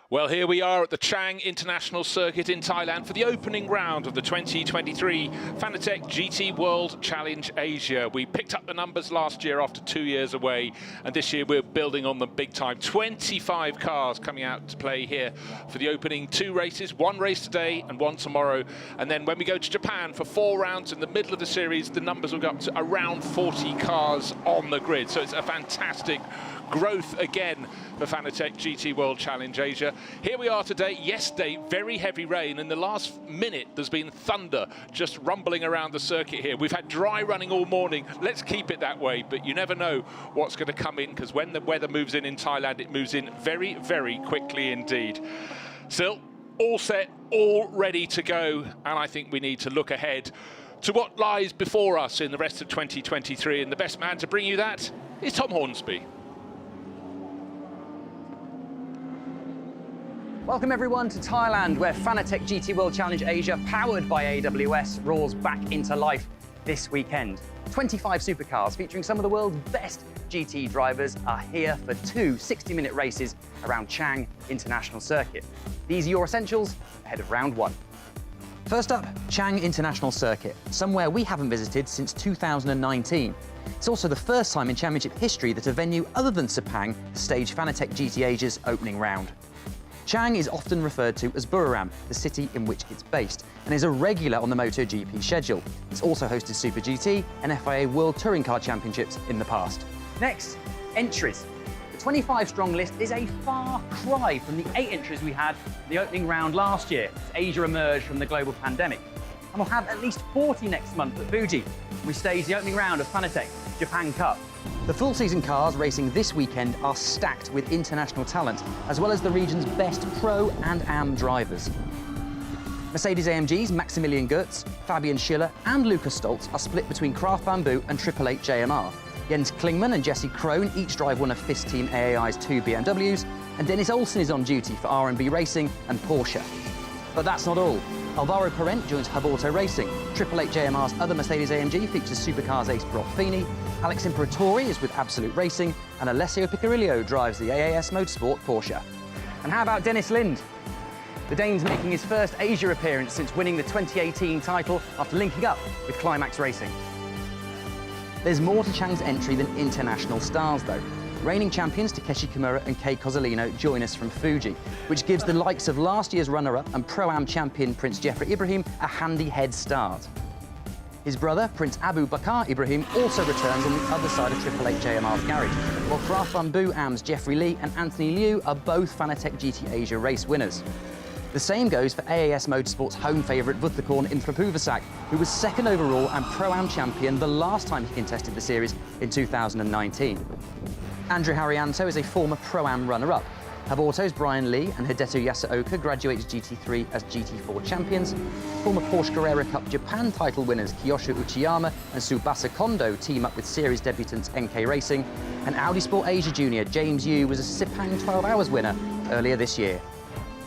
Well, here we are at the Chang International Circuit in Thailand for the opening round of the 2023 Fanatec GT World Challenge Asia. We picked up the numbers last year after 2 years away, and this year we're building on them big time. 25 cars coming out to play here for the opening 2 races, 1 race today and 1 tomorrow. And then when we go to Japan for 4 rounds in the middle of the series, the numbers will go up to around 40 cars on the grid. So it's a fantastic growth again for Fanatec GT World Challenge Asia. Here we are today. Yesterday, very heavy rain. In the last minute, there's been thunder just rumbling around the circuit here. We've had dry running all morning. Let's keep it that way, but you never know what's going to come in, because when the weather moves in Thailand, it moves in very, very quickly indeed. Still, all set, all ready to go, and I think we need to look ahead to what lies before us in the rest of 2023, and the best man to bring you that is Tom Hornsby. Welcome everyone to Thailand, where Fanatec GT World Challenge Asia, powered by AWS, roars back into life this weekend. 25 supercars featuring some of the world's best GT drivers are here for 2 60-minute races around Chang International Circuit. These are your essentials ahead of round 1. First up, Chang International Circuit, somewhere we haven't visited since 2019. It's also the first time in championship history that a venue other than Sepang has staged Fanatec GT Asia's opening round. Chang is often referred to as Buriram, the city in which it's based, and is a regular on the MotoGP schedule. It's also hosted Super GT and FIA World Touring Car Championships in the past. Next, entries. The 25-strong list is a far cry from the 8 entries we had in the opening round last year, as Asia emerged from the global pandemic. And we'll have at least 40 next month at Fuji. We stage the opening round of Fanatec Japan Cup. The full-season cars racing this weekend are stacked with international talent, as well as the region's best pro and AM drivers. Mercedes-AMG's Maximilian Goetz, Fabian Schiller and Lucas Stoltz are split between Craft Bamboo and 888 JMR. Jens Klingman and Jesse Krohn each drive one of FIS Team AAI's 2 BMWs, and Dennis Olsen is on duty for R&B Racing and Porsche. But that's not all. Alvaro Parent joins Hub Auto Racing. 888 JMR's other Mercedes-AMG features supercars ace Brock Feeney. Alex Imperatori is with Absolute Racing, and Alessio Picarillo drives the AAS Motorsport Porsche. And how about Dennis Lind? The Dane's making his first Asia appearance since winning the 2018 title after linking up with Climax Racing. There's more to Chang's entry than international stars, though. Reigning champions Takeshi Kimura and Kei Cozzolino join us from Fuji, which gives the likes of last year's runner-up and Pro-Am champion Prince Jeffrey Ibrahim a handy head start. His brother, Prince Abu Bakr Ibrahim, also returns on the other side of 888 JMR's garage, while Craft Bamboo Am's Jeffrey Lee and Anthony Liu are both Fanatec GT Asia race winners. The same goes for AAS Motorsports' home favourite Vuthakorn Infrapuvasak, who was 2nd overall and Pro-Am champion the last time he contested the series in 2019. Andrew Haryanto is a former Pro-Am runner-up. Hub Auto's Brian Lee and Hideto Yasuoka graduated GT3 as GT4 champions. Former Porsche Carrera Cup Japan title winners Kiyosho Uchiyama and Tsubasa Kondo team up with series debutants NK Racing. And Audi Sport Asia Junior James Yu was a Sepang 12 Hours winner earlier this year.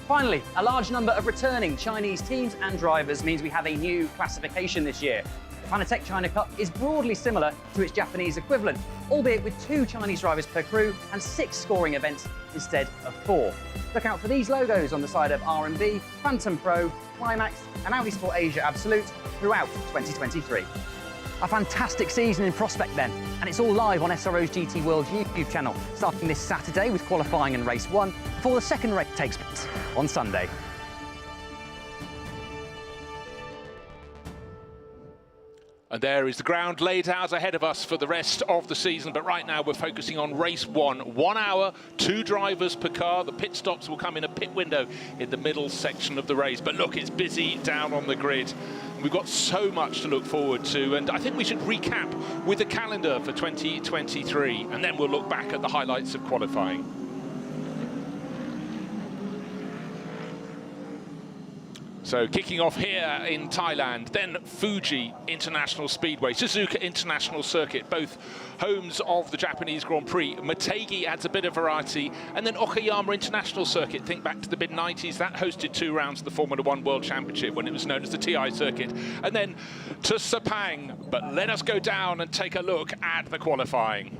Finally, a large number of returning Chinese teams and drivers means we have a new classification this year. The Fanatec China Cup is broadly similar to its Japanese equivalent, albeit with 2 Chinese drivers per crew and 6 scoring events instead of 4. Look out for these logos on the side of R&B, Phantom Pro, Climax and Audi Sport Asia Absolute throughout 2023. A fantastic season in prospect then, and it's all live on SRO's GT World YouTube channel, starting this Saturday with qualifying and race 1, before the second race takes place on Sunday. And there is the ground laid out ahead of us for the rest of the season. But right now we're focusing on race 1. 1 hour, 2 drivers per car. The pit stops will come in a pit window in the middle section of the race. But look, it's busy down on the grid. We've got so much to look forward to. And I think we should recap with the calendar for 2023. And then we'll look back at the highlights of qualifying. So kicking off here in Thailand, then Fuji International Speedway, Suzuka International Circuit, both homes of the Japanese Grand Prix. Motegi adds a bit of variety, and then Okayama International Circuit, think back to the mid-90s, that hosted 2 rounds of the Formula 1 World Championship when it was known as the TI Circuit. And then to Sepang, but let us go down and take a look at the qualifying.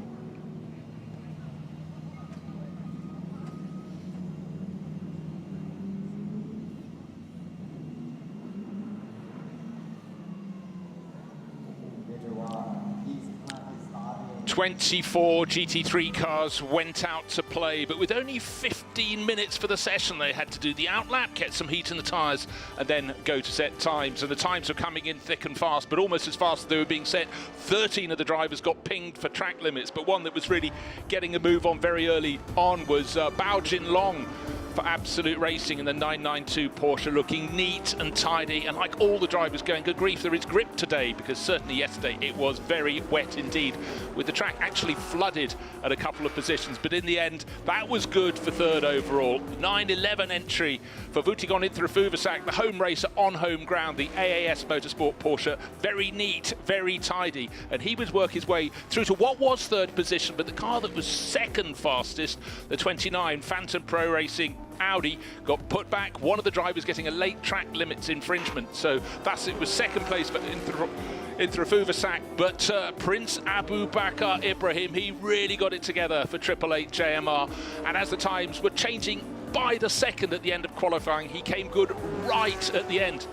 24 GT3 cars went out to play, but with only 15 minutes for the session, they had to do the outlap, get some heat in the tyres, and then go to set times. And the times were coming in thick and fast, but almost as fast as they were being set. 13 of the drivers got pinged for track limits, but one that was really getting a move on very early on was Bao Jinlong for Absolute Racing in the 992 Porsche, looking neat and tidy, and like all the drivers going, good grief, there is grip today, because certainly yesterday it was very wet indeed, with the track actually flooded at a couple of positions. But in the end, that was good for third overall. 9-11 entry for Vutigon Inthrafuvasak, the home racer on home ground, the AAS Motorsport Porsche. Very neat, very tidy, and he would work his way through to what was third position, but the car that was second fastest, the 29 Phantom Pro Racing Audi, got put back. One of the drivers getting a late track limits infringement, so thus it was second place for Inthrafuvasak. But Prince Abu Bakr Ibrahim, he really got it together for 888 JMR, and as the times were changing by the second at the end of qualifying, he came good right at the end.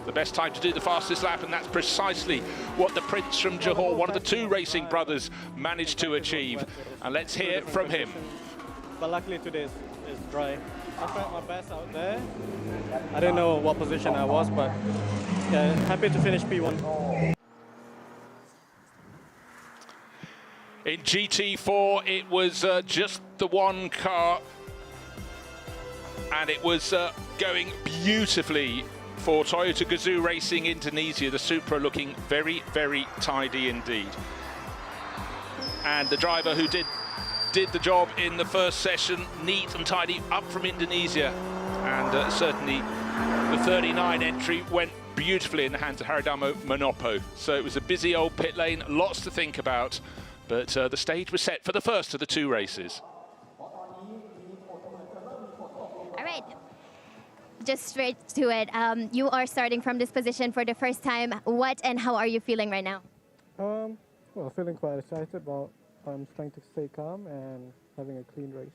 The best time to do the fastest lap, and that's precisely what the Prince from Johor, one of the two racing brothers, managed to achieve. And let's hear from him. But luckily today is dry. I tried my best out there. I don't know what position I was, but yeah, happy to finish P1. In GT4, it was just the one car, and it was going beautifully for Toyota Gazoo Racing Indonesia, the Supra looking very, very tidy indeed. And the driver who did the job in the first session, neat and tidy, up from Indonesia. And certainly the 39 entry went beautifully in the hands of Haridamo Manopo. So it was a busy old pit lane, lots to think about, but the stage was set for the first of the two races. All right, just straight to it. You are starting from this position for the first time. What and how are you feeling right now? Well, feeling quite excited, but I'm trying to stay calm and having a clean race.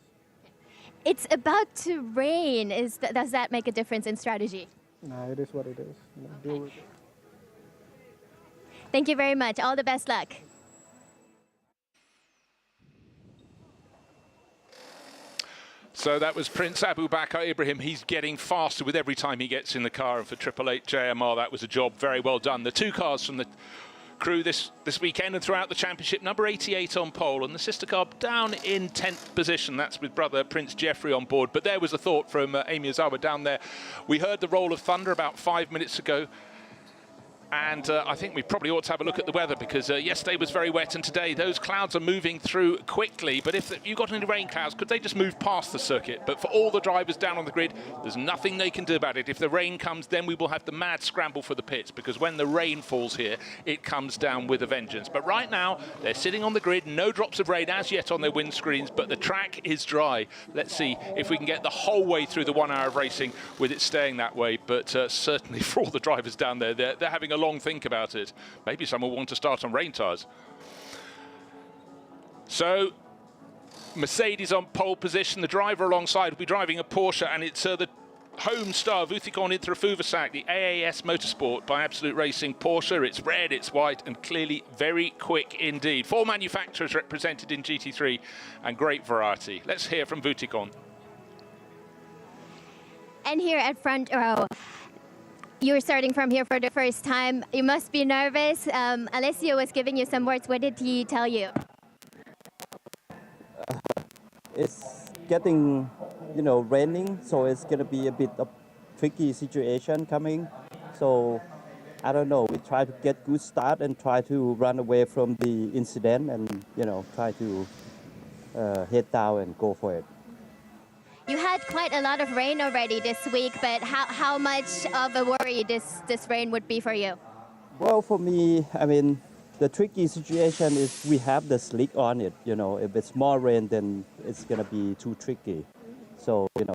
It's about to rain. Does that make a difference in strategy? Nah, it is what it is. You know, deal with it. Thank you very much. All the best luck. So that was Prince Abu Bakr Ibrahim. He's getting faster with every time he gets in the car, and for 888 JMR, that was a job very well done. The two cars from the crew this weekend and throughout the championship, number 88 on pole, and the sister car down in 10th position. That's with brother Prince Jeffrey on board. But there was a thought from Amy Ozawa down there. We heard the roll of thunder about 5 minutes ago, and I think we probably ought to have a look at the weather, because yesterday was very wet, and today those clouds are moving through quickly. But if you've got any rain clouds, could they just move past the circuit? But for all the drivers down on the grid, there's nothing they can do about it. If the rain comes, then we will have the mad scramble for the pits, because when the rain falls here, it comes down with a vengeance. But right now, they're sitting on the grid, no drops of rain as yet on their windscreens, but the track is dry. Let's see if we can get the whole way through the 1 hour of racing with it staying that way. But certainly for all the drivers down there, they're having a long think about it. Maybe some will want to start on rain tyres. So Mercedes on pole position. The driver alongside will be driving a Porsche, and it's the home star Vutigon Inthrafuvasak, the AAS Motorsport by Absolute Racing Porsche. It's red, it's white, and clearly very quick indeed. 4 manufacturers represented in GT3 and great variety. Let's hear from Vutigon. And here at front row, you're starting from here for the first time. You must be nervous. Alessio was giving you some words. What did he tell you? It's getting, raining, so it's going to be a bit of tricky situation coming. So I don't know. We try to get good start and try to run away from the incident, and try to head down and go for it. You had quite a lot of rain already this week, but how much of a worry this rain would be for you? Well, for me, the tricky situation is we have the slick on it. If it's more rain, then it's going to be too tricky. So, we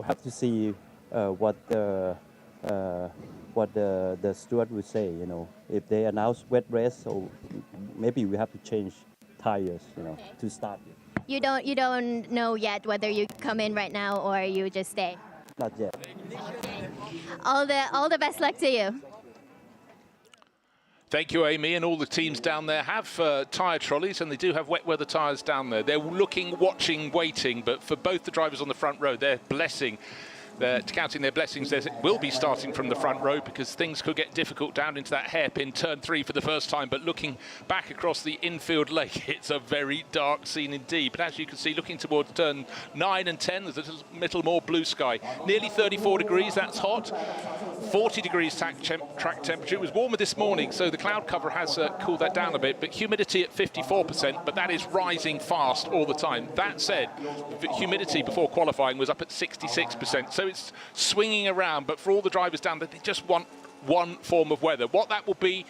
have to see what the steward will say. If they announce wet race, so maybe we have to change tires, to start it. You don't know yet whether you come in right now or you just stay? Not yet. All the best luck to you. Thank you, Amy, and all the teams down there have tyre trolleys, and they do have wet weather tyres down there. They're looking, watching, waiting, but for both the drivers on the front row, they're counting their blessings. They will be starting from the front row because things could get difficult down into that hairpin turn 3 for the first time. But looking back across the infield lake, it's a very dark scene indeed. But as you can see, looking towards turn 9 and 10, there's a little more blue sky. Nearly 34 degrees, that's hot. 40 degrees track temperature. It was warmer this morning, so the cloud cover has cooled that down a bit. But humidity at 54%, but that is rising fast all the time. That said, the humidity before qualifying was up at 66%. So it's swinging around, but for all the drivers down there, they just want one form of weather. What that will be,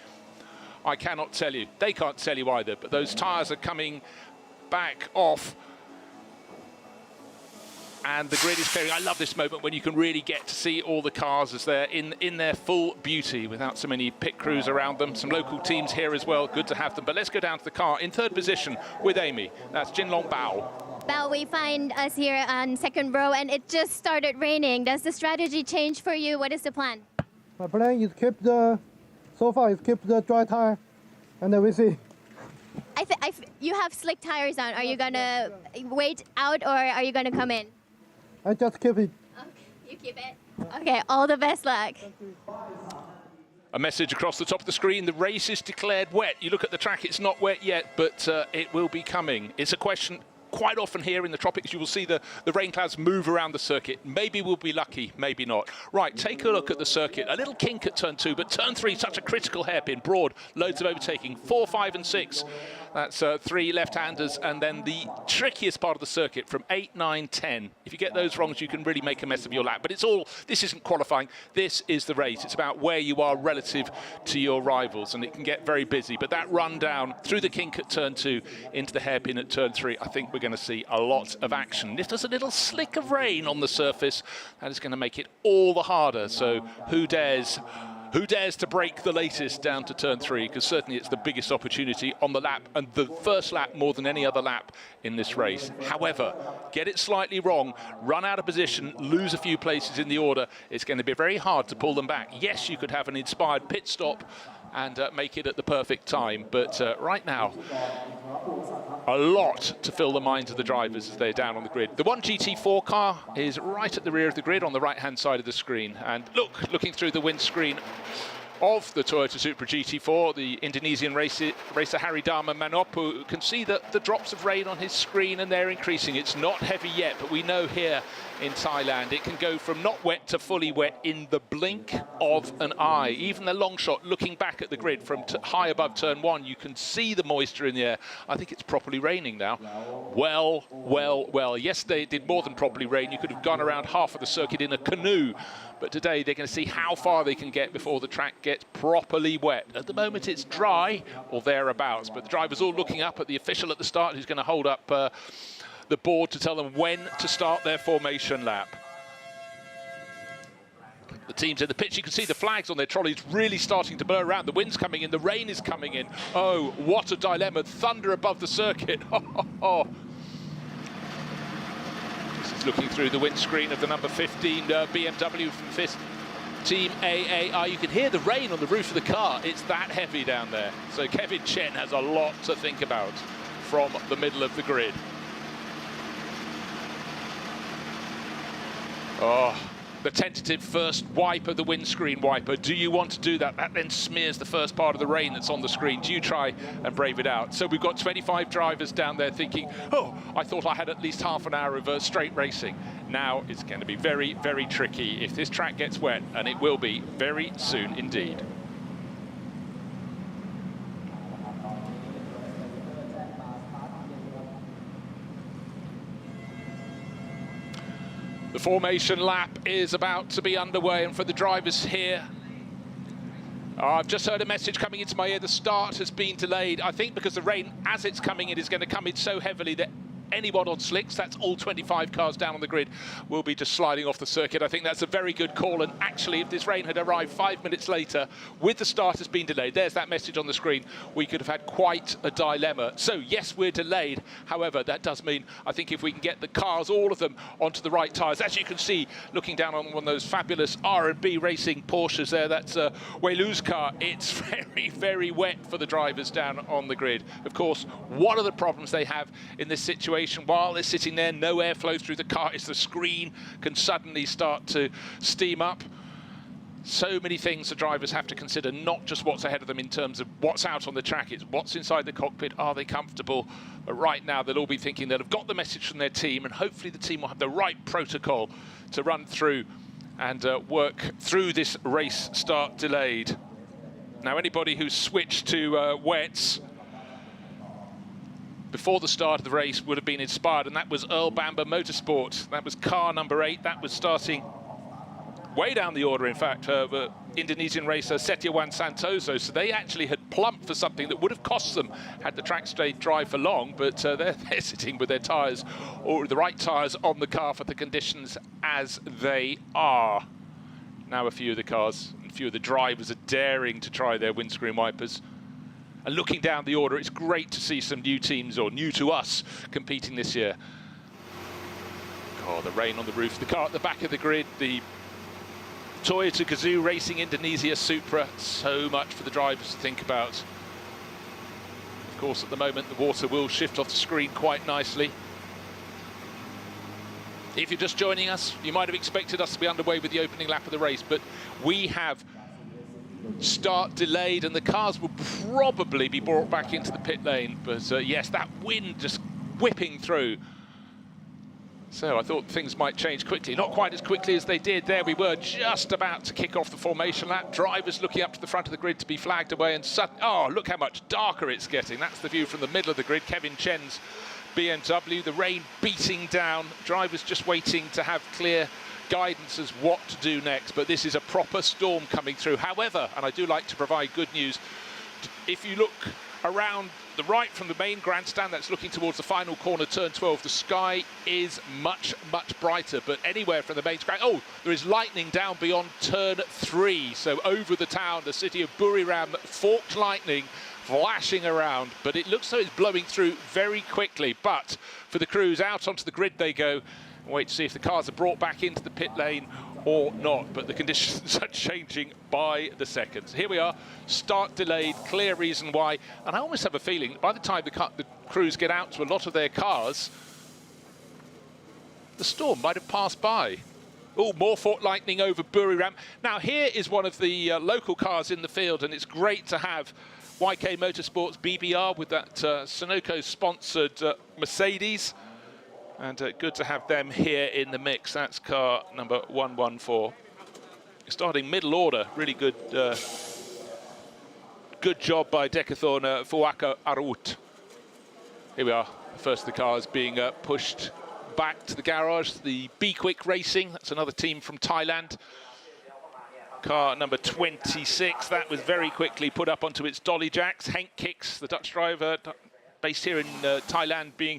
I cannot tell you. They can't tell you either, but those tyres are coming back off and the grid is clearing. I love this moment when you can really get to see all the cars as they're in their full beauty without so many pit crews around them. Some local teams here as well, good to have them. But let's go down to the car in third position with Amy. That's Jinlong Bao. Bao, we find us here on second row, and it just started raining. Does the strategy change for you? What is the plan? My plan is keep the dry tire, and then we see. You have slick tires on. Are you gonna wait out, or are you gonna come in? I just keep it. Okay, you keep it. Okay, all the best luck. A message across the top of the screen, the race is declared wet. You look at the track, it's not wet yet, but it will be coming. It's a question quite often here in the tropics. You will see the rain clouds move around the circuit. Maybe we'll be lucky, maybe not. Right, take a look at the circuit. A little kink at turn 2, but turn 3, such a critical hairpin. Broad, loads of overtaking. 4, 5 and 6. That's 3 left-handers, and then the trickiest part of the circuit from 8, 9, 10. If you get those wrongs, you can really make a mess of your lap. But this isn't qualifying. This is the race. It's about where you are relative to your rivals, and it can get very busy. But that run down through the kink at turn 2 into the hairpin at turn 3, I think we're going to see a lot of action. If there's a little slick of rain on the surface, that is going to make it all the harder. So who dares to break the latest down to turn 3, because certainly it's the biggest opportunity on the lap, and the first lap more than any other lap in this race. However, get it slightly wrong, run out of position, lose a few places in the order, it's going to be very hard to pull them back. Yes, you could have an inspired pit stop and make it at the perfect time, but right now, a lot to fill the minds of the drivers as they're down on the grid. The 1GT4 car is right at the rear of the grid on the right-hand side of the screen. And looking through the windscreen of the Toyota Supra GT4, the Indonesian racer Harry Dharma Manopo can see that the drops of rain on his screen, and they're increasing. It's not heavy yet, but we know here in Thailand it can go from not wet to fully wet in the blink of an eye. Even the long shot looking back at the grid from high above turn 1, you can see the moisture in the air. I think it's properly raining now. Well. Yesterday it did more than properly rain. You could have gone around half of the circuit in a canoe. But today they're going to see how far they can get before the track gets properly wet. At the moment it's dry or thereabouts, but the drivers all looking up at the official at the start who's going to hold up the board to tell them when to start their formation lap. The teams in the pitch, you can see the flags on their trolleys really starting to blow around. The wind's coming in, the rain is coming in. Oh, what a dilemma. Thunder above the circuit. This is looking through the windscreen of the number 15 BMW from fifth Team AAI. You can hear the rain on the roof of the car. It's that heavy down there. So Kevin Chen has a lot to think about from the middle of the grid. Oh, the tentative first wipe of the windscreen wiper. Do you want to do that? That then smears the first part of the rain that's on the screen. Do you try and brave it out? So we've got 25 drivers down there thinking, oh, I thought I had at least half an hour of straight racing. Now it's going to be very, very tricky if this track gets wet, and it will be very soon indeed. The formation lap is about to be underway, and for the drivers here, I've just heard a message coming into my ear. The start has been delayed. I think because the rain, as it's coming in, is going to come in so heavily that anyone on slicks. That's all 25 cars down on the grid will be just sliding off the circuit. I think that's a very good call, and actually if this rain had arrived 5 minutes later with the starters being delayed, there's that message on the screen, we could have had quite a dilemma. So yes, we're delayed. However, that does mean, I think if we can get the cars, all of them, onto the right tyres, as you can see looking down on one of those fabulous R&B racing Porsches there, that's Weilu's car. It's very, very wet for the drivers down on the grid. Of course, one of the problems they have in this situation while they're sitting there, no airflow through the car, is the screen can suddenly start to steam up. So many things the drivers have to consider, not just what's ahead of them in terms of what's out on the track, it's what's inside the cockpit, are they comfortable? But right now they'll all be thinking they'll have got the message from their team, and hopefully the team will have the right protocol to run through and work through this race start delayed. Now anybody who's switched to wets before the start of the race would have been inspired, and that was Earl Bamber Motorsport. That was car number 8. That was starting way down the order, in fact, Indonesian racer Setiawan Santoso. So they actually had plumped for something that would have cost them had the track stayed dry for long, but they're sitting with their tyres, or the right tyres on the car for the conditions as they are. Now a few of the cars, a few of the drivers are daring to try their windscreen wipers. And looking down the order, it's great to see some new teams, or new to us, competing this year. Oh, the rain on the roof, the car at the back of the grid, the Toyota Gazoo Racing Indonesia Supra, so much for the drivers to think about. Of course, at the moment, the water will shift off the screen quite nicely. If you're just joining us, you might have expected us to be underway with the opening lap of the race, but we have start delayed and the cars will probably be brought back into the pit lane. But yes, that wind just whipping through. So I thought things might change quickly, not quite as quickly as they did. There we were, just about to kick off the formation lap. Drivers looking up to the front of the grid to be flagged away, and oh, look how much darker it's getting. That's the view from the middle of the grid. Kevin Chen's BMW, the rain beating down. Drivers just waiting to have clear guidance as what to do next, but this is a proper storm coming through. However, and I do like to provide good news, if you look around the right from the main grandstand that's looking towards the final corner, turn 12, the sky is much, much brighter. But anywhere from the main grand, oh, there is lightning down beyond turn 3. So over the town, the city of Buriram, forked lightning flashing around, but it looks so it's blowing through very quickly. But for the crews, out onto the grid they go. Wait to see if the cars are brought back into the pit lane or not, but the conditions are changing by the second. Here we are, start delayed, clear reason why, and I almost have a feeling that by the time the crews get out to a lot of their cars, the storm might have passed by. Oh, more forked lightning over Buriram. Now here is one of the local cars in the field, and it's great to have YK Motorsports BBR with that Sunoco-sponsored Mercedes. And good to have them here in the mix. That's car number 114. Starting middle order, really good good job by Decathlon Fuaka Arut. Here we are, the first of the cars being pushed back to the garage. The Be Quick Racing, that's another team from Thailand. Car number 26, that was very quickly put up onto its dolly jacks. Henk Kicks, the Dutch driver, based here in Thailand, being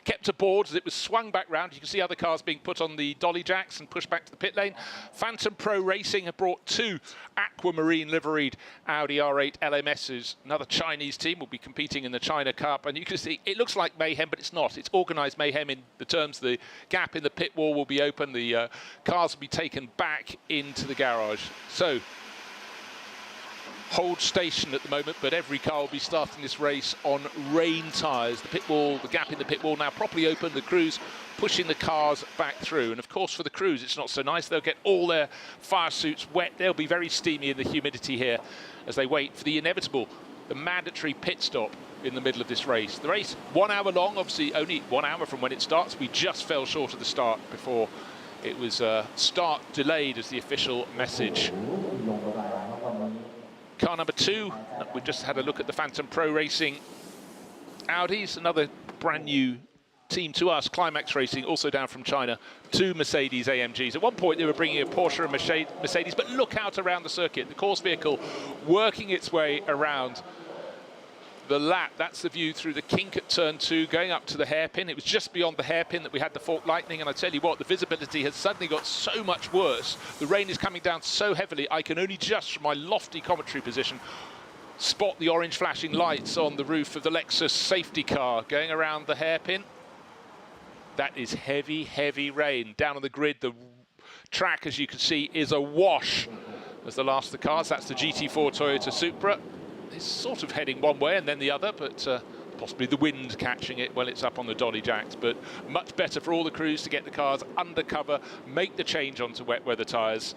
kept aboard as it was swung back round. You can see other cars being put on the dolly jacks and pushed back to the pit lane. Phantom Pro Racing have brought 2 aquamarine liveried Audi R8 LMSs. Another Chinese team will be competing in the China Cup. And you can see it looks like mayhem, but it's not. It's organised mayhem in the terms the gap in the pit wall will be open. The cars will be taken back into the garage. So hold station at the moment, but every car will be starting this race on rain tyres. The pit wall, the gap in the pit wall now properly open. The crews pushing the cars back through. And of course for the crews it's not so nice. They'll get all their fire suits wet. They'll be very steamy in the humidity here as they wait for the inevitable, the mandatory pit stop in the middle of this race. The race 1 hour long, obviously only 1 hour from when it starts. We just fell short of the start before it was start delayed as the official message. Car number 2, we've just had a look at the Phantom Pro Racing Audis, another brand new team to us, Climax Racing, also down from China, 2 Mercedes AMGs. At one point they were bringing a Porsche and Mercedes, but look out around the circuit, the course vehicle working its way around the lap. That's the view through the kink at turn 2, going up to the hairpin. It was just beyond the hairpin that we had the fork lightning, and I tell you what, the visibility has suddenly got so much worse. The rain is coming down so heavily, I can only just, from my lofty commentary position, spot the orange flashing lights on the roof of the Lexus safety car going around the hairpin. That is heavy, heavy rain. Down on the grid, the track, as you can see, is awash as the last of the cars. That's the GT4 Toyota Supra. It's sort of heading one way and then the other, but possibly the wind catching it when it's up on the dolly jacks. But much better for all the crews to get the cars under cover, make the change onto wet weather tyres,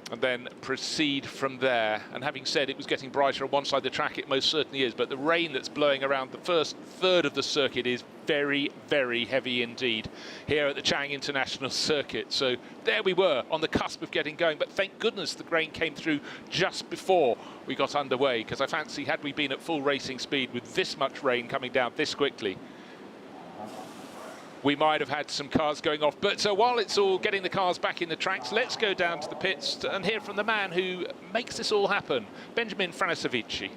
and then proceed from there. And having said it was getting brighter on one side of the track, it most certainly is, but the rain that's blowing around the first third of the circuit is very, very heavy indeed here at the Chang International Circuit. So there we were on the cusp of getting going, but thank goodness the rain came through just before we got underway, because I fancy had we been at full racing speed with this much rain coming down this quickly, we might have had some cars going off. But while it's all getting the cars back in the tracks, let's go down to the pits and hear from the man who makes this all happen, Benjamin Franasovici.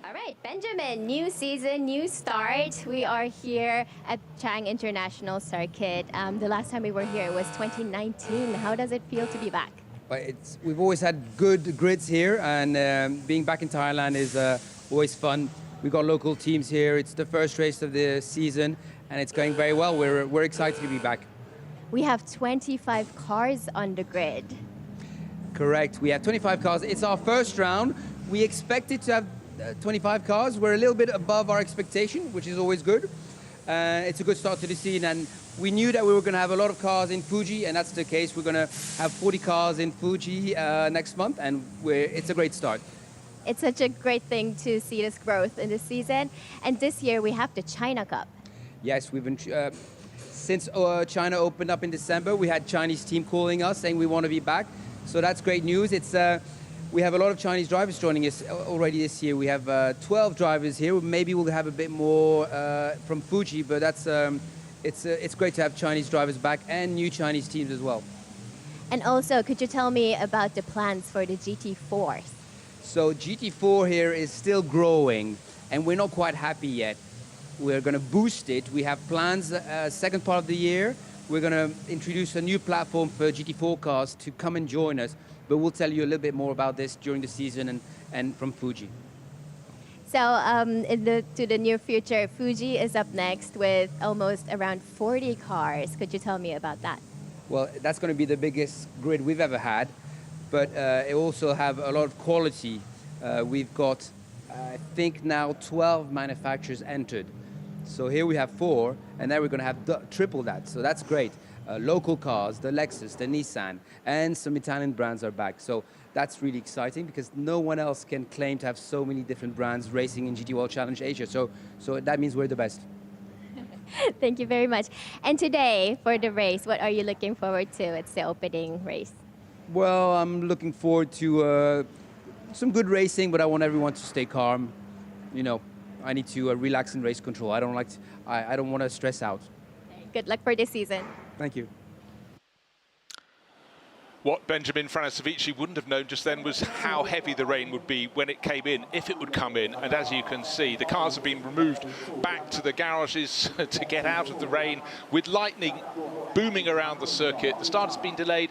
All right, Benjamin, new season, new start. We are here at Chang International Circuit. The last time we were here was 2019. How does it feel to be back? We've always had good grids here, and being back in Thailand is always fun. We've got local teams here. It's the first race of the season, and it's going very well. We're excited to be back. We have 25 cars on the grid. Correct. We have 25 cars. It's our first round. We expected to have 25 cars. We're a little bit above our expectation, which is always good. It's a good start to the season, and we knew that we were going to have a lot of cars in Fuji, and that's the case. We're going to have 40 cars in Fuji next month, and it's a great start. It's such a great thing to see this growth in this season. And this year we have the China Cup. Yes, we've been since China opened up in December. We had Chinese team calling us saying we want to be back, so that's great news. It's we have a lot of Chinese drivers joining us already this year. We have 12 drivers here. Maybe we'll have a bit more from Fuji, but that's it's great to have Chinese drivers back and new Chinese teams as well. And also, could you tell me about the plans for the GT4s? So GT4 here is still growing, and we're not quite happy yet. We're going to boost it. We have plans second part of the year. We're going to introduce a new platform for GT4 cars to come and join us, but we'll tell you a little bit more about this during the season and from Fuji. So to the near future, Fuji is up next with almost around 40 cars. Could you tell me about that? Well, that's going to be the biggest grid we've ever had, but it also have a lot of quality. We've got, I think now 12 manufacturers entered. So here we have 4, and then we're going to have triple that. So that's great. Local cars, the Lexus, the Nissan, and some Italian brands are back. So that's really exciting because no one else can claim to have so many different brands racing in GT World Challenge Asia. So that means we're the best. Thank you very much. And today, for the race, what are you looking forward to? It's the opening race. Well, I'm looking forward to some good racing, but I want everyone to stay calm. You know, I need to relax in race control. I don't want to stress out. Good luck for this season. Thank you. What Benjamin Franasovici wouldn't have known just then was how heavy the rain would be when it came in, if it would come in. And as you can see, the cars have been removed back to the garages to get out of the rain, with lightning booming around the circuit. The start has been delayed.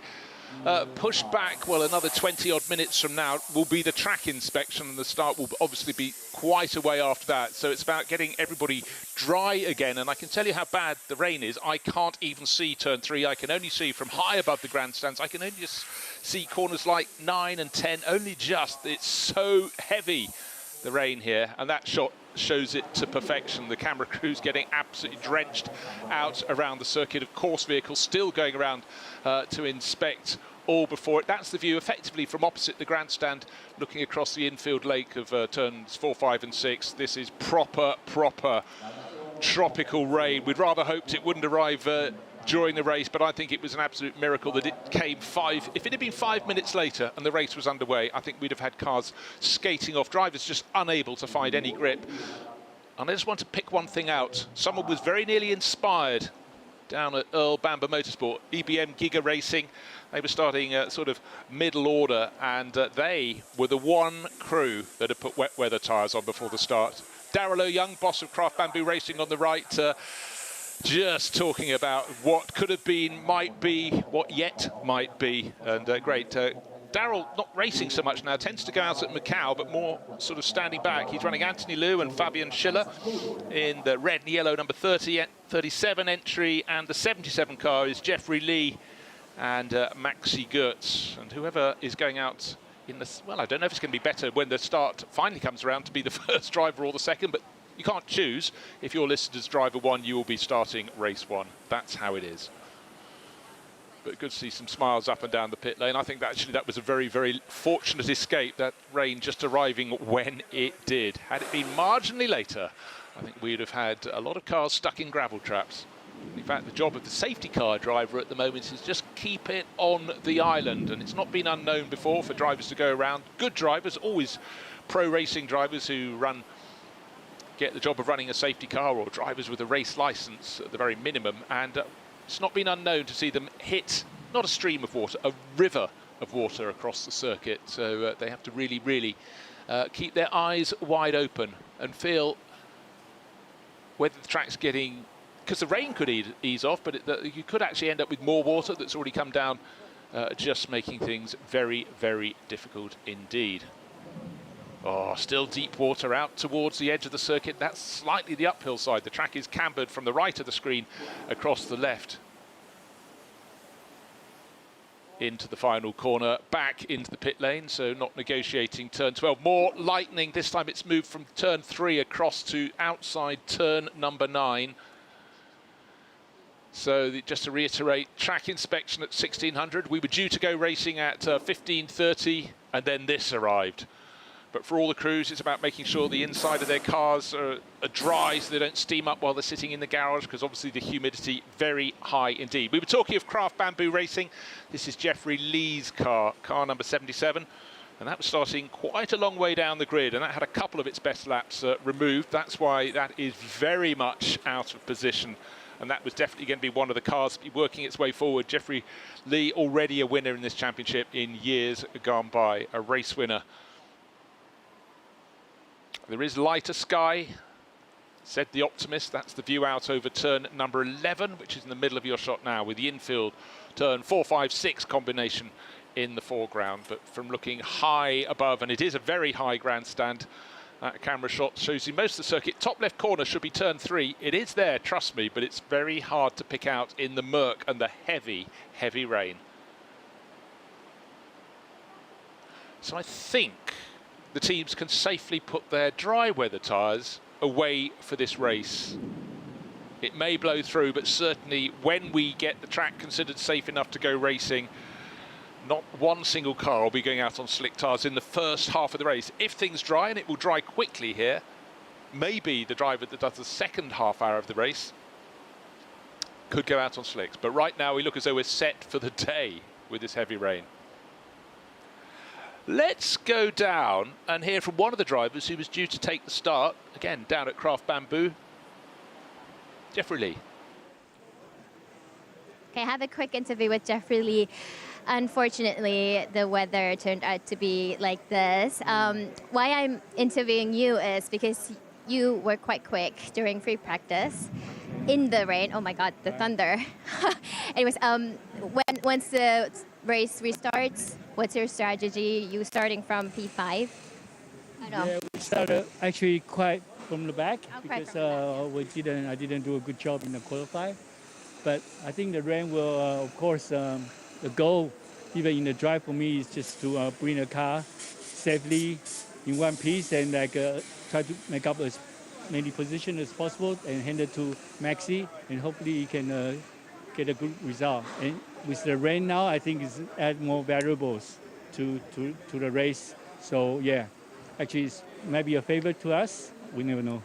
Pushed back, well, another 20-odd minutes from now will be the track inspection, and the start will obviously be quite a way after that. So it's about getting everybody dry again, and I can tell you how bad the rain is. I can't even see turn 3. I can only see from high above the grandstands. I can only just see corners like 9 and 10, only just. It's so heavy, the rain here, and that shot shows it to perfection. The camera crew's getting absolutely drenched out around the circuit. Of course, vehicles still going around to inspect all before it. That's the view effectively from opposite the grandstand, looking across the infield lake of turns 4, 5 and 6. This is proper tropical rain. We'd rather hoped it wouldn't arrive during the race, but I think it was an absolute miracle that it came if it had been 5 minutes later and the race was underway, I think we'd have had cars skating off, drivers just unable to find any grip. And I just want to pick one thing out. Someone was very nearly inspired down at Earl Bamber Motorsport, EBM Giga Racing. They were starting sort of middle order, and they were the one crew that had put wet weather tyres on before the start. Darryl O'Young, boss of Craft Bamboo Racing on the right, just talking about what could have been, might be, what yet might be, and great. Darryl not racing so much now, tends to go out at Macau, but more sort of standing back. He's running Anthony Liu and Fabian Schiller in the red and yellow number 30, 37 entry, and the 77 car is Jeffrey Lee and Maxi Goetz. And whoever is going out in the, well, I don't know if it's going to be better when the start finally comes around to be the first driver or the second, but you can't choose. If you're listed as driver one, you will be starting race one. That's how it is. But good to see some smiles up and down the pit lane. I think that actually that was a very, very fortunate escape, that rain just arriving when it did. Had it been marginally later, I think we'd have had a lot of cars stuck in gravel traps. In fact, the job of the safety car driver at the moment is just keep it on the island. And it's not been unknown before for drivers to go around. Good drivers, always pro racing drivers who get the job of running a safety car, or drivers with a race license at the very minimum. And it's not been unknown to see them hit, not a stream of water, a river of water across the circuit. So they have to really, really keep their eyes wide open and feel whether the track's getting, because the rain could ease off, but you could actually end up with more water that's already come down, just making things very, very difficult indeed. Oh, still deep water out towards the edge of the circuit. That's slightly the uphill side. The track is cambered from the right of the screen across the left into the final corner, back into the pit lane, so not negotiating turn 12. More lightning. This time it's moved from turn 3 across to outside turn number 9. So just to reiterate, track inspection at 1600. We were due to go racing at 15:30, and then this arrived. But for all the crews, it's about making sure the inside of their cars are dry so they don't steam up while they're sitting in the garage, because obviously the humidity very high indeed. We were talking of Craft Bamboo Racing. This is Jeffrey Lee's car number 77. And that was starting quite a long way down the grid, and that had a couple of its best laps removed. That's why that is very much out of position. And that was definitely going to be one of the cars working its way forward. Jeffrey Lee, already a winner in this championship in years gone by, a race winner. There is lighter sky, said the optimist. That's the view out over turn number 11, which is in the middle of your shot now, with the infield turn 4, 5, 6 combination in the foreground. But from looking high above, and it is a very high grandstand, that camera shot shows you most of the circuit. Top left corner should be turn 3. It is there, trust me, but it's very hard to pick out in the murk and the heavy, heavy rain. So I think the teams can safely put their dry weather tyres away for this race. It may blow through, but certainly when we get the track considered safe enough to go racing, not one single car will be going out on slick tyres in the first half of the race. If things dry, and it will dry quickly here, maybe the driver that does the second half hour of the race could go out on slicks. But right now we look as though we're set for the day with this heavy rain. Let's go down and hear from one of the drivers who was due to take the start, again, down at Craft Bamboo, Jeffrey Lee. Okay, I have a quick interview with Jeffrey Lee. Unfortunately, the weather turned out to be like this. Why I'm interviewing you is because you were quite quick during free practice in the rain. Oh my God, the thunder. Anyways, once the race restarts, what's your strategy? You starting from P5? I know. Yeah, we started actually quite from the back, because I didn't do a good job in the qualify. But I think the rain will, of course, the goal, even in the drive for me, is just to bring the car safely in one piece and try to make up as many positions as possible and hand it to Maxi, and hopefully he can get a good result. And with the rain now, I think it's add more variables to the race. So yeah, actually it's maybe a favor to us. We never know.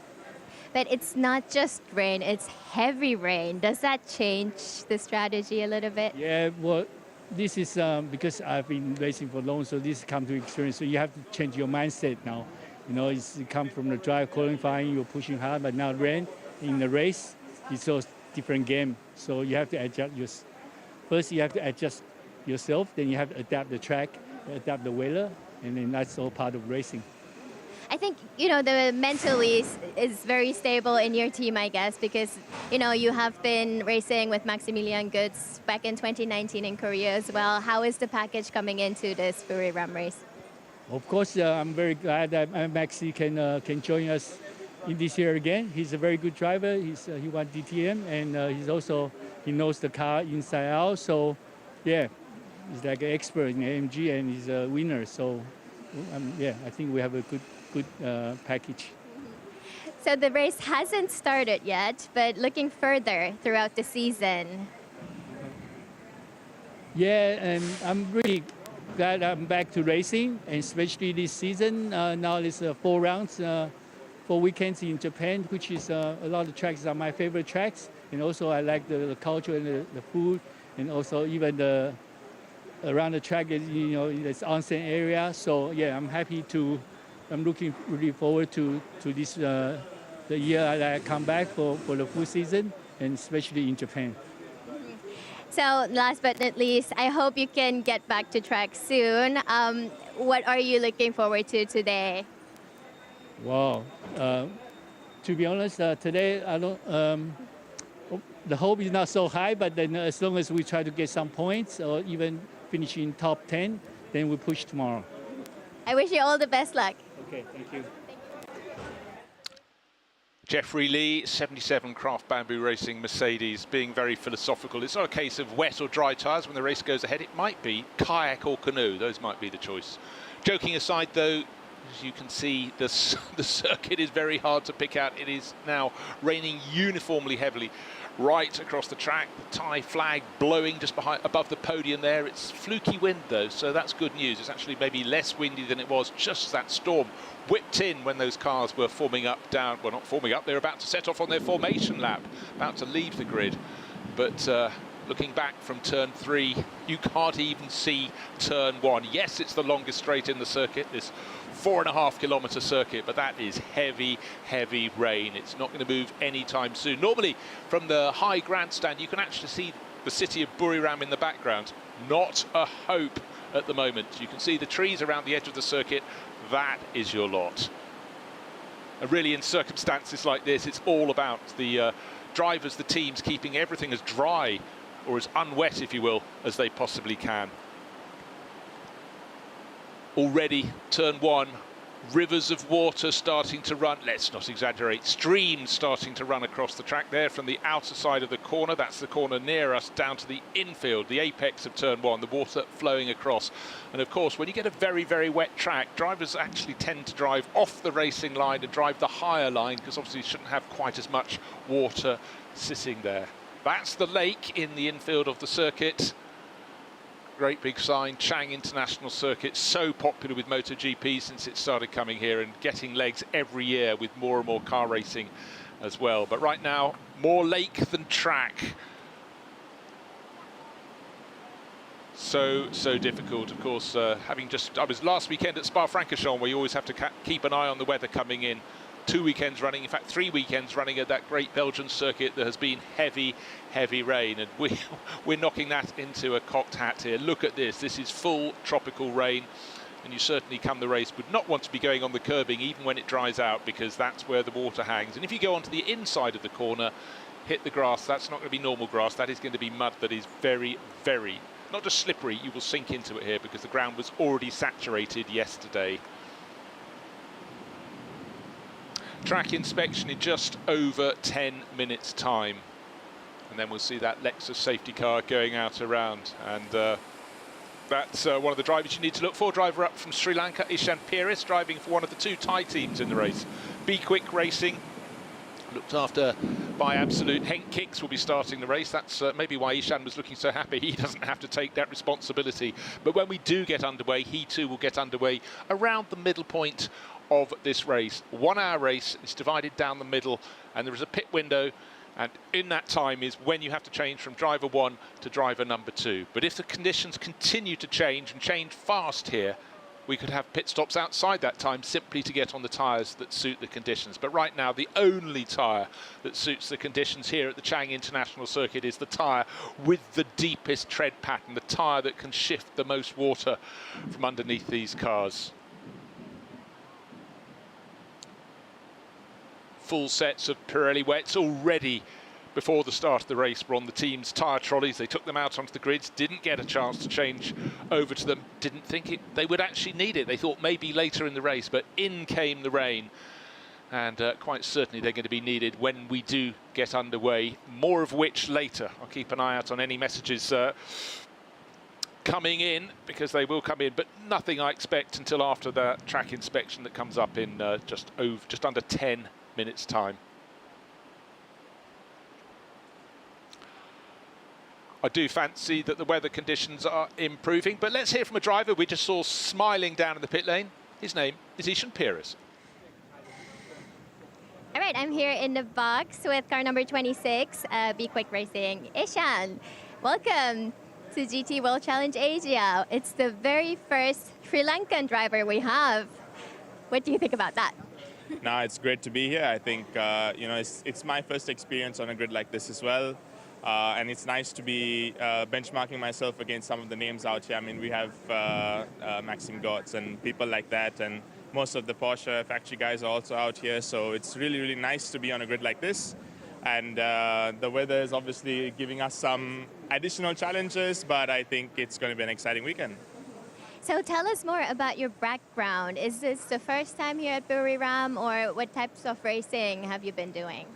But it's not just rain, it's heavy rain. Does that change the strategy a little bit? Yeah, well, this is because I've been racing for long, so this comes to experience. So you have to change your mindset now. You know, it comes from the drive qualifying, you're pushing hard, but now rain in the race, it's so different game. So you have to adjust first you have to adjust yourself, then you have to adapt the track, adapt the weather, and then that's all part of racing. I think, the mentally is very stable in your team, I guess, because, you have been racing with Maximilian Goods back in 2019 in Korea as well. How is the package coming into this Buriram race? Of course, I'm very glad that Maxi can join us in this year again. He's a very good driver. He won DTM, and he knows the car inside out. So, yeah, he's like an expert in AMG, and he's a winner. So, I think we have a good package. So the race hasn't started yet, but looking further throughout the season. Yeah, and I'm really glad I'm back to racing, and especially this season. Now it's 4 rounds, 4 weekends in Japan, which is a lot of tracks are my favorite tracks. And also I like the culture and the food, and also even around the track, it's onsen area. So yeah, I'm looking really forward to this the year that I come back for the full season, and especially in Japan. So last but not least, I hope you can get back to track soon. What are you looking forward to today? Wow. To be honest, today I don't. The hope is not so high, but then as long as we try to get some points or even finish in top 10, then we push tomorrow. I wish you all the best luck. Okay, thank you. Jeffrey Lee, 77 Craft Bamboo Racing Mercedes, being very philosophical. It's not a case of wet or dry tyres when the race goes ahead. It might be kayak or canoe. Those might be the choice. Joking aside, though, as you can see, the circuit is very hard to pick out. It is now raining uniformly heavily right across the track. The Thai flag blowing just above the podium there. It's fluky wind, though, so that's good news. It's actually maybe less windy than it was just as that storm whipped in when those cars were forming up down. Well, not forming up, they were about to set off on their formation lap, about to leave the grid. But looking back from turn 3, you can't even see turn 1. Yes, it's the longest straight in the circuit, this 4.5-kilometre circuit, but that is heavy, heavy rain. It's not going to move anytime soon. Normally, from the high grandstand, you can actually see the city of Buriram in the background. Not a hope at the moment. You can see the trees around the edge of the circuit. That is your lot. And really, in circumstances like this, it's all about the drivers, the teams, keeping everything as dry or as unwet, if you will, as they possibly can. Already, turn 1, rivers of water starting to run. Let's not exaggerate. Streams starting to run across the track there from the outer side of the corner. That's the corner near us, down to the infield, the apex of turn 1, the water flowing across. And of course, when you get a very, very wet track, drivers actually tend to drive off the racing line and drive the higher line, because obviously you shouldn't have quite as much water sitting there. That's the lake in the infield of the circuit. Great big sign, Chang International Circuit, so popular with MotoGP since it started coming here and getting legs every year with more and more car racing as well. But right now, more lake than track. So difficult, of course, I was last weekend at Spa-Francorchamps, where you always have to keep an eye on the weather coming in. 2 weekends running, in fact 3 weekends running at that great Belgian circuit. There has been heavy, heavy rain, and we're knocking that into a cocked hat here. Look at this. This is full tropical rain, and you certainly come the race would not want to be going on the curbing even when it dries out, because that's where the water hangs. And if you go onto the inside of the corner, hit the grass, that's not going to be normal grass. That is going to be mud that is very, very, not just slippery, you will sink into it here because the ground was already saturated yesterday. Track inspection in just over 10 minutes time, and then we'll see that Lexus safety car going out around, and that's one of the drivers you need to look for. Driver up from Sri Lanka, Ishan Piris, driving for one of the 2 Thai teams in the race. Be Quick Racing, looked after by Absolute. Henk Kicks will be starting the race. That's maybe why Ishan was looking so happy. He doesn't have to take that responsibility, but when we do get underway, he too will get underway around the middle point of this race. 1 hour race, it's divided down the middle, and there is a pit window, and in that time is when you have to change from driver 1 to driver number 2. But if the conditions continue to change and change fast here, we could have pit stops outside that time simply to get on the tyres that suit the conditions. But right now, the only tyre that suits the conditions here at the Chang International Circuit is the tyre with the deepest tread pattern, the tyre that can shift the most water from underneath these cars. Full sets of Pirelli wets already before the start of the race were on the team's tyre trolleys. They took them out onto the grids, didn't get a chance to change over to them, didn't think they would actually need it. They thought maybe later in the race, but in came the rain. And quite certainly they're going to be needed when we do get underway, more of which later. I'll keep an eye out on any messages coming in, because they will come in, but nothing I expect until after the track inspection that comes up in just under 10 minutes time. I do fancy that the weather conditions are improving, but let's hear from a driver we just saw smiling down in the pit lane. His name is Ishan Pires. All right, I'm here in the box with car number 26, Be Quick Racing. Ishan, welcome to GT World Challenge Asia. It's the very first Sri Lankan driver we have. What do you think about that? No, it's great to be here. I think, you know, it's my first experience on a grid like this as well. And it's nice to be benchmarking myself against some of the names out here. I mean, we have Maxim Gotts and people like that, and most of the Porsche factory guys are also out here. So it's really, really nice to be on a grid like this. And the weather is obviously giving us some additional challenges, but I think it's going to be an exciting weekend. So tell us more about your background. Is this the first time here at Buriram, or what types of racing have you been doing?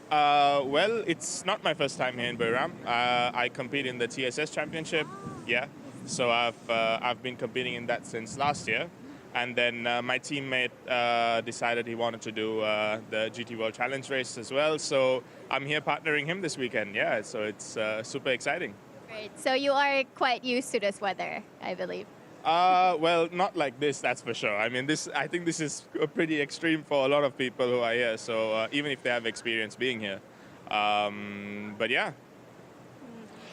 Well, it's not my first time here in Buriram. I compete in the TSS Championship, yeah. So I've been competing in that since last year. And then my teammate decided he wanted to do the GT World Challenge race as well. So I'm here partnering him this weekend, yeah. So it's super exciting. Great. So you are quite used to this weather, I believe. Well, not like this, that's for sure. I mean, I think this is pretty extreme for a lot of people who are here. So even if they have experience being here, but yeah.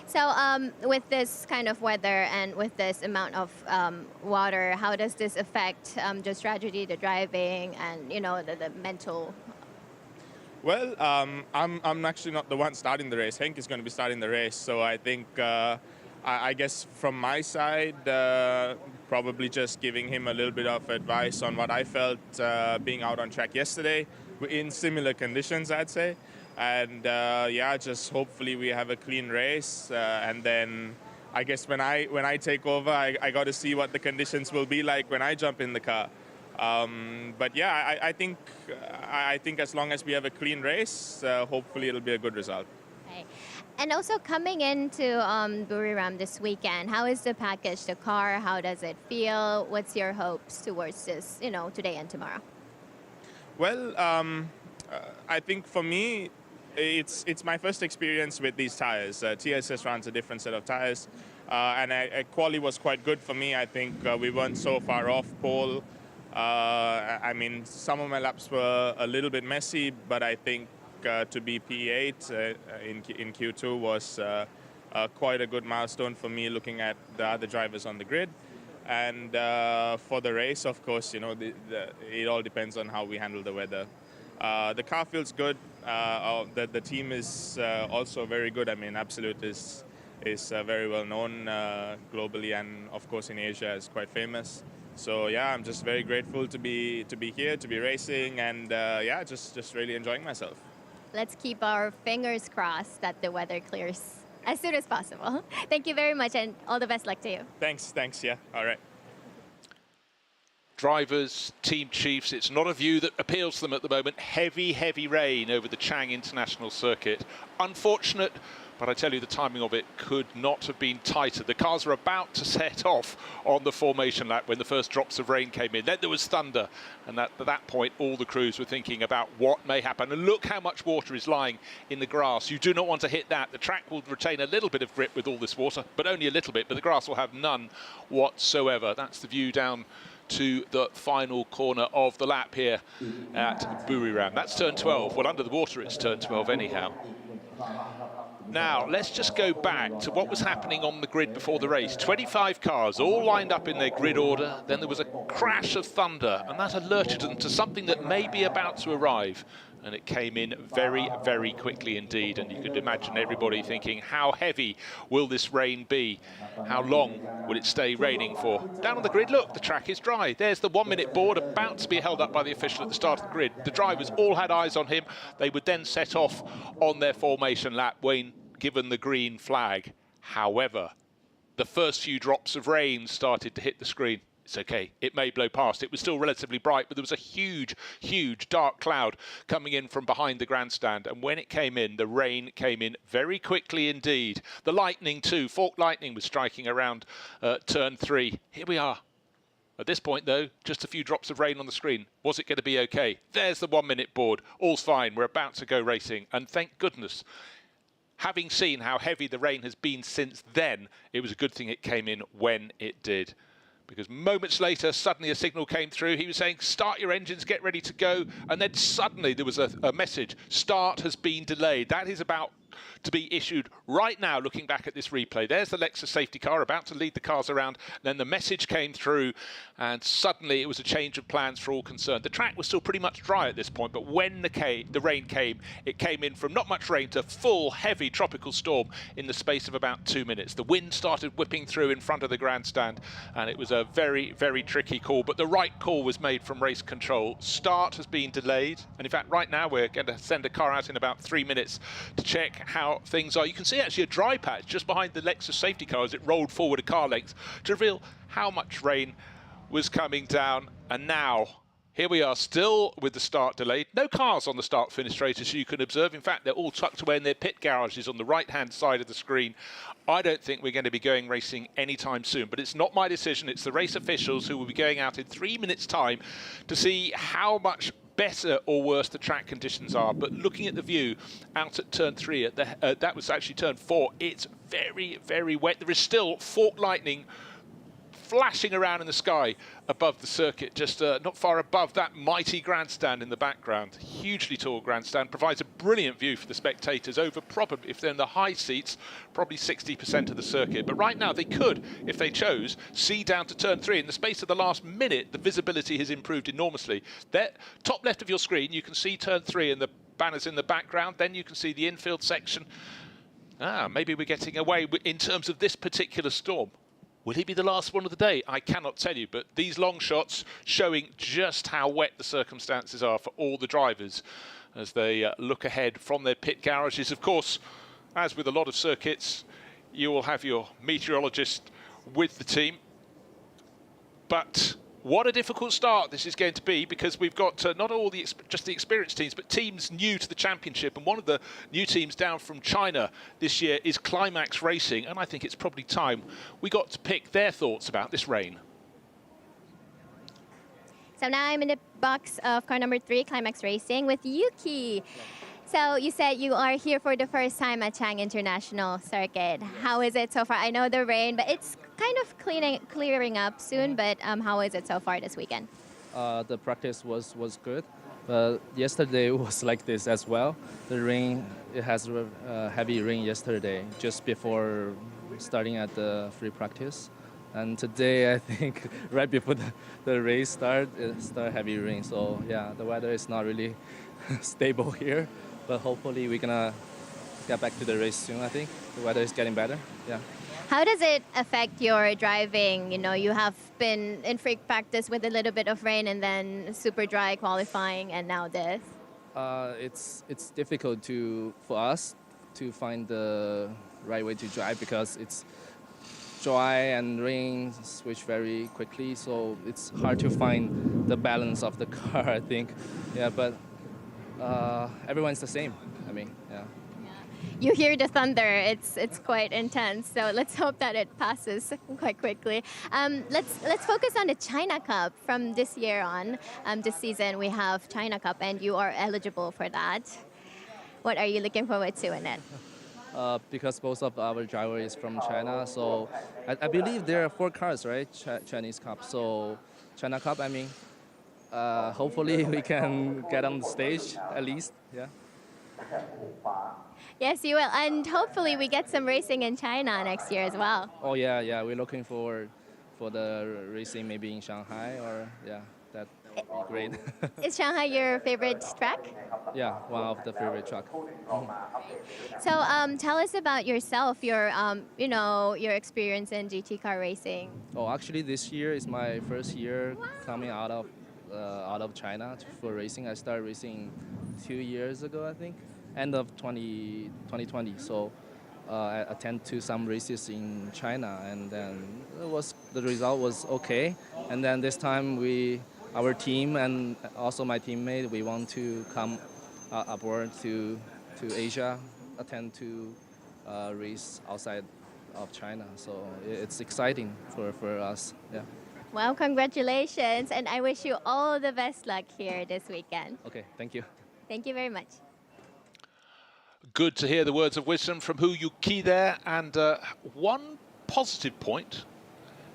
So with this kind of weather and with this amount of water, how does this affect the strategy, the driving, and the mental? Well, I'm actually not the one starting the race. Henk is going to be starting the race, so I think. I guess from my side, probably just giving him a little bit of advice on what I felt being out on track yesterday in similar conditions, I'd say. And yeah, just hopefully we have a clean race. And then I guess when I take over, I got to see what the conditions will be like when I jump in the car. But yeah, I think as long as we have a clean race, hopefully it'll be a good result. Okay. And also coming into Buriram this weekend, how is the package, the car? How does it feel? What's your hopes towards this, today and tomorrow? Well, I think for me, it's my first experience with these tires. TSS runs a different set of tires, and quali was quite good for me. I think we weren't so far off pole. I mean, some of my laps were a little bit messy, but I think to be P8 in Q2 was quite a good milestone for me, looking at the other drivers on the grid. And for the race, of course, it all depends on how we handle the weather. The car feels good. The team is also very good. I mean, Absolute is very well known globally, and of course in Asia is quite famous. So yeah, I'm just very grateful to be here, to be racing, and yeah, just really enjoying myself. Let's keep our fingers crossed that the weather clears as soon as possible. Thank you very much, and all the best luck to you. Thanks, yeah, all right. Drivers, team chiefs, it's not a view that appeals to them at the moment. Heavy, heavy rain over the Chang International Circuit. Unfortunate, but I tell you, the timing of it could not have been tighter. The cars were about to set off on the formation lap when the first drops of rain came in. Then there was thunder, and at that point, all the crews were thinking about what may happen. And look how much water is lying in the grass. You do not want to hit that. The track will retain a little bit of grip with all this water, but only a little bit, but the grass will have none whatsoever. That's the view down to the final corner of the lap here at Buriram. That's turn 12. Well, under the water, it's turn 12 anyhow. Now, let's just go back to what was happening on the grid before the race. 25 cars all lined up in their grid order. Then there was a crash of thunder, and that alerted them to something that may be about to arrive. And it came in very, very quickly indeed. And you could imagine everybody thinking, how heavy will this rain be? How long will it stay raining for? Down on the grid, look, the track is dry. There's the 1 minute board about to be held up by the official at the start of the grid. The drivers all had eyes on him. They would then set off on their formation lap when given the green flag. However, the first few drops of rain started to hit the screen. It's okay, it may blow past. It was still relatively bright, but there was a huge, huge dark cloud coming in from behind the grandstand. And when it came in, the rain came in very quickly indeed. The lightning too, fork lightning was striking around turn 3. Here we are. At this point though, just a few drops of rain on the screen. Was it going to be okay? There's the 1 minute board. All's fine, we're about to go racing. And thank goodness, having seen how heavy the rain has been since then, it was a good thing it came in when it did. Because moments later, suddenly a signal came through. He was saying, start your engines, get ready to go. And then suddenly there was a message, start has been delayed. That is about to be issued right now, looking back at this replay. There's the Lexus safety car about to lead the cars around. Then the message came through, and suddenly it was a change of plans for all concerned. The track was still pretty much dry at this point, but when the rain came, it came in from not much rain to full, heavy tropical storm in the space of about 2 minutes. The wind started whipping through in front of the grandstand, and it was a very, very tricky call, but the right call was made from race control. Start has been delayed, and in fact, right now, we're going to send a car out in about 3 minutes to check how things are. You can see actually a dry patch just behind the Lexus safety car as it rolled forward a car length to reveal how much rain was coming down. And now, here we are still with the start delayed. No cars on the start-finish straight, as you can observe. In fact, they're all tucked away in their pit garages on the right-hand side of the screen. I don't think we're going to be going racing anytime soon, but it's not my decision. It's the race officials who will be going out in 3 minutes' time to see how much better or worse the track conditions are. But looking at the view out at turn 3, at the, that was actually turn 4, it's very, very wet. There is still fork lightning flashing around in the sky above the circuit, just not far above that mighty grandstand in the background. Hugely tall grandstand, provides a brilliant view for the spectators over probably, if they're in the high seats, probably 60% of the circuit. But right now they could, if they chose, see down to turn 3. In the space of the last minute, the visibility has improved enormously. There, top left of your screen, you can see turn 3 and the banners in the background. Then you can see the infield section. Maybe we're getting away in terms of this particular storm. Will he be the last one of the day? I cannot tell you, but these long shots showing just how wet the circumstances are for all the drivers as they look ahead from their pit garages. Of course, as with a lot of circuits, you will have your meteorologist with the team. But what a difficult start this is going to be, because we've got not all just the experienced teams, but teams new to the championship. And one of the new teams down from China this year is Climax Racing. And I think it's probably time we got to pick their thoughts about this rain. So now I'm in the box of car number 3, Climax Racing, with Yuki. So you said you are here for the first time at Chang International Circuit. How is it so far? I know the rain, but it's kind of clearing up soon, but how is it so far this weekend? The practice was good. Yesterday was like this as well. The rain, it has heavy rain yesterday, just before starting at the free practice. And today, I think, right before the race it started heavy rain. So yeah, the weather is not really stable here. But hopefully we're gonna get back to the race soon, I think. The weather is getting better, yeah. How does it affect your driving? You know, you have been in free practice with a little bit of rain and then super dry qualifying, and now this. It's difficult for us to find the right way to drive, because it's dry and rain switch very quickly, so it's hard to find the balance of the car, I think. Yeah, but everyone's the same. I mean, yeah. You hear the thunder. It's quite intense. So let's hope that it passes quite quickly. Let's focus on the China Cup from this year on. This season we have China Cup, and you are eligible for that. What are you looking forward to in it? Because most of our driver is from China, so I believe there are 4 cars, right? Chinese Cup. So China Cup, I mean. Hopefully we can get on the stage at least, yeah. Yes, you will. And hopefully we get some racing in China next year as well. Oh yeah, we're looking forward for the racing maybe in Shanghai or yeah, that would be great. Is Shanghai your favorite track? Yeah, one of the favorite track. So tell us about yourself, your your experience in GT car racing. Oh, actually, this year is my first year coming out of China for racing. I started racing 2 years ago, I think, end of 2020. So I attend to some races in China, and then the result was okay. And then this time our team and also my teammate, we want to come abroad to Asia, attend to race outside of China. So it's exciting for us. Yeah. Well, congratulations, and I wish you all the best luck here this weekend. Okay, thank you. Thank you very much. Good to hear the words of wisdom from Hu Yuki there. And one positive point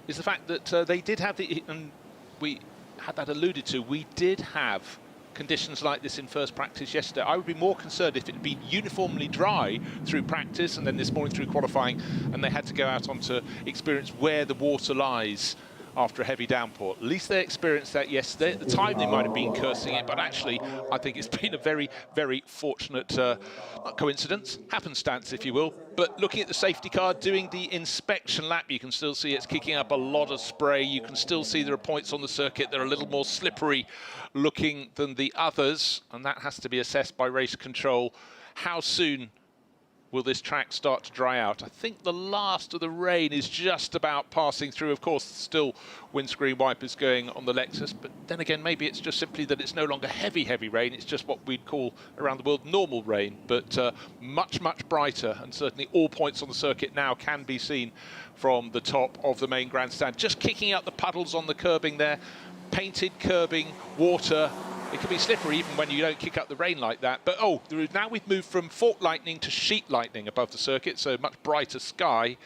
is the fact that they did have and we had that alluded to, we did have conditions like this in first practice yesterday. I would be more concerned if it had been uniformly dry through practice and then this morning through qualifying, and they had to go out on to experience where the water lies after a heavy downpour. At least they experienced that yesterday. At the time they might have been cursing it, but actually I think it's been a very, very fortunate not coincidence, happenstance if you will. But looking at the safety car doing the inspection lap, you can still see it's kicking up a lot of spray. You can still see there are points on the circuit that are a little more slippery looking than the others, and that has to be assessed by race control. How soon will this track start to dry out? I think the last of the rain is just about passing through. Of course, still windscreen wipers going on the Lexus, but then again, maybe it's just simply that it's no longer heavy rain. It's just what we'd call around the world normal rain, but much, much brighter, and certainly all points on the circuit now can be seen from the top of the main grandstand. Just kicking out the puddles on the curbing there, painted curbing, water. It can be slippery even when you don't kick up the rain like that. But now we've moved from fork lightning to sheet lightning above the circuit, so much brighter sky.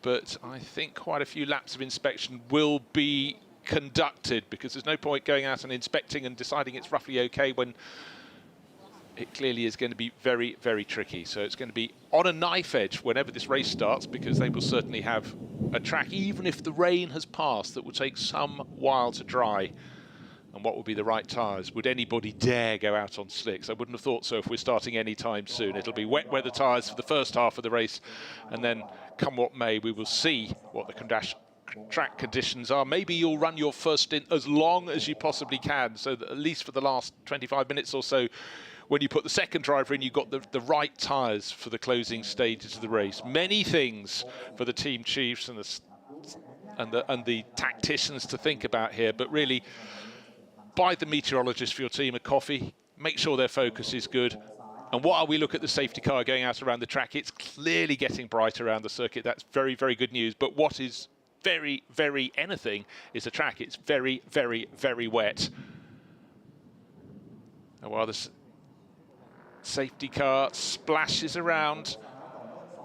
But I think quite a few laps of inspection will be conducted, because there's no point going out and inspecting and deciding it's roughly okay when it clearly is going to be very, very tricky. So it's going to be on a knife edge whenever this race starts, because they will certainly have a track, even if the rain has passed, that will take some while to dry. And what will be the right tyres? Would anybody dare go out on slicks? I wouldn't have thought so if we're starting any time soon. It'll be wet weather tyres for the first half of the race, and then come what may, we will see what the track conditions are. Maybe you'll run your first stint as long as you possibly can, so that at least for the last 25 minutes or so, when you put the second driver in, you've got the right tyres for the closing stages of the race. Many things for the team chiefs and the tacticians to think about here, but really, buy the meteorologist for your team a coffee, make sure their focus is good. And while we look at the safety car going out around the track, it's clearly getting bright around the circuit. That's very, very good news. But what is very, very anything is the track. It's very, very, very wet. And while the safety car splashes around,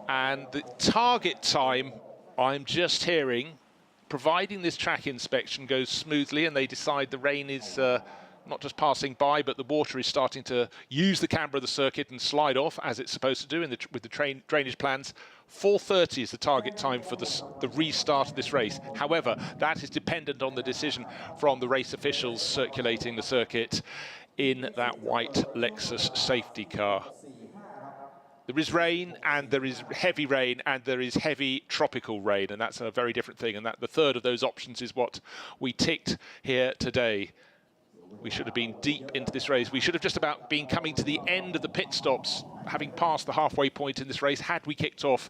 and the target time, I'm just hearing, providing this track inspection goes smoothly and they decide the rain is not just passing by, but the water is starting to use the camber of the circuit and slide off, as it's supposed to do with the drainage plans, 4:30 is the target time for the restart of this race. However, that is dependent on the decision from the race officials circulating the circuit in that white Lexus safety car. There is rain, and there is heavy rain, and there is heavy tropical rain, and that's a very different thing. And that the third of those options is what we ticked here today. We should have been deep into this race. We should have just about been coming to the end of the pit stops, having passed the halfway point in this race, had we kicked off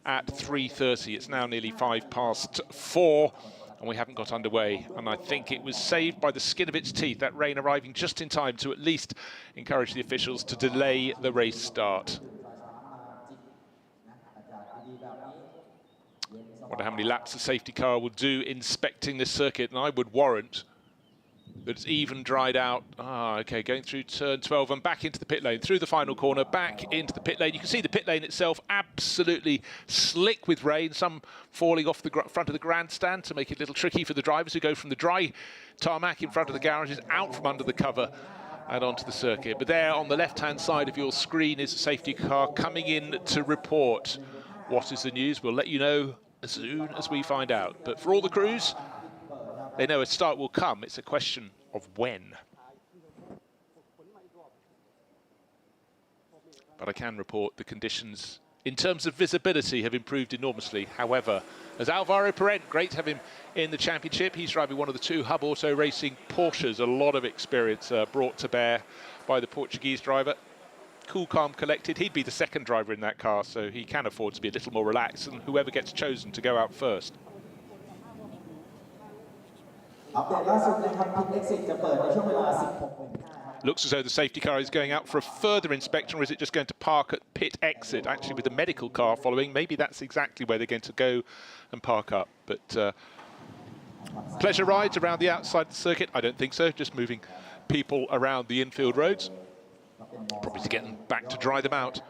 at 3:30. It's now nearly 4:05, and we haven't got underway. And I think it was saved by the skin of its teeth, that rain arriving just in time to at least encourage the officials to delay the race start. I wonder how many laps the safety car will do inspecting this circuit, and I would warrant that it's even dried out. Okay, going through turn 12 and back into the pit lane, through the final corner, back into the pit lane. You can see the pit lane itself absolutely slick with rain, some falling off the front of the grandstand to make it a little tricky for the drivers who go from the dry tarmac in front of the garages out from under the cover and onto the circuit. But there on the left-hand side of your screen is a safety car coming in to report. What is the news? We'll let you know as soon as we find out. But for all the crews, they know a start will come. It's a question of when. But I can report the conditions in terms of visibility have improved enormously. However, as Alvaro Parent, great to have him in the championship. He's driving one of the two Hub Auto Racing Porsches. A lot of experience brought to bear by the Portuguese driver. Cool, calm, collected. He'd be the second driver in that car, so he can afford to be a little more relaxed than whoever gets chosen to go out first. Looks as though the safety car is going out for a further inspection, or is it just going to park at pit exit? Actually, with the medical car following, maybe that's exactly where they're going to go and park up. But pleasure rides around the outside of the circuit? I don't think so. Just moving people around the infield roads, probably to get them back to dry them out.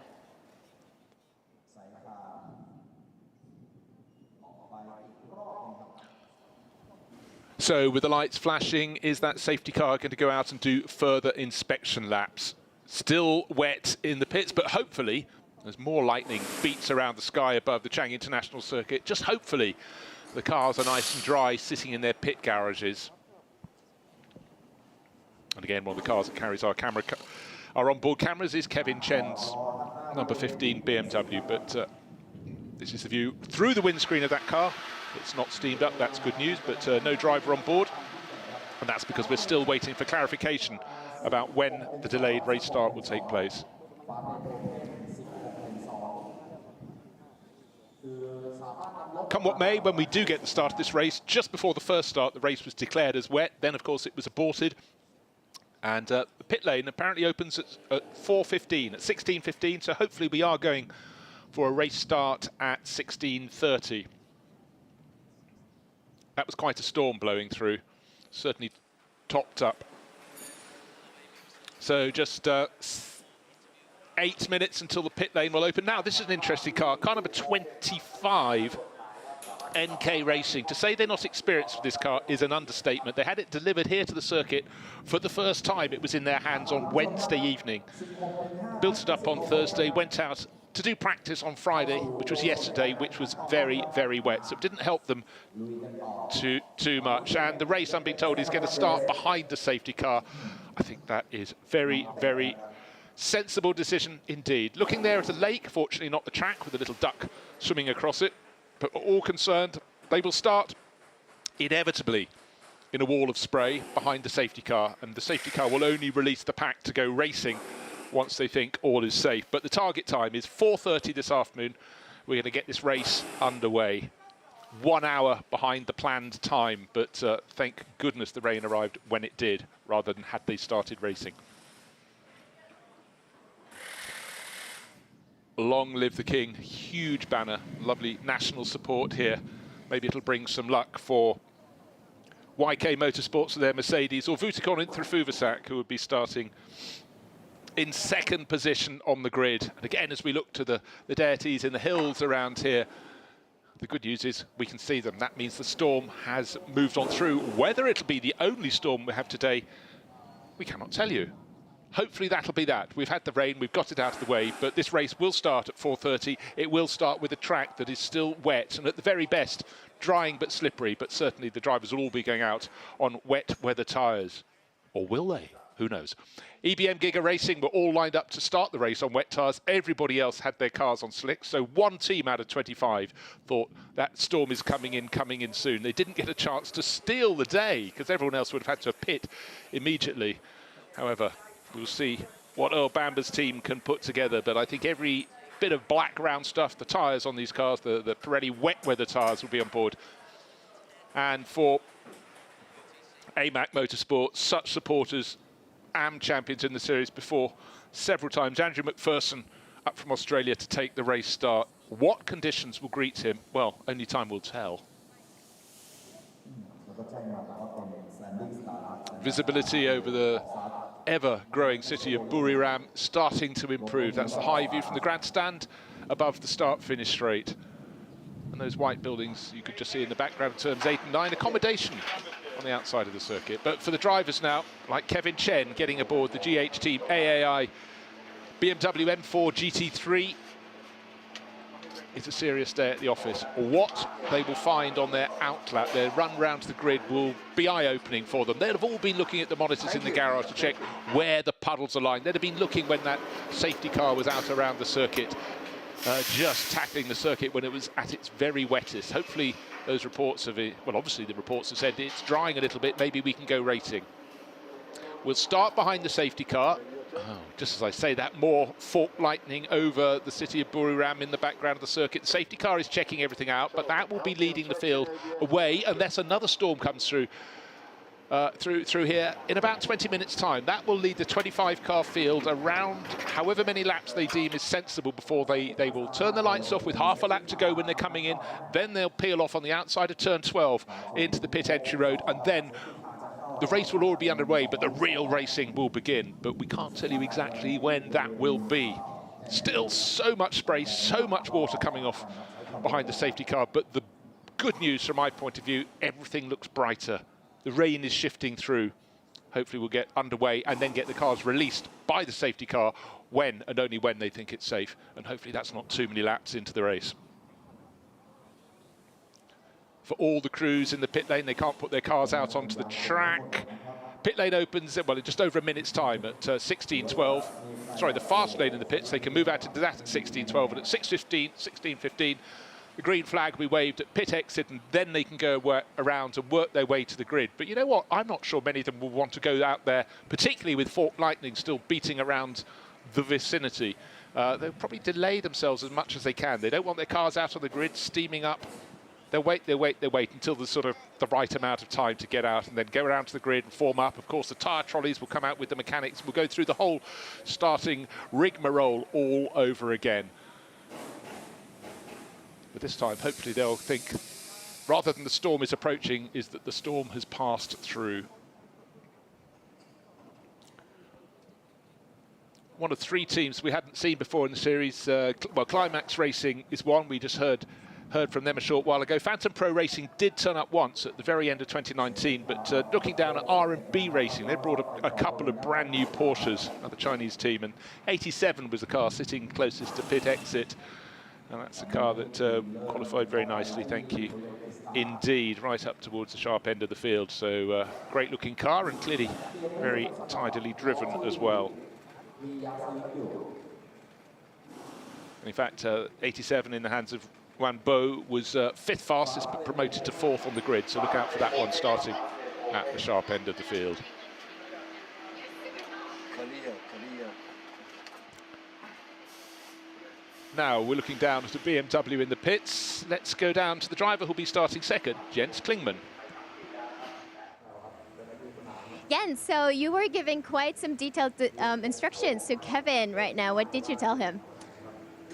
So with the lights flashing, is that safety car going to go out and do further inspection laps? Still wet in the pits, but hopefully, as more lightning beats around the sky above the Chang International Circuit, just hopefully the cars are nice and dry sitting in their pit garages. And again, one of the cars that carries our onboard cameras is Kevin Chen's number 15 BMW, but this is the view through the windscreen of that car. It's not steamed up, that's good news, but no driver on board. And that's because we're still waiting for clarification about when the delayed race start will take place. Come what may, when we do get the start of this race, just before the first start, the race was declared as wet. Then, of course, it was aborted. And the pit lane apparently opens at 4:15, at 16:15. So hopefully we are going for a race start at 16:30. That was quite a storm blowing through, certainly topped up. So just 8 minutes until the pit lane will open. Now, this is an interesting car number 25, NK Racing. To say they're not experienced with this car is an understatement. They had it delivered here to the circuit for the first time. It was in their hands on Wednesday evening. Built it up on Thursday, went out to do practice on Friday, which was yesterday, which was very, very wet. So it didn't help them too much. And the race, I'm being told, is going to start behind the safety car. I think that is very, very sensible decision indeed. Looking there at a lake, fortunately not the track, with a little duck swimming across it. But we're all concerned they will start inevitably in a wall of spray behind the safety car. And the safety car will only release the pack to go racing once they think all is safe. But the target time is 4:30 this afternoon. We're going to get this race underway. 1 hour behind the planned time, but thank goodness the rain arrived when it did, rather than had they started racing. Long live the King. Huge banner, lovely national support here. Maybe it'll bring some luck for YK Motorsports and their Mercedes, or Vutikon in Trfuvasak, who would be starting in second position on the grid. And again, as we look to the deities in the hills around here, the good news is we can see them. That means the storm has moved on through. Whether it'll be the only storm we have today, we cannot tell you. Hopefully that'll be that. We've had the rain, we've got it out of the way, but this race will start at 4:30. It will start with a track that is still wet, and at the very best, drying but slippery, but certainly the drivers will all be going out on wet weather tyres. Or will they? Who knows? EBM Giga Racing were all lined up to start the race on wet tyres. Everybody else had their cars on slicks. So one team out of 25 thought that storm is coming in soon. They didn't get a chance to steal the day because everyone else would have had to pit immediately. However, we'll see what Earl Bamber's team can put together. But I think every bit of black round stuff, the tyres on these cars, the Pirelli wet weather tyres will be on board. And for AMAC Motorsports, such supporters, AM champions in the series before several times. Andrew McPherson up from Australia to take the race start. What conditions will greet him? Well, only time will tell. Visibility over the ever-growing city of Buriram starting to improve. That's the high view from the grandstand above the start-finish straight. And those white buildings you could just see in the background, turns 8 and 9. Accommodation on the outside of the circuit. But for the drivers now, like Kevin Chen getting aboard the GH Team AAI BMW M4 GT3, it's a serious day at the office. What they will find on their outlet, their run round to the grid, will be eye-opening for them. They'll have all been looking at the monitors in the garage to check where the puddles are lying. They'd have been looking when that safety car was out around the circuit, just tackling the circuit when it was at its very wettest. Hopefully those reports have, well, obviously the reports have said it's drying a little bit, maybe we can go racing. We'll start behind the safety car. Oh, just as I say that, more fork lightning over the city of Buriram in the background of the circuit. The safety car is checking everything out, but that will be leading the field away unless another storm comes through through here in about 20 minutes' time. That will lead the 25-car field around however many laps they deem is sensible before they will turn the lights off with half a lap to go when they're coming in. Then they'll peel off on the outside of turn 12 into the pit entry road, and then the race will already be underway, but the real racing will begin. But we can't tell you exactly when that will be. Still so much spray, so much water coming off behind the safety car. But the good news from my point of view, everything looks brighter. The rain is shifting through. Hopefully we'll get underway and then get the cars released by the safety car when and only when they think it's safe. And hopefully that's not too many laps into the race. For all the crews in the pit lane, they can't put their cars out onto the track. Pit lane opens, well, in just over a minute's time at 16:12. Sorry, the fast lane in the pits, they can move out into that at 16:12, and at 16:15, the green flag will be waved at pit exit, and then they can go around and work their way to the grid. But you know what? I'm not sure many of them will want to go out there, particularly with fork lightning still beating around the vicinity. They'll probably delay themselves as much as they can. They don't want their cars out on the grid, steaming up. They'll wait until there's sort of the right amount of time to get out and then go around to the grid and form up. Of course, the tyre trolleys will come out with the mechanics. We'll go through the whole starting rigmarole all over again. But this time, hopefully they'll think, rather than the storm is approaching, is that the storm has passed through. One of three teams we hadn't seen before in the series. Well, Climax Racing is one. We just heard from them a short while ago. Phantom Pro Racing did turn up once at the very end of 2019, but looking down at R&B Racing, they brought a couple of brand new Porsches, another Chinese team, and 87 was the car sitting closest to pit exit, and that's a car that qualified very nicely, thank you indeed, right up towards the sharp end of the field. So great looking car, and clearly very tidily driven as well. In fact, 87 in the hands of Wan Bo was fifth fastest, but promoted to fourth on the grid. So look out for that one starting at the sharp end of the field. Now we're looking down at a BMW in the pits. Let's go down to the driver who'll be starting second, Jens Klingmann. Jens, so you were giving quite some detailed instructions to Kevin right now. What did you tell him?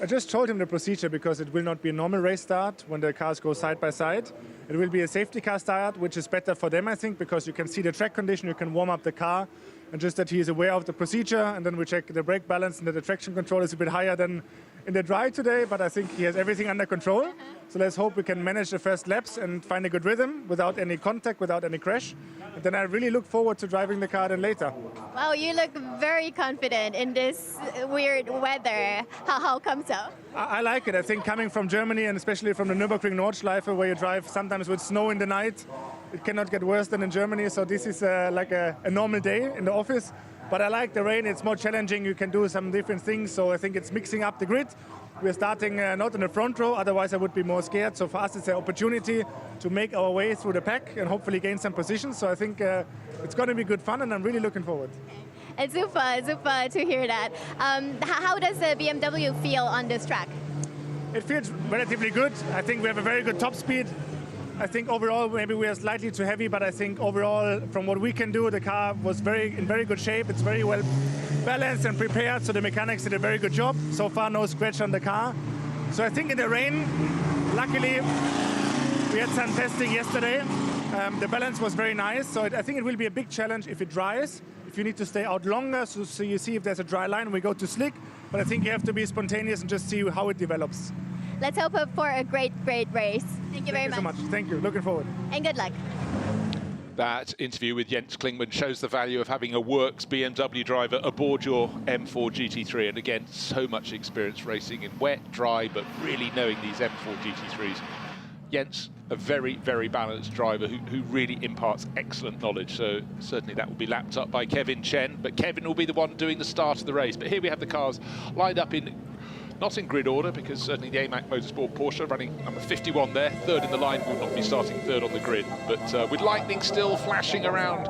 I just told him the procedure because it will not be a normal race start when the cars go side by side. It will be a safety car start, which is better for them, I think, because you can see the track condition, you can warm up the car, and just that he is aware of the procedure, and then we check the brake balance and that the traction control is a bit higher than in the dry today, but I think he has everything under control. So let's hope we can manage the first laps and find a good rhythm without any contact, without any crash. And then I really look forward to driving the car then later. Wow, you look very confident in this weird weather. How come so? I like it. I think coming from Germany and especially from the Nürburgring Nordschleife, where you drive sometimes with snow in the night, it cannot get worse than in Germany. So this is like a normal day in the office. But I like the rain. It's more challenging. You can do some different things. So I think it's mixing up the grid. We're starting not in the front row, otherwise I would be more scared. So for us, it's an opportunity to make our way through the pack and hopefully gain some positions. So I think it's going to be good fun, and I'm really looking forward. It's super to hear that. How does the BMW feel on this track? It feels relatively good. I think we have a very good top speed. I think overall maybe we are slightly too heavy, but I think overall from what we can do, the car was in very good shape. It's very well balanced and prepared, so the mechanics did a very good job. So far no scratch on the car. So I think in the rain, luckily we had some testing yesterday. The balance was very nice, so I think it will be a big challenge if it dries. If you need to stay out longer, so you see if there's a dry line, we go to slick. But I think you have to be spontaneous and just see how it develops. Let's hope for a great race. Thank you very much. Thank you so much. Thank you. Looking forward. And good luck. That interview with Jens Klingmann shows the value of having a works BMW driver aboard your M4 GT3. And again, so much experience racing in wet, dry, but really knowing these M4 GT3s. Jens, a very, very balanced driver who really imparts excellent knowledge. So certainly that will be lapped up by Kevin Chen, but Kevin will be the one doing the start of the race. But here we have the cars lined up in, not in grid order, because certainly the AMAC Motorsport Porsche running number 51 there, third in the line, will not be starting third on the grid. But with lightning still flashing around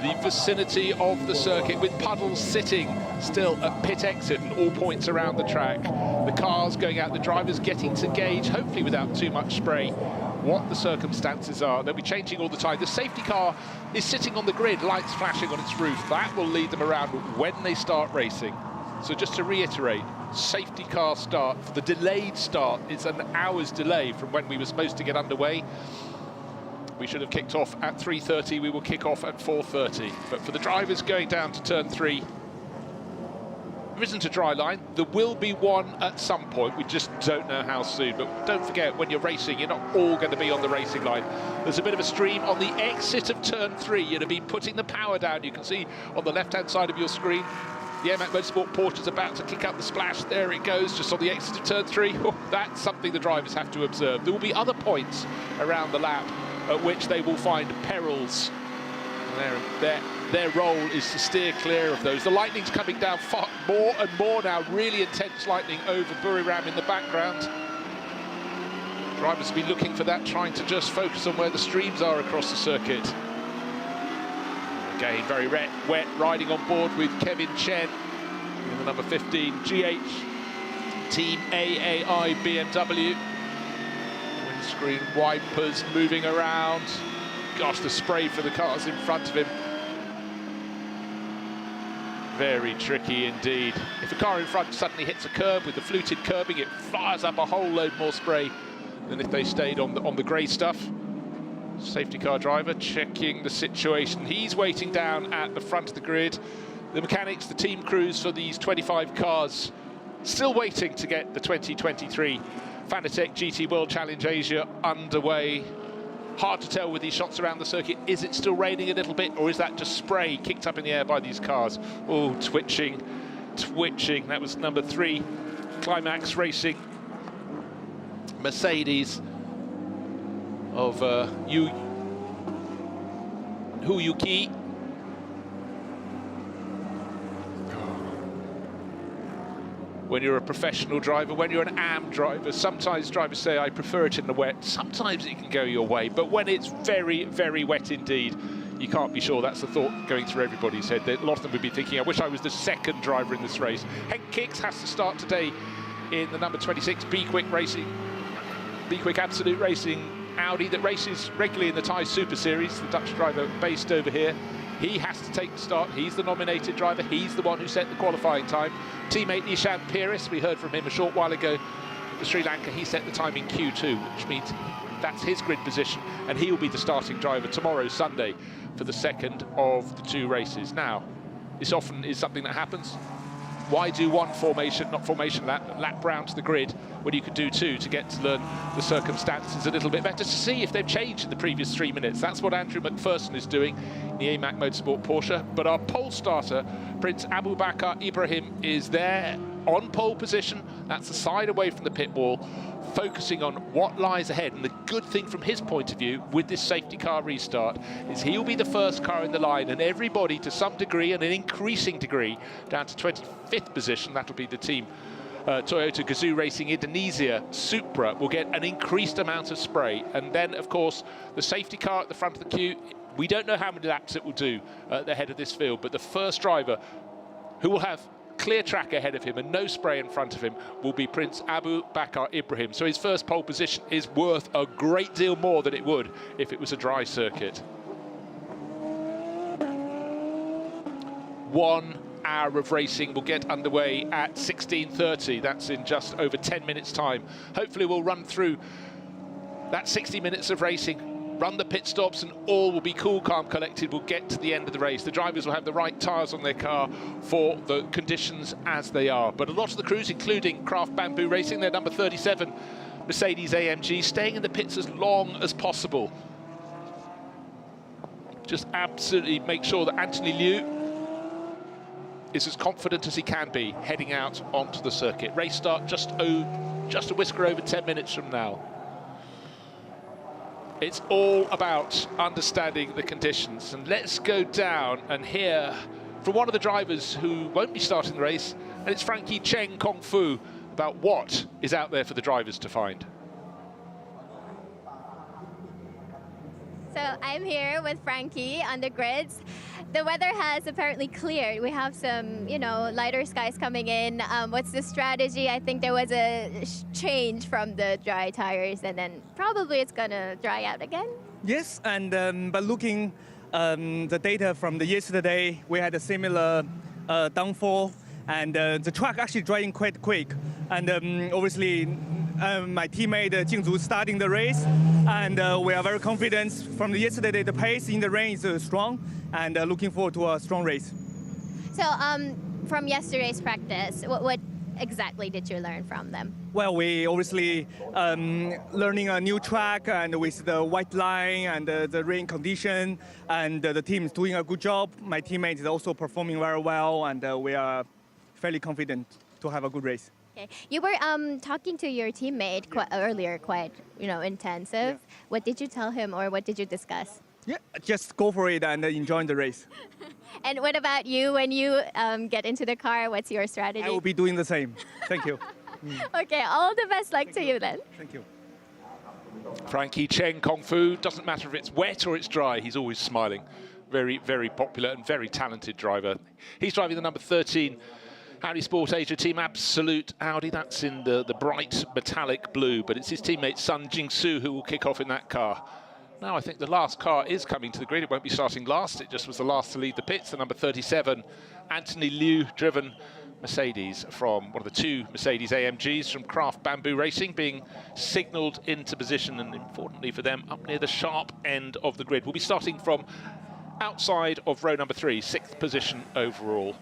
the vicinity of the circuit, with puddles sitting still at pit exit and all points around the track. The cars going out, the drivers getting to gauge, hopefully without too much spray, what the circumstances are. They'll be changing all the time. The safety car is sitting on the grid, lights flashing on its roof. That will lead them around when they start racing. So just to reiterate, safety car start for the delayed start. It's an hour's delay from when we were supposed to get underway. We should have kicked off at 3:30. We will kick off at 4:30. But for the drivers going down to turn 3, there isn't a dry line. There will be one at some point. We just don't know how soon. But don't forget, when you're racing, you're not all going to be on the racing line. There's a bit of a stream on the exit of turn 3. You're going to be putting the power down. You can see on the left-hand side of your screen, the AMAC Motorsport Porsche is about to kick up the splash. There it goes, just on the exit of turn 3. Oh, that's something the drivers have to observe. There will be other points around the lap at which they will find perils. Their role is to steer clear of those. The lightning's coming down far more and more now. Really intense lightning over Buriram in the background. Drivers will be looking for that, trying to just focus on where the streams are across the circuit. Again, very wet, riding on board with Kevin Chen in the number 15 GH Team AAI BMW. Windscreen wipers moving around. Gosh, the spray for the cars in front of him. Very tricky indeed. If a car in front suddenly hits a curb with the fluted curbing, it fires up a whole load more spray than if they stayed on the grey stuff. Safety car driver checking the situation. He's waiting down at the front of the grid. The mechanics, the team crews for these 25 cars, still waiting to get the 2023 Fanatec GT World Challenge Asia underway. Hard to tell with these shots around the circuit. Is it still raining a little bit, or is that just spray kicked up in the air by these cars? Oh, twitching. That was number 3, Climax Racing Mercedes of Huyuki. When you're a professional driver, when you're an AM driver, sometimes drivers say, I prefer it in the wet. Sometimes it can go your way, but when it's very, very wet indeed, you can't be sure. That's the thought going through everybody's head. A lot of them would be thinking, I wish I was the second driver in this race. Henk Kicks has to start today in the number 26 Be Quick Absolute Racing Audi that races regularly in the Thai Super Series. The Dutch driver based over here. He has to take the start. He's the nominated driver. He's the one who set the qualifying time. Teammate Nishan Piris, we heard from him a short while ago for Sri Lanka. He set the time in Q2, which means that's his grid position, and he'll be the starting driver tomorrow, Sunday, for the second of the 2 races. Now, this often is something that happens. Why do one formation, not formation lap round to the grid, when you could do 2 to get to learn the circumstances a little bit better, to see if they've changed in the previous 3 minutes? That's what Andrew McPherson is doing in the AMAC Motorsport Porsche. But our pole starter, Prince Abu Bakr Ibrahim, is there on pole position. That's the side away from the pit wall, focusing on what lies ahead. And the good thing from his point of view with this safety car restart is he'll be the first car in the line, and everybody to some degree, and an increasing degree, down to 25th position, that'll be the team Toyota Gazoo Racing Indonesia Supra, will get an increased amount of spray. And then, of course, the safety car at the front of the queue, we don't know how many laps it will do at the head of this field, but the first driver who will have clear track ahead of him and no spray in front of him will be Prince Abu Bakr Ibrahim. So his first pole position is worth a great deal more than it would if it was a dry circuit. 1 hour of racing will get underway at 16:30. That's in just over 10 minutes time. Hopefully we'll run through that 60 minutes of racing, run the pit stops, and all will be cool, calm, collected. We'll get to the end of the race. The drivers will have the right tyres on their car for the conditions as they are. But a lot of the crews, including Craft Bamboo Racing, their number 37 Mercedes AMG, staying in the pits as long as possible. just absolutely make sure that Anthony Liu is as confident as he can be heading out onto the circuit. Race start just a whisker over 10 minutes from now. It's all about understanding the conditions. And let's go down and hear from one of the drivers who won't be starting the race, and it's Frankie Cheng Kong Fu, about what is out there for the drivers to find. So I'm here with Frankie on the grids. The weather has apparently cleared. We have some, you know, lighter skies coming in. What's the strategy? I think there was a change from the dry tires, and then probably it's gonna dry out again. Yes, and but looking the data from the yesterday, we had a similar downfall, and the track actually drying quite quick. And obviously, my teammate Jingzu starting the race, and we are very confident from the yesterday. The pace in the rain is strong, and looking forward to a strong race. So from yesterday's practice, what exactly did you learn from them? Well, we obviously learning a new track, and with the white line and the rain condition, and the team is doing a good job. My teammate is also performing very well, and we are fairly confident to have a good race. Okay. You were talking to your teammate earlier, quite intensive. Yeah. What did you tell him, or what did you discuss? Yeah, just go for it and enjoy the race. And what about you? When you get into the car, what's your strategy? I will be doing the same. Thank you. Okay, all the best luck to you then. Thank you. Frankie Cheng Kong Fu, doesn't matter if it's wet or it's dry, he's always smiling. Very, very popular and very talented driver. He's driving the number 13 Audi Sport Asia Team Absolute Audi. That's in the bright metallic blue, but it's his teammate Sun Jingsu who will kick off in that car. Now I think the last car is coming to the grid. It won't be starting last. It just was the last to leave the pits. The number 37, Anthony Liu, driven Mercedes from one of the two Mercedes AMGs from Craft Bamboo Racing, being signalled into position, and importantly for them, up near the sharp end of the grid. We'll be starting from outside of row number 3, 6th position overall.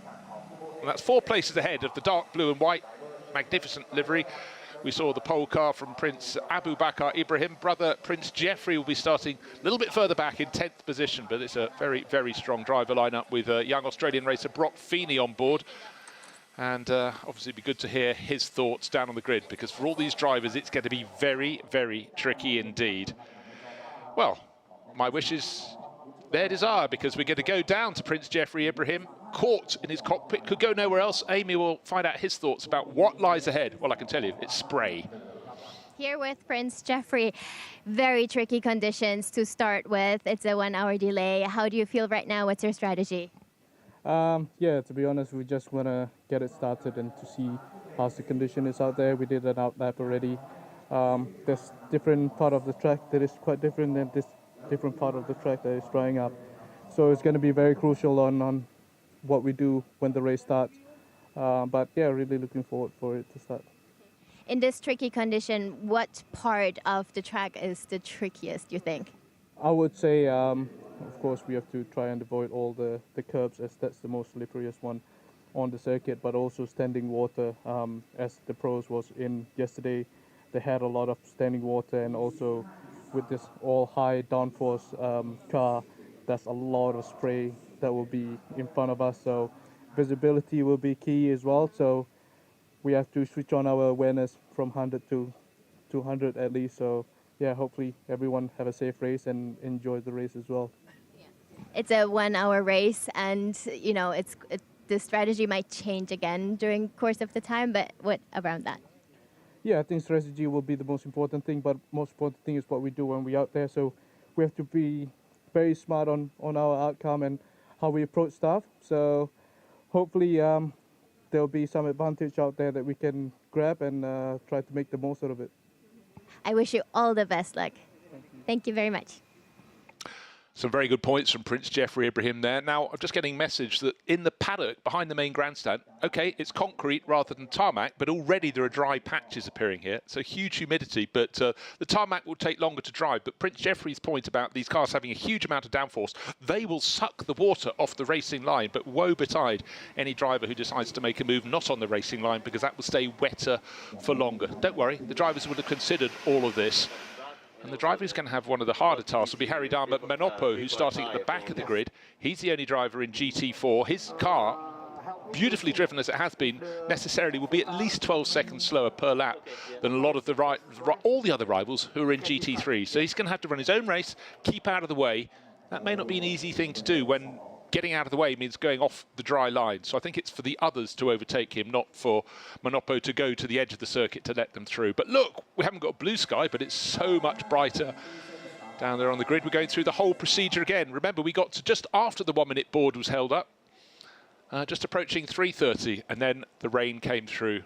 And that's 4 places ahead of the dark blue and white, magnificent livery. We saw the pole car from Prince Abu Bakr Ibrahim. Brother Prince Jeffrey will be starting a little bit further back in 10th position, but it's a very, very strong driver lineup with young Australian racer Brock Feeney on board. And obviously it'd be good to hear his thoughts down on the grid, because for all these drivers, it's going to be very, very tricky indeed. Well, my wish is their desire, because we're going to go down to Prince Jeffrey Ibrahim, caught in his cockpit, could go nowhere else. Amy will find out his thoughts about what lies ahead. Well, I can tell you, it's spray. Here with Prince Jeffrey, very tricky conditions to start with. It's a 1-hour delay. How do you feel right now? What's your strategy? Yeah, to be honest, we just want to get it started and to see how the condition is out there. We did an out lap already. There's different part of the track that is quite different than this different part of the track that is drying up. So it's going to be very crucial on what we do when the race starts. But yeah, really looking forward for it to start. In this tricky condition, what part of the track is the trickiest, you think? I would say, of course, we have to try and avoid all the curbs, as that's the most slipperiest one on the circuit, but also standing water. As the pros was in yesterday, they had a lot of standing water, and also with this all high downforce car, there's a lot of spray that will be in front of us, so visibility will be key as well. So we have to switch on our awareness from 100 to 200 at least. So yeah, hopefully everyone have a safe race and enjoy the race as well. It's a 1-hour race, and the strategy might change again during the course of the time, but what around that? Yeah, I think strategy will be the most important thing, but most important thing is what we do when we're out there. So we have to be very smart on our outcome and how we approach stuff. So hopefully there'll be some advantage out there that we can grab and try to make the most out of it. I wish you all the best luck. Thank you very much. Some very good points from Prince Jeffrey Ibrahim there. Now, I'm just getting a message that in the paddock behind the main grandstand, okay, it's concrete rather than tarmac, but already there are dry patches appearing here. So huge humidity, but the tarmac will take longer to dry. But Prince Jeffrey's point about these cars having a huge amount of downforce, they will suck the water off the racing line, but woe betide any driver who decides to make a move not on the racing line, because that will stay wetter for longer. Don't worry, the drivers would have considered all of this. And the driver who's going to have one of the harder tasks will be Haridama Manopo, who's starting at the back of the grid. He's the only driver in GT4. His car, beautifully driven as it has been, necessarily will be at least 12 seconds slower per lap than a lot of all the other rivals who are in GT3. So he's going to have to run his own race, keep out of the way. That may not be an easy thing to do when getting out of the way means going off the dry line. So I think it's for the others to overtake him, not for Manopo to go to the edge of the circuit to let them through. But look, we haven't got blue sky, but it's so much brighter down there on the grid. We're going through the whole procedure again. Remember, we got to just after the 1 minute board was held up, just approaching 3:30, and then the rain came through.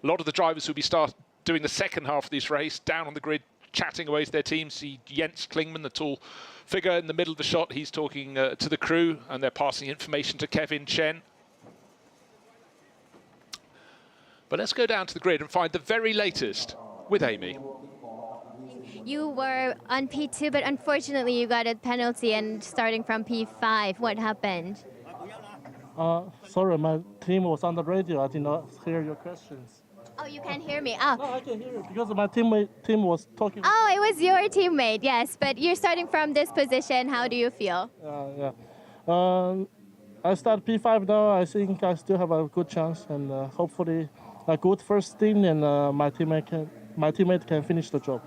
A lot of the drivers who will be doing the second half of this race down on the grid, chatting away to their teams. See Jens Klingman, the tall figure in the middle of the shot. He's talking to the crew, and they're passing information to Kevin Chen. But let's go down to the grid and find the very latest with Amy. You were on P2, but unfortunately you got a penalty and starting from P5. What happened? Sorry, my team was on the radio. I did not hear your questions. Oh, you can't hear me. Oh. No, I can hear you because my team was talking. Oh, it was your teammate, yes. But you're starting from this position. How do you feel? Yeah. I start P5 now. I think I still have a good chance, and hopefully a good first stint, and my teammate can finish the job.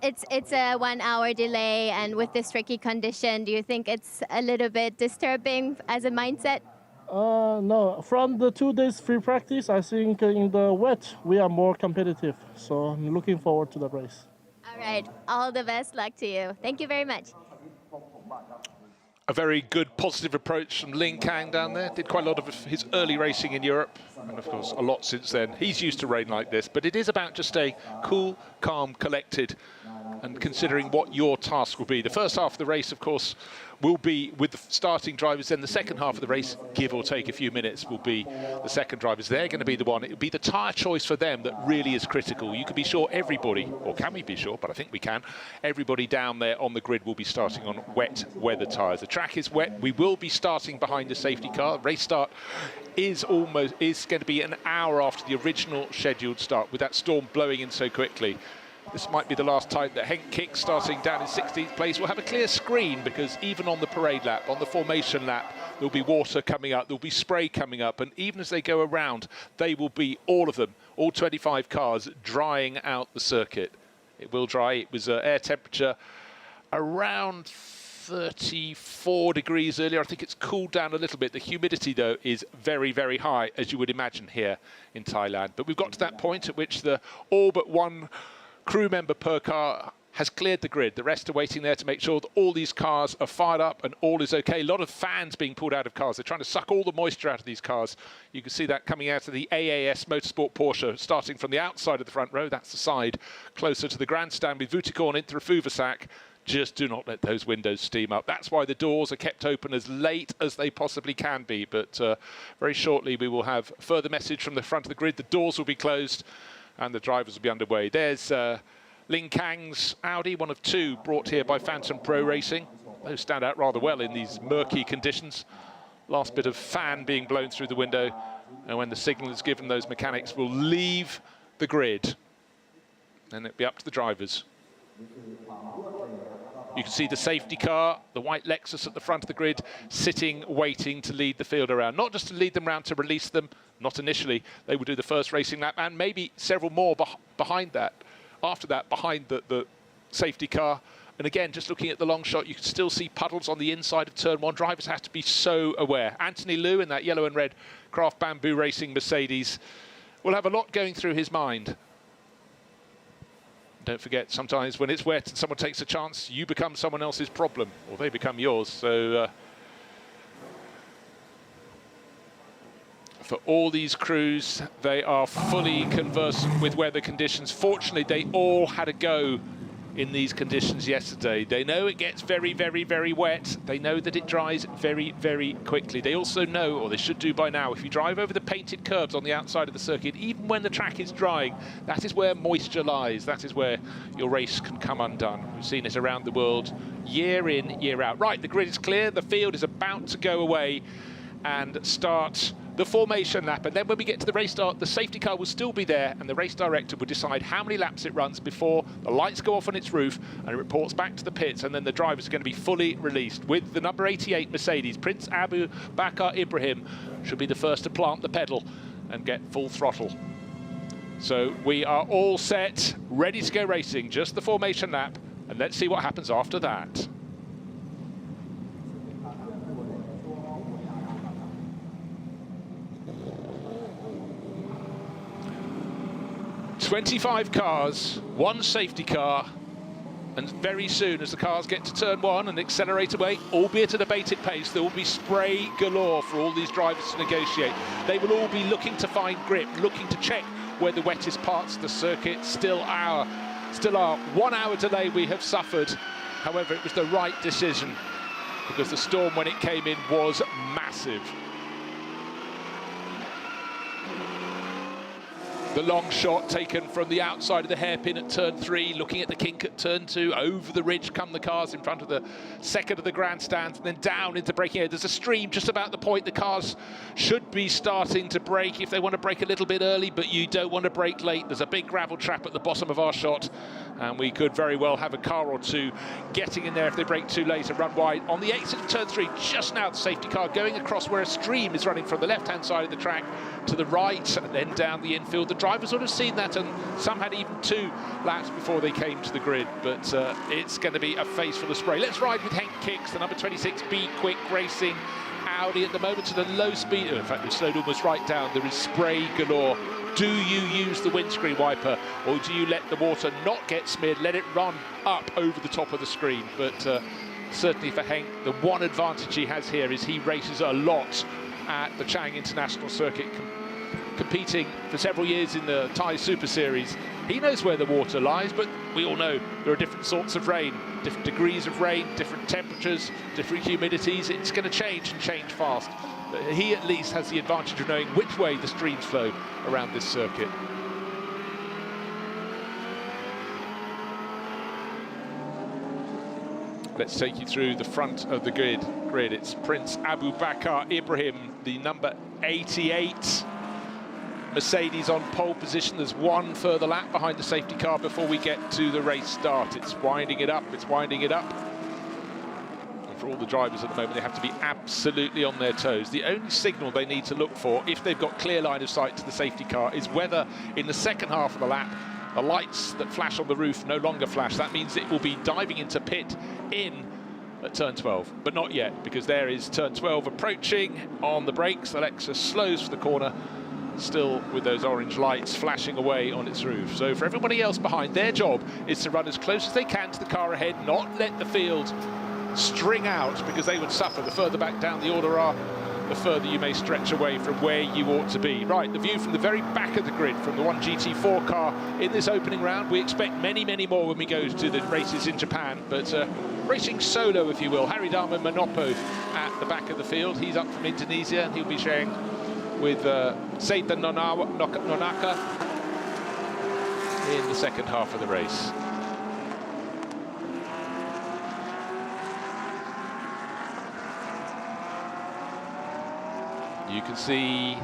It's a 1 hour delay, and with this tricky condition, do you think it's a little bit disturbing as a mindset? No, from the 2 days free practice, I think in the wet we are more competitive. So I'm looking forward to the race. All right, all the best luck to you. Thank you very much. A very good positive approach from Ling Kang down there. Did quite a lot of his early racing in Europe, and of course a lot since then. He's used to rain like this, but it is about just staying cool, calm, collected, and considering what your task will be. The first half of the race, of course, will be with the starting drivers. Then the second half of the race, give or take a few minutes, will be the second drivers. They're going to be the one. It will be the tyre choice for them that really is critical. You can be sure everybody, or can we be sure, but I think we can, everybody down there on the grid will be starting on wet weather tyres. The track is wet. We will be starting behind the safety car. Race start is going to be an hour after the original scheduled start, with that storm blowing in so quickly. This might be the last time that Henk Kick, starting down in 16th place, will have a clear screen, because even on the parade lap, on the formation lap, there'll be water coming up, there'll be spray coming up, and even as they go around, they will be, all of them, all 25 cars, drying out the circuit. It will dry. It was air temperature around 34 degrees earlier. I think it's cooled down a little bit. The humidity, though, is very, very high, as you would imagine here in Thailand. But we've got to that point at which the all but one crew member per car has cleared the grid. The rest are waiting there to make sure that all these cars are fired up and all is okay. A lot of fans being pulled out of cars. They're trying to suck all the moisture out of these cars. You can see that coming out of the AAS Motorsport Porsche, starting from the outside of the front row. That's the side closer to the grandstand with Vutikorn into Fuvasak. Just do not let those windows steam up. That's why the doors are kept open as late as they possibly can be. But very shortly we will have further message from the front of the grid. The doors will be closed and the drivers will be underway. There's Ling Kang's Audi, one of two brought here by Phantom Pro Racing. Those stand out rather well in these murky conditions. Last bit of fan being blown through the window, and when the signal is given, those mechanics will leave the grid. And it'll be up to the drivers. You can see the safety car, the white Lexus at the front of the grid, sitting, waiting to lead the field around. Not just to lead them around, to release them, not initially. They will do the first racing lap, and maybe several more behind that. After that, behind the safety car. And again, just looking at the long shot, you can still see puddles on the inside of turn one. Drivers have to be so aware. Anthony Liu in that yellow and red Craft Bamboo Racing Mercedes will have a lot going through his mind. Don't forget, sometimes when it's wet and someone takes a chance, you become someone else's problem, or they become yours. So for all these crews, they are fully conversant with weather conditions. Fortunately, they all had a go in these conditions yesterday. They know it gets very, very, very wet. They know that it dries very, very quickly. They also know, or they should do by now, if you drive over the painted curbs on the outside of the circuit, even when the track is drying, that is where moisture lies. That is where your race can come undone. We've seen it around the world, year in, year out. Right, the grid is clear. The field is about to go away and start the formation lap, and then when we get to the race start, the safety car will still be there, and the race director will decide how many laps it runs before the lights go off on its roof and it reports back to the pits, and then the drivers are going to be fully released. With the number 88 Mercedes, Prince Abu Bakr Ibrahim should be the first to plant the pedal and get full throttle. So we are all set, ready to go racing, just the formation lap, and let's see what happens after that. "25 cars, one safety car, and very soon as the cars get to turn 1 and accelerate away, albeit at a bated pace, there will be spray galore for all these drivers to negotiate. They will all be looking to find grip, looking to check where the wettest parts of the circuit still are. 1 hour delay we have suffered. However, it was the right decision because the storm, when it came in, was massive. The long shot taken from the outside of the hairpin at turn 3, looking at the kink at turn 2. Over the ridge come the cars in front of the second of the grandstands, and then down into braking area. There's a stream just about the point the cars should be starting to brake if they want to brake a little bit early, but you don't want to brake late. There's a big gravel trap at the bottom of our shot, and we could very well have a car or two getting in there if they brake too late and run wide. On the exit of turn 3, just now the safety car going across where a stream is running from the left-hand side of the track to the right, and then down the infield. The drivers would have seen that, and some had even 2 laps before they came to the grid, but it's going to be a face full of spray. Let's ride with Henk Kicks, the number 26 Be Quick Racing Audi at the moment at a low speed. In fact, they've slowed almost right down. There is spray galore. Do you use the windscreen wiper, or do you let the water not get smeared, let it run up over the top of the screen? But certainly for Henk, the one advantage he has here is he races a lot at the Chang International Circuit, competing for several years in the Thai Super Series. He knows where the water lies, but we all know there are different sorts of rain, different degrees of rain, different temperatures, different humidities. It's going to change and change fast. But he at least has the advantage of knowing which way the streams flow around this circuit. Let's take you through the front of the grid. It's Prince Abu Bakr Ibrahim, the number 88 Mercedes on pole position. There's one further lap behind the safety car before we get to the race start. It's winding it up, it's winding it up. And for all the drivers at the moment, they have to be absolutely on their toes. The only signal they need to look for, if they've got clear line of sight to the safety car, is whether in the second half of the lap, the lights that flash on the roof no longer flash. That means it will be diving into pit in at turn 12, but not yet, because there is turn 12 approaching on the brakes. The Lexus slows for the corner, still with those orange lights flashing away on its roof. So for everybody else behind, their job is to run as close as they can to the car ahead, not let the field string out, because they would suffer. The further back down the order are, the further you may stretch away from where you ought to be. Right, the view from the very back of the grid from the 1GT4 car in this opening round. We expect many, many more when we go to the races in Japan, but racing solo, if you will. Haridama Manopo at the back of the field. He's up from Indonesia, and he'll be sharing with Seitan Nonaka in the second half of the race. You can see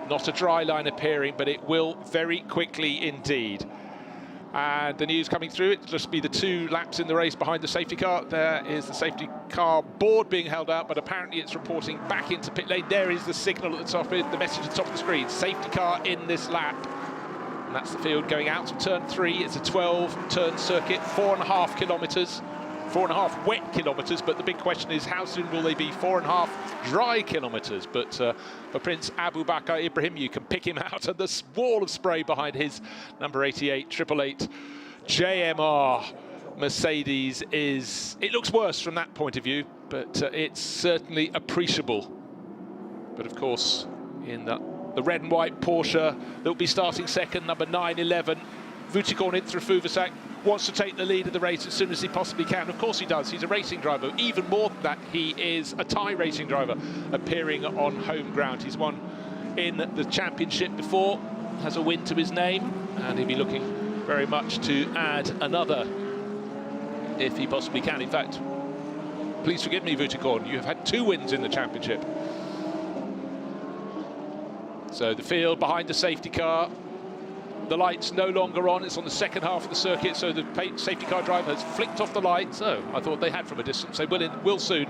not a dry line appearing, but it will very quickly indeed. And the news coming through, it'll just be the 2 laps in the race behind the safety car. There is the safety car board being held out, but apparently it's reporting back into pit lane. There is the signal at the top, the message at the top of the screen. Safety car in this lap. And that's the field going out of turn 3. It's a 12-turn circuit, 4.5 kilometres. 4.5 wet kilometres, but the big question is how soon will they be 4.5 dry kilometres? But for Prince Abu Bakr Ibrahim, you can pick him out of the wall of spray behind his number 88 888 JMR Mercedes. It looks worse from that point of view, but it's certainly appreciable. But of course, in the red and white Porsche that will be starting second, number 911, Vutikon Intrafuvasak wants to take the lead of the race as soon as he possibly can. Of course he does. He's a racing driver. Even more than that, he is a Thai racing driver appearing on home ground. He's won in the championship before, has a win to his name, and he'll be looking very much to add another if he possibly can. In fact, please forgive me, Vutikon, you have had 2 wins in the championship. So the field behind the safety car. The light's no longer on. It's on the second half of the circuit, so the safety car driver has flicked off the lights. Oh, I thought they had from a distance. They will soon.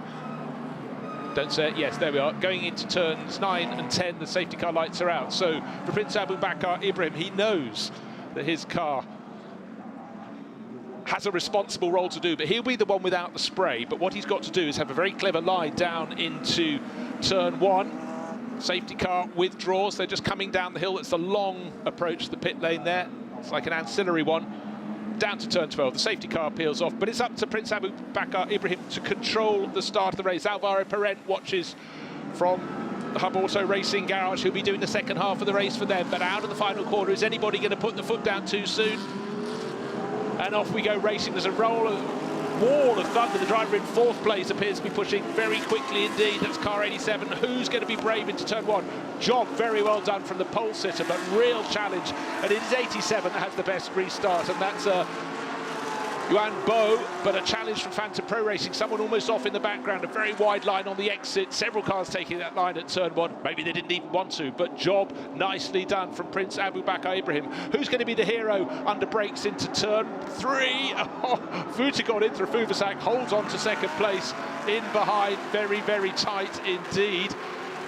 Don't say it. Yes, there we are. Going into turns 9 and 10, the safety car lights are out. So for Prince Abu Bakr Ibrahim, he knows that his car has a responsible role to do, but he'll be the one without the spray. But what he's got to do is have a very clever line down into turn 1. Safety car withdraws. They're just coming down the hill. It's a long approach to the pit lane there. It's like an ancillary one. Down to turn 12. The safety car peels off, but it's up to Prince Abu Bakr Ibrahim to control the start of the race. Alvaro Parent watches from the Hub Auto Racing Garage, who'll be doing the second half of the race for them. But out of the final corner, is anybody going to put the foot down too soon? And off we go racing. There's a wall of thunder. The driver in 4th place appears to be pushing very quickly indeed. That's car 87. Who's going to be brave into turn 1? Job, very well done from the pole sitter, but real challenge. And it is 87 that has the best restart, and that's Yuan Bo, but a challenge from Phantom Pro Racing. Someone almost off in the background, a very wide line on the exit. Several cars taking that line at turn 1. Maybe they didn't even want to, but job nicely done from Prince Abu Bakr Ibrahim. Who's going to be the hero under brakes into turn 3? Oh, Vutagon Intrafuvasak holds on to 2nd place in behind. Very, very tight indeed.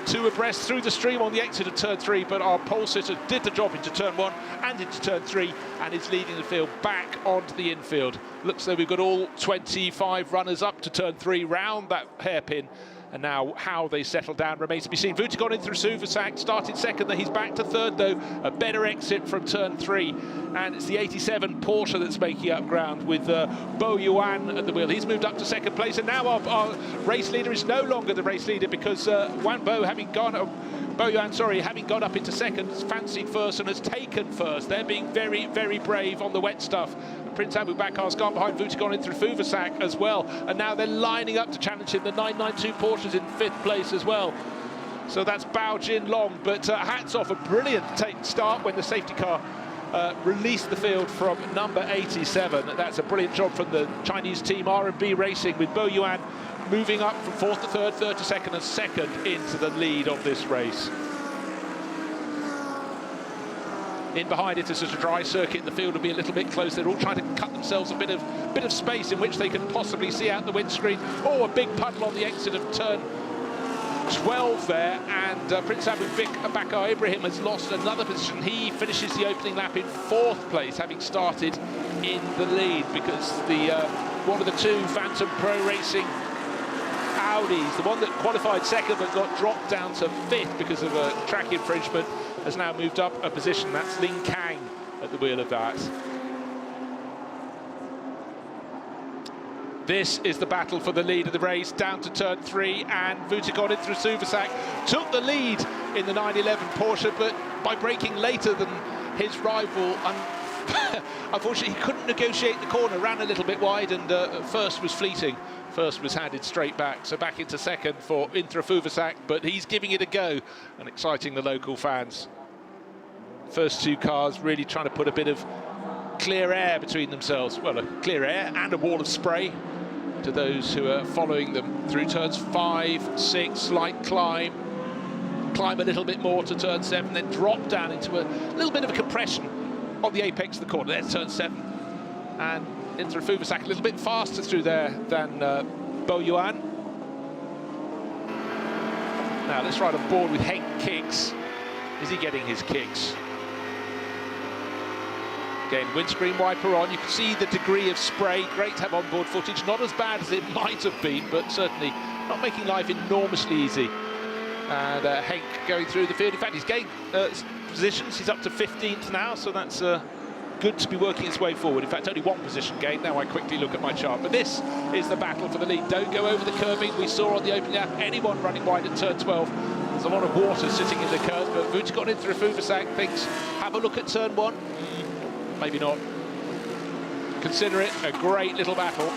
2 abreast through the stream on the exit of turn 3, but our pole sitter did the job into turn 1 and into turn 3 and is leading the field back onto the infield. Looks like we've got all 25 runners up to turn 3 round that hairpin, and now how they settle down remains to be seen. Vutagon in through Suvasak, started 2nd, he's back to 3rd though. A better exit from turn 3, and it's the 87 Porsche that's making up ground with Bo Yuan at the wheel. He's moved up to 2nd place, and now our race leader is no longer the race leader because Wan Bo, having gone Bo Yuan, sorry, having gone up into 2nd, has fancied 1st and has taken 1st. They're being very, very brave on the wet stuff. Prince Abu Bakr's gone behind Vutagon in through Fuvasak as well, and now they're lining up to challenge him. The 992 Porsche's in 5th place as well. So that's Bao Jin Long, but hats off, a brilliant start when the safety car released the field from number 87. That's a brilliant job from the Chinese team R&B Racing, with Bo Yuan moving up from 4th to 3rd, 3rd to 2nd, and 2nd into the lead of this race. In behind it, this is a dry circuit. The field will be a little bit close. They're all trying to cut themselves a bit of space in which they can possibly see out the windscreen. Oh, a big puddle on the exit of turn 12 there, and Prince Abu Bakr Ibrahim has lost another position. He finishes the opening lap in 4th place, having started in the lead, because the one of the 2 Phantom Pro Racing Audis, the one that qualified 2nd but got dropped down to 5th because of a track infringement, has now moved up a position. That's Ling Kang at the wheel of that. This is the battle for the lead of the race, down to turn 3, and Vutagon in through Suvasak took the lead in the 911 Porsche, but by braking later than his rival, unfortunately he couldn't negotiate the corner, ran a little bit wide, and 1st was fleeting. 1st was handed straight back, so back into 2nd for Intra Fuvasak, but he's giving it a go and exciting the local fans. First 2 cars really trying to put a bit of clear air between themselves. Well, a clear air and a wall of spray to those who are following them through turns 5, 6, slight climb a little bit more to turn 7, then drop down into a little bit of a compression on the apex of the corner. There's turn 7, and Intra Fuvasak a little bit faster through there than Bo Yuan. Now let's ride on board with Henk Kicks. Is he getting his kicks? Again, windscreen wiper on. You can see the degree of spray. Great to have on-board footage. Not as bad as it might have been, but certainly not making life enormously easy. And Henk going through the field. In fact, he's gained positions. He's up to 15th now, so that's good to be working its way forward. In fact, only 1 position gain. Now I quickly look at my chart. But this is the battle for the lead. Don't go over the curbing. We saw on the opening lap anyone running wide at turn 12. There's a lot of water sitting in the curves, but Vutagon in through Fuvasak thinks, have a look at turn 1. Maybe not. Consider it a great little battle.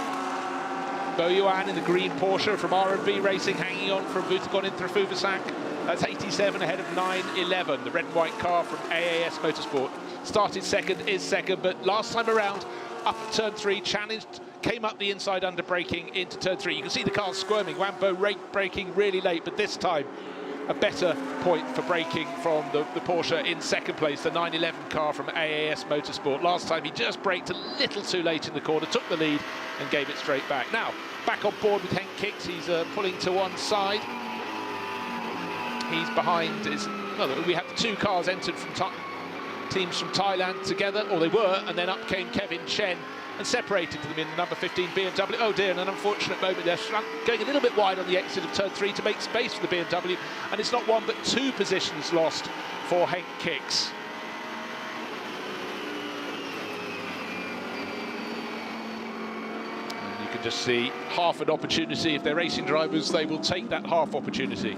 Bo Yuan in the green Porsche from R&B Racing, hanging on from Vutagon in through Fuvasak. That's 87 ahead of 911, the red and white car from AAS Motorsport. Started 2nd, is 2nd, but last time around, up at turn 3, challenged, came up the inside under braking into turn 3. You can see the car squirming. Wambo braking really late, but this time a better point for braking from the Porsche in second place, the 911 car from AAS Motorsport. Last time he just braked a little too late in the corner, took the lead and gave it straight back. Now, back on board with Henk Kiks. He's pulling to one side. He's behind. Well, we had the two cars entered from teams from Thailand together, or they were, and then up came Kevin Chen and separated them in the number 15 BMW. Oh dear, and an unfortunate moment there. Going a little bit wide on the exit of turn 3 to make space for the BMW, and it's not one but two positions lost for Henk Kiks. And you can just see half an opportunity. If they're racing drivers, they will take that half opportunity.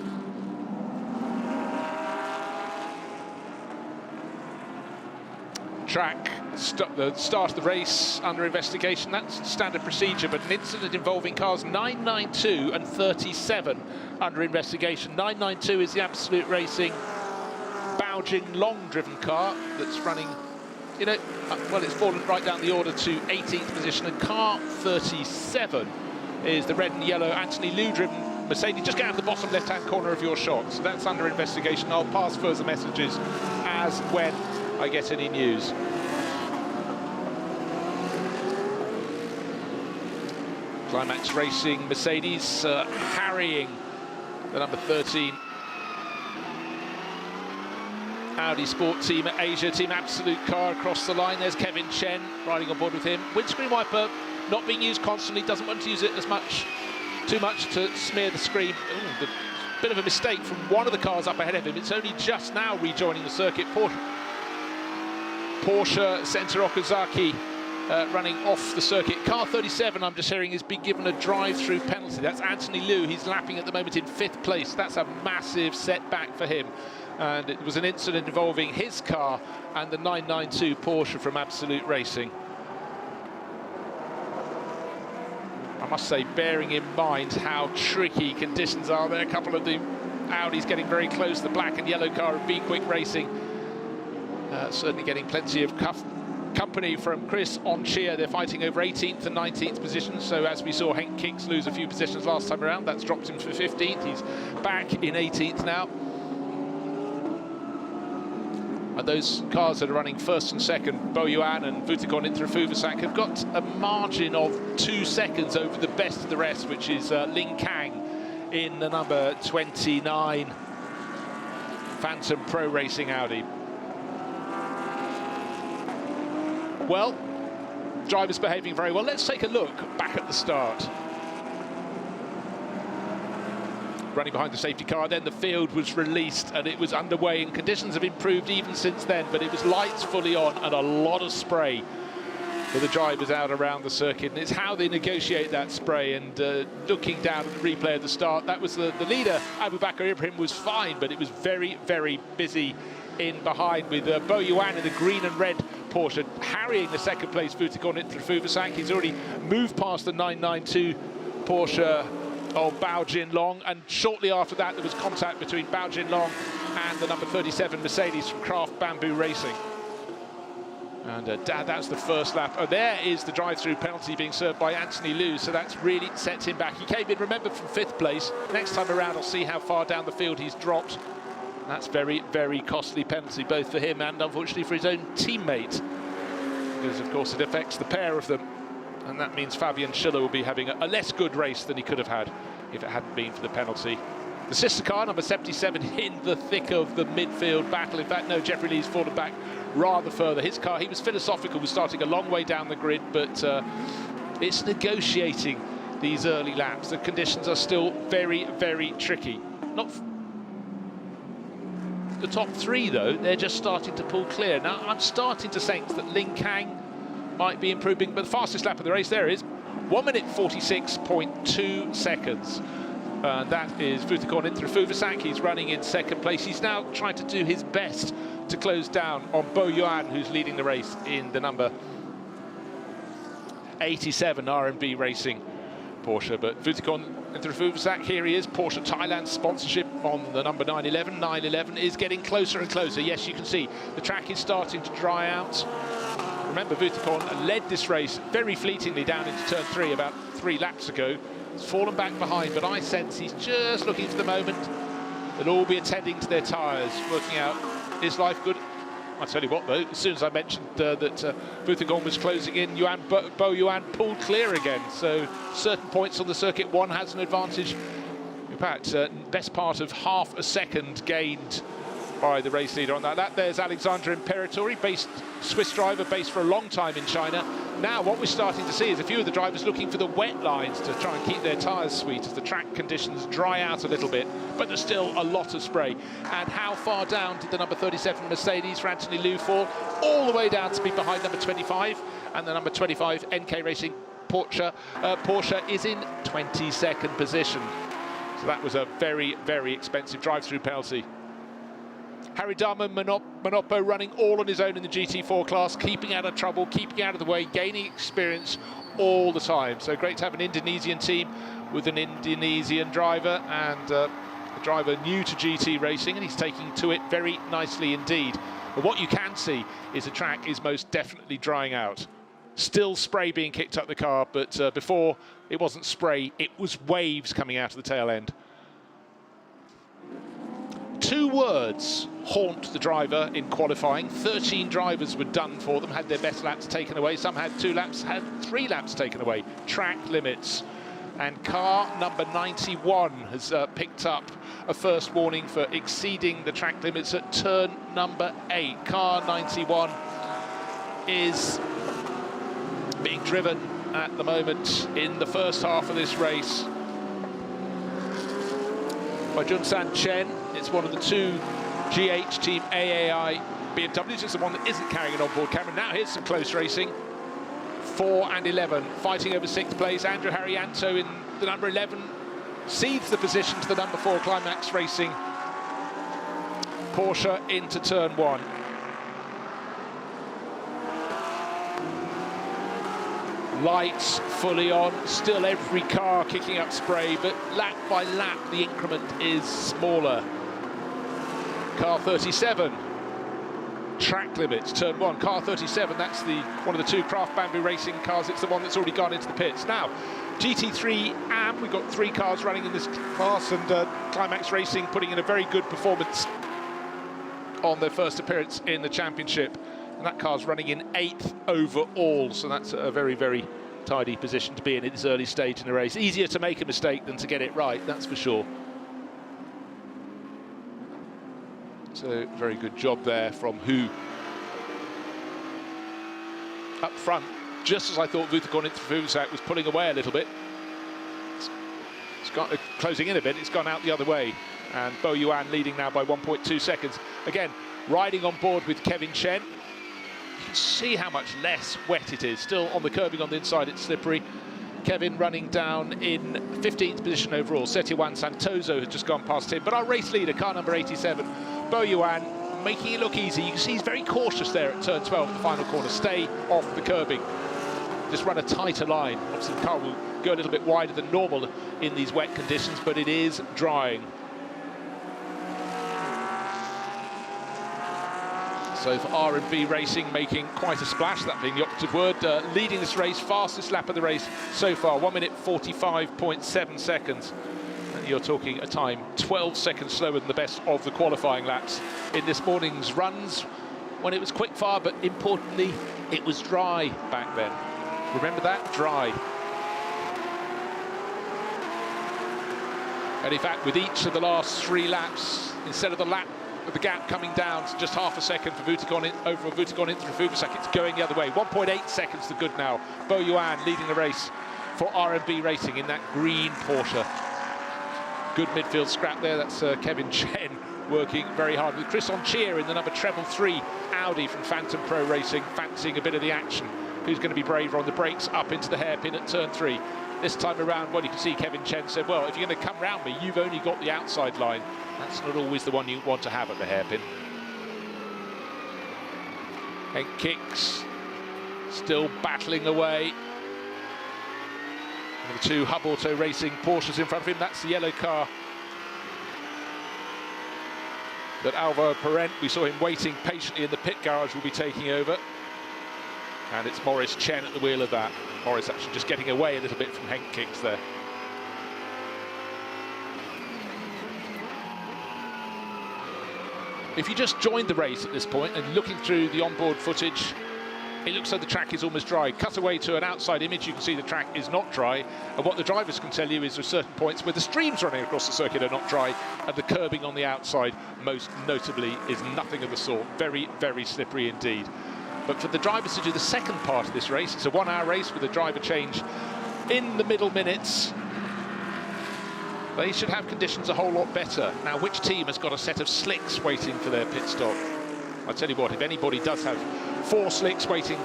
Track, the start of the race under investigation. That's standard procedure, but an incident involving cars 992 and 37 under investigation. 992 is the Absolute Racing Baojin long-driven car that's running, you know, well, it's fallen right down the order to 18th position, and car 37 is the red and yellow Anthony Liu-driven Mercedes. Just get out of the bottom left-hand corner of your shot. So that's under investigation. I'll pass further messages as when I get any news. Climax Racing Mercedes harrying the number 13 Audi Sport Team Asia Team Absolute car across the line. There's Kevin Chen riding on board with him. Windscreen wiper not being used constantly, doesn't want to use it too much to smear the screen. Ooh, bit of a mistake from one of the cars up ahead of him. It's only just now rejoining the circuit. Porsche Senta Okazaki running off the circuit. Car 37, I'm just hearing, is being given a drive-through penalty. That's Anthony Liu. He's lapping at the moment in 5th place. That's a massive setback for him. And it was an incident involving his car and the 992 Porsche from Absolute Racing. I must say, bearing in mind how tricky conditions are there, a couple of the Audis getting very close, the black and yellow car of Be Quick Racing. Certainly getting plenty of company from Chris on cheer. They're fighting over 18th and 19th positions. So as we saw Henk Kiks lose a few positions last time around, that's dropped him for 15th. He's back in 18th now. And those cars that are running first and second, Bo Yuan and Vutikon Intrafuvasak, have got a margin of 2 seconds over the best of the rest, which is Ling Kang in the number 29 Phantom Pro Racing Audi. Well, drivers behaving very well. Let's take a look back at the start. Running behind the safety car, then the field was released and it was underway, and conditions have improved even since then, but it was lights fully on and a lot of spray for the drivers out around the circuit, and it's how they negotiate that spray. And looking down at the replay of the start, that was the leader, Abu Bakr Ibrahim, was fine, but it was very, very busy in behind with Bo Yuan in the green and red Porsche harrying the second place Vutikon Intrafuvasak. He's already moved past the 992 Porsche of Bao Jinlong, and shortly after that there was contact between Bao Jinlong and the number 37 Mercedes from Craft Bamboo Racing. And that's the first lap. Oh, there is the drive-through penalty being served by Anthony Liu, so that's really sets him back. He came in, remember, from 5th place. Next time around, I'll see how far down the field he's dropped. That's very, very costly penalty, both for him and, unfortunately, for his own teammate. Because, of course, it affects the pair of them. And that means Fabian Schiller will be having a less good race than he could have had if it hadn't been for the penalty. The sister car, number 77, in the thick of the midfield battle. In fact, no, Jeffrey Lee's fallen back rather further. His car, he was philosophical, was starting a long way down the grid, but it's negotiating these early laps. The conditions are still very, very tricky. Not the top 3, though, they're just starting to pull clear. Now, I'm starting to sense that Ling Kang might be improving, but the fastest lap of the race there is 1 minute 46.2 seconds. That is Vutikon Intrafuvasak. He's running in second place. He's now trying to do his best to close down on Bo Yuan, who's leading the race in the number 87 R&B Racing Porsche. But Vutikon Intrafuvasak, here he is, Porsche Thailand sponsorship on the number 911. 911 is getting closer and closer. Yes, you can see the track is starting to dry out. Remember, Vutikon led this race very fleetingly down into turn 3 about 3 laps ago. He's fallen back behind, but I sense he's just looking for the moment They'll all be attending to their tyres, working out, is life good? I'll tell you what, though, as soon as I mentioned that Vuitton was closing in, Bo Yuan pulled clear again. So certain points on the circuit, one has an advantage. In fact, best part of half a second gained by the race leader on that. There's Alexandre Imperatori, Swiss driver, based for a long time in China. Now what we're starting to see is a few of the drivers looking for the wet lines to try and keep their tyres sweet as the track conditions dry out a little bit, but there's still a lot of spray. And how far down did the number 37 Mercedes for Anthony Liu fall? All the way down to be behind number 25, and the number 25 NK Racing Porsche is in 22nd position. So that was a very, very expensive drive-through penalty. Harry Dama Manopo running all on his own in the GT4 class, keeping out of trouble, keeping out of the way, gaining experience all the time. So great to have an Indonesian team with an Indonesian driver, and a driver new to GT racing, and he's taking to it very nicely indeed. But what you can see is the track is most definitely drying out. Still spray being kicked up the car, but before it wasn't spray, it was waves coming out of the tail end. 2 words haunt the driver in qualifying. 13 drivers were done for them, had their best laps taken away. Some had 2 laps, had 3 laps taken away. Track limits. And car number 91 has picked up a first warning for exceeding the track limits at turn number 8. Car 91 is being driven at the moment in the first half of this race by Junsan Chen. It's one of the 2 GH Team AAI BMWs. It's the one that isn't carrying an onboard camera. Now here's some close racing. 4 and 11 fighting over 6th place. Andrew Harrianto in the number 11 cedes the position to the number 4 Climax Racing Porsche into turn 1. Lights fully on, still every car kicking up spray, but lap by lap the increment is smaller. Car 37, track limits, turn 1. Car 37, that's one of the 2 Craft Bamboo Racing cars. It's the one that's already gone into the pits. Now, GT3 AM, we've got 3 cars running in this class, and Climax Racing putting in a very good performance on their first appearance in the championship. And that car's running in 8th overall, so that's a very, very tidy position to be in at this early stage in the race. Easier to make a mistake than to get it right, that's for sure. So, very good job there from Hu. Up front, just as I thought Vuitton Interfusak was pulling away a little bit. It's got closing in a bit, it's gone out the other way. And Bo Yuan leading now by 1.2 seconds. Again, riding on board with Kevin Chen. You can see how much less wet it is. Still on the curbing on the inside, it's slippery. Kevin running down in 15th position overall. Setiawan Santoso has just gone past him. But our race leader, car number 87, Bo Yuan, making it look easy. You can see he's very cautious there at turn 12, the final corner. Stay off the curbing. Just run a tighter line. Obviously, the car will go a little bit wider than normal in these wet conditions, but it is drying. So for R&B Racing making quite a splash, that being the operative word, leading this race, fastest lap of the race so far, 1 minute 45.7 seconds. And you're talking a time 12 seconds slower than the best of the qualifying laps in this morning's runs, when it was quick fire, but importantly, it was dry back then. Remember that? Dry. And in fact, with each of the last 3 laps, instead of the gap coming down to just half a second for Vuitton over Vuitton Interfusak, it's going the other way. 1.8 seconds to good now. Bo Yuan leading the race for R&B Racing in that green Porsche. Good midfield scrap there. That's Kevin Chen working very hard with Chris Onchier in the number 3 Audi from Phantom Pro Racing, fancying a bit of the action. Who's going to be braver on the brakes up into the hairpin at turn 3? This time around, well, you can see Kevin Chen said, well, if you're going to come round me, you've only got the outside line. That's not always the one you want to have at the hairpin. And Kicks still battling away. And the 2 Hub Auto Racing Porsches in front of him. That's the yellow car that Alvaro Parent, we saw him waiting patiently in the pit garage, will be taking over. And it's Maurice Chen at the wheel of that. Maurice actually just getting away a little bit from Henk Kicks there. If you just joined the race at this point and looking through the onboard footage, it looks like the track is almost dry. Cut away to an outside image, you can see the track is not dry. And what the drivers can tell you is there are certain points where the streams running across the circuit are not dry, and the curbing on the outside, most notably, is nothing of the sort. Very, very slippery indeed. But for the drivers to do the second part of this race, it's a 1 hour race with a driver change in the middle minutes. They should have conditions a whole lot better. Now, which team has got a set of slicks waiting for their pit stop? I'll tell you what, if anybody does have 4 slicks waiting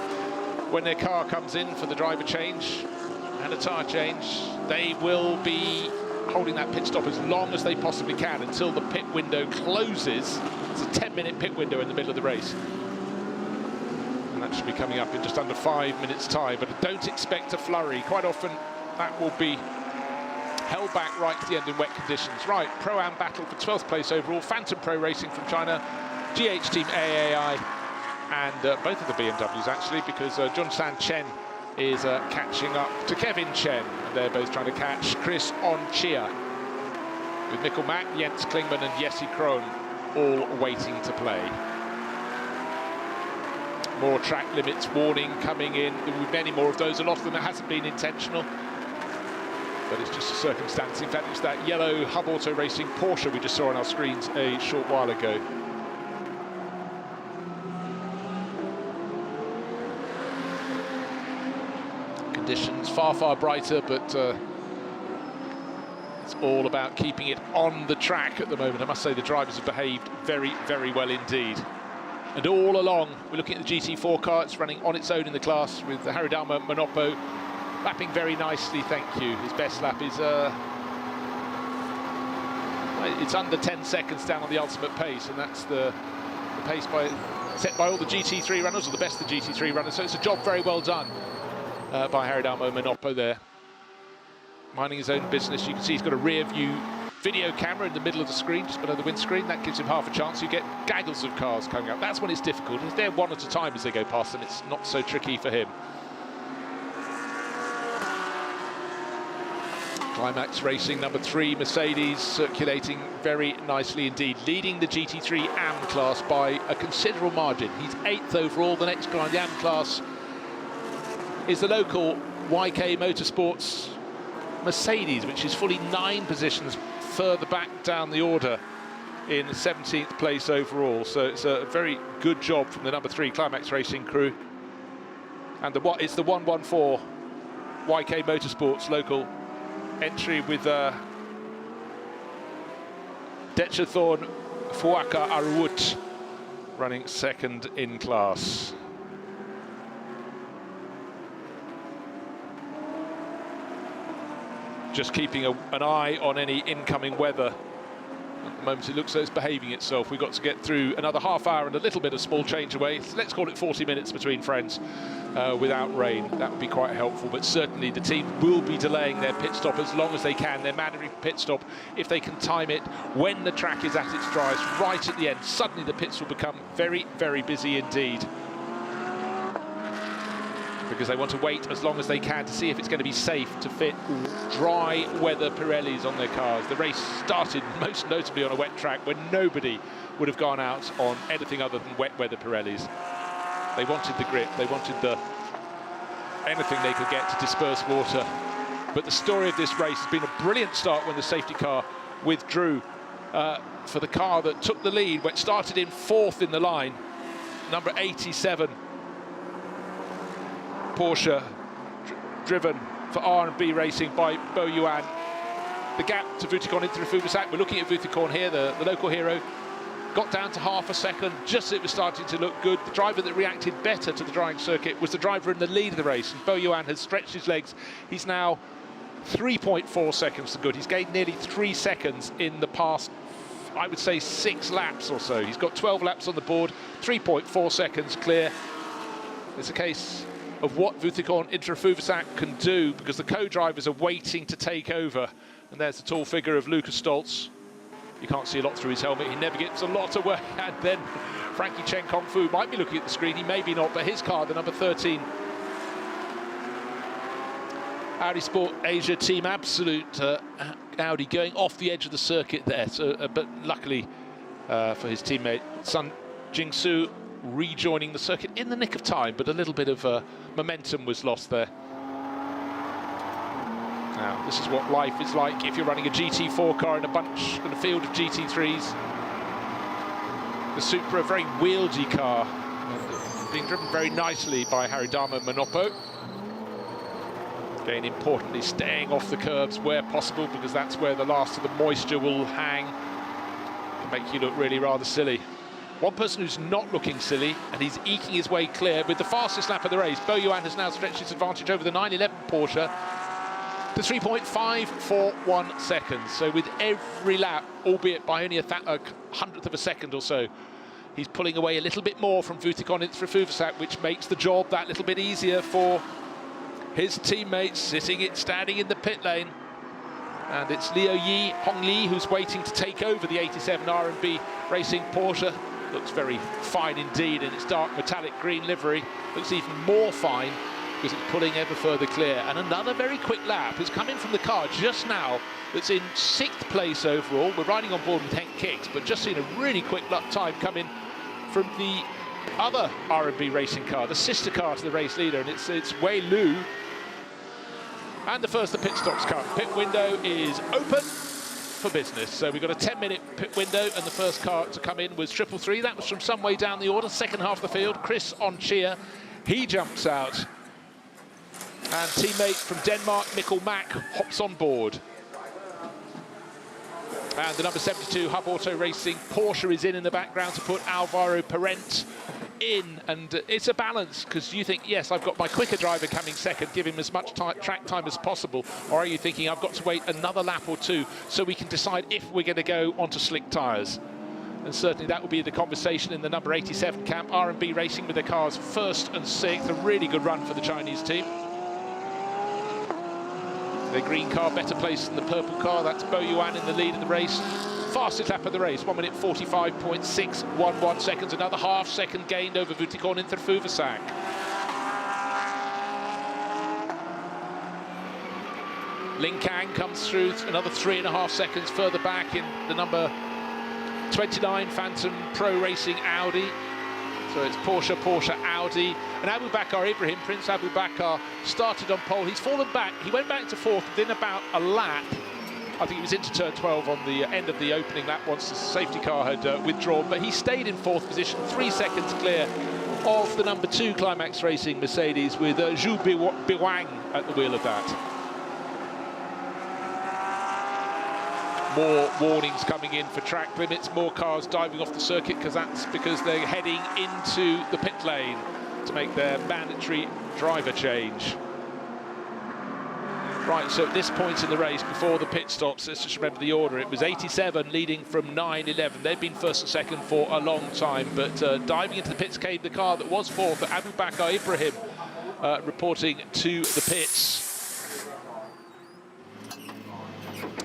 when their car comes in for the driver change and a tyre change, they will be holding that pit stop as long as they possibly can until the pit window closes. It's a 10-minute pit window in the middle of the race. And that should be coming up in just under 5 minutes' time, but don't expect a flurry. Quite often that will be held back right to the end in wet conditions. Right, Pro-Am battle for 12th place overall. Phantom Pro Racing from China, GH Team AAI, and both of the BMWs actually, because Junsan Chen is catching up to Kevin Chen, and they're both trying to catch Chris Onchia, with Mikkel Mack, Jens Klingman and Jesse Krohn all waiting to play. More track limits warning coming in. There will be many more of those. A lot of them, it hasn't been intentional, but it's just a circumstance. In fact, it's that yellow Hub Auto Racing Porsche we just saw on our screens a short while ago. Conditions far, far brighter, but it's all about keeping it on the track at the moment. I must say the drivers have behaved very, very well indeed. And all along, we're looking at the GT4 car. It's running on its own in the class with the Haridama Manopo lapping very nicely, thank you. His best lap is it's under 10 seconds down on the ultimate pace, and that's the pace set by all the GT3 runners, or the best of the GT3 runners. So it's a job very well done by Haridama Manopo there, minding his own business. You can see he's got a rear view video camera in the middle of the screen, just below the windscreen. That gives him half a chance. You get gaggles of cars coming up. That's when it's difficult. If they're one at a time as they go past them, it's not so tricky for him. Climax Racing, number 3, Mercedes, circulating very nicely indeed, leading the GT3 AM class by a considerable margin. He's 8th overall. The next guy in the AM class is the local YK Motorsports Mercedes, which is fully 9 positions further back down the order in 17th place overall. So it's a very good job from the number 3 Climax Racing crew. And it's the 114 YK Motorsports local entry with Dechathorn Fuaka Aruut running second in class. Just keeping an eye on any incoming weather. At the moment, it looks like it's behaving itself. We've got to get through another half hour and a little bit of small change away. Let's call it 40 minutes between friends without rain. That would be quite helpful, but certainly the team will be delaying their pit stop as long as they can, their mandatory pit stop, if they can time it when the track is at its driest, right at the end. Suddenly the pits will become very, very busy indeed, because they want to wait as long as they can to see if it's going to be safe to fit dry weather Pirellis on their cars. The race started most notably on a wet track when nobody would have gone out on anything other than wet weather Pirellis. They wanted the grip, they wanted anything they could get to disperse water. But the story of this race has been a brilliant start when the safety car withdrew for the car that took the lead, when it started in 4th in the line, number 87. Porsche, driven for R&B Racing by Bo Yuan. The gap to Vuitticon into Fubusak. We're looking at Vuitticon here, the local hero. Got down to half a second, just as it was starting to look good. The driver that reacted better to the drying circuit was the driver in the lead of the race, and Bo Yuan has stretched his legs. He's now 3.4 seconds to good. He's gained nearly 3 seconds in the past, I would say, 6 laps or so. He's got 12 laps on the board, 3.4 seconds clear. It's a case of what Vuitticon Inter-Fubusak can do, because the co-drivers are waiting to take over. And there's the tall figure of Lucas Stoltz. You can't see a lot through his helmet. He never gets a lot away. And then Frankie Chen Kongfu might be looking at the screen. He may be not, but his car, the number 13 Audi Sport Asia Team Absolute Audi, going off the edge of the circuit there. So, but luckily for his teammate Sun Jingsu rejoining the circuit in the nick of time, but a little bit of momentum was lost there. Now, this is what life is like if you're running a GT4 car in a field of GT3s. The Supra, a very wieldy car, being driven very nicely by Haridama Manopo. Again, importantly, staying off the curbs where possible, because that's where the last of the moisture will hang. Can make you look really rather silly. One person who's not looking silly, and he's eking his way clear with the fastest lap of the race. Buriram has now stretched his advantage over the 911 Porsche to 3.541 seconds. So with every lap, albeit by only a hundredth of a second or so, he's pulling away a little bit more from Vutikonit for Fuvasak, which makes the job that little bit easier for his teammates standing in the pit lane. And it's Liu Yi, Hong Li, who's waiting to take over the 87 R&B Racing Porsche. Looks very fine indeed in its dark metallic green livery. Looks even more fine because it's pulling ever further clear. And another very quick lap has come in from the car just now that's in 6th place overall. We're riding on board with Henk Kicks, but just seen a really quick lap time come in from the other R&B racing car, the sister car to the race leader, and it's Wei Lu. And the first of the pit stops come. Pit window is open for business. So we've got a 10-minute pit window, and the first car to come in was 333. That was from some way down the order, second half of the field. Chris Onchia, he jumps out. And teammate from Denmark, Mikkel Mack, hops on board. And the number 72 Hub Auto Racing Porsche is in the background to put Alvaro Parent in, and it's a balance, because you think, yes, I've got my quicker driver coming second, give him as much track time as possible, or are you thinking I've got to wait another lap or two so we can decide if we're going to go onto slick tyres? And certainly that will be the conversation in the number 87 camp. R&B Racing with their cars 1st and 6th, a really good run for the Chinese team. The green car better placed than the purple car. That's Bo Yuan in the lead of the race. Fastest lap of the race, 1 minute 45.611 seconds. Another half second gained over Vutikorn into Fuvasak. Ling Kang comes through another 3.5 seconds further back in the number 29 Phantom Pro Racing Audi. So it's Porsche, Audi, and Abu Bakr Ibrahim, Prince Abu Bakr, started on pole. He's fallen back. He went back to 4th within about a lap. I think he was into turn 12 on the end of the opening lap once the safety car had withdrawn, but he stayed in 4th position, 3 seconds clear of the number 2 Climax Racing Mercedes, with Zhu Biwang at the wheel of that. More warnings coming in for track limits, more cars diving off the circuit, because they're heading into the pit lane to make their mandatory driver change. Right, so at this point in the race, before the pit stops, let's just remember the order. It was 87 leading from 911. They've been 1st and 2nd for a long time, but diving into the pits came the car that was 4th, Abu Bakr Ibrahim, reporting to the pits.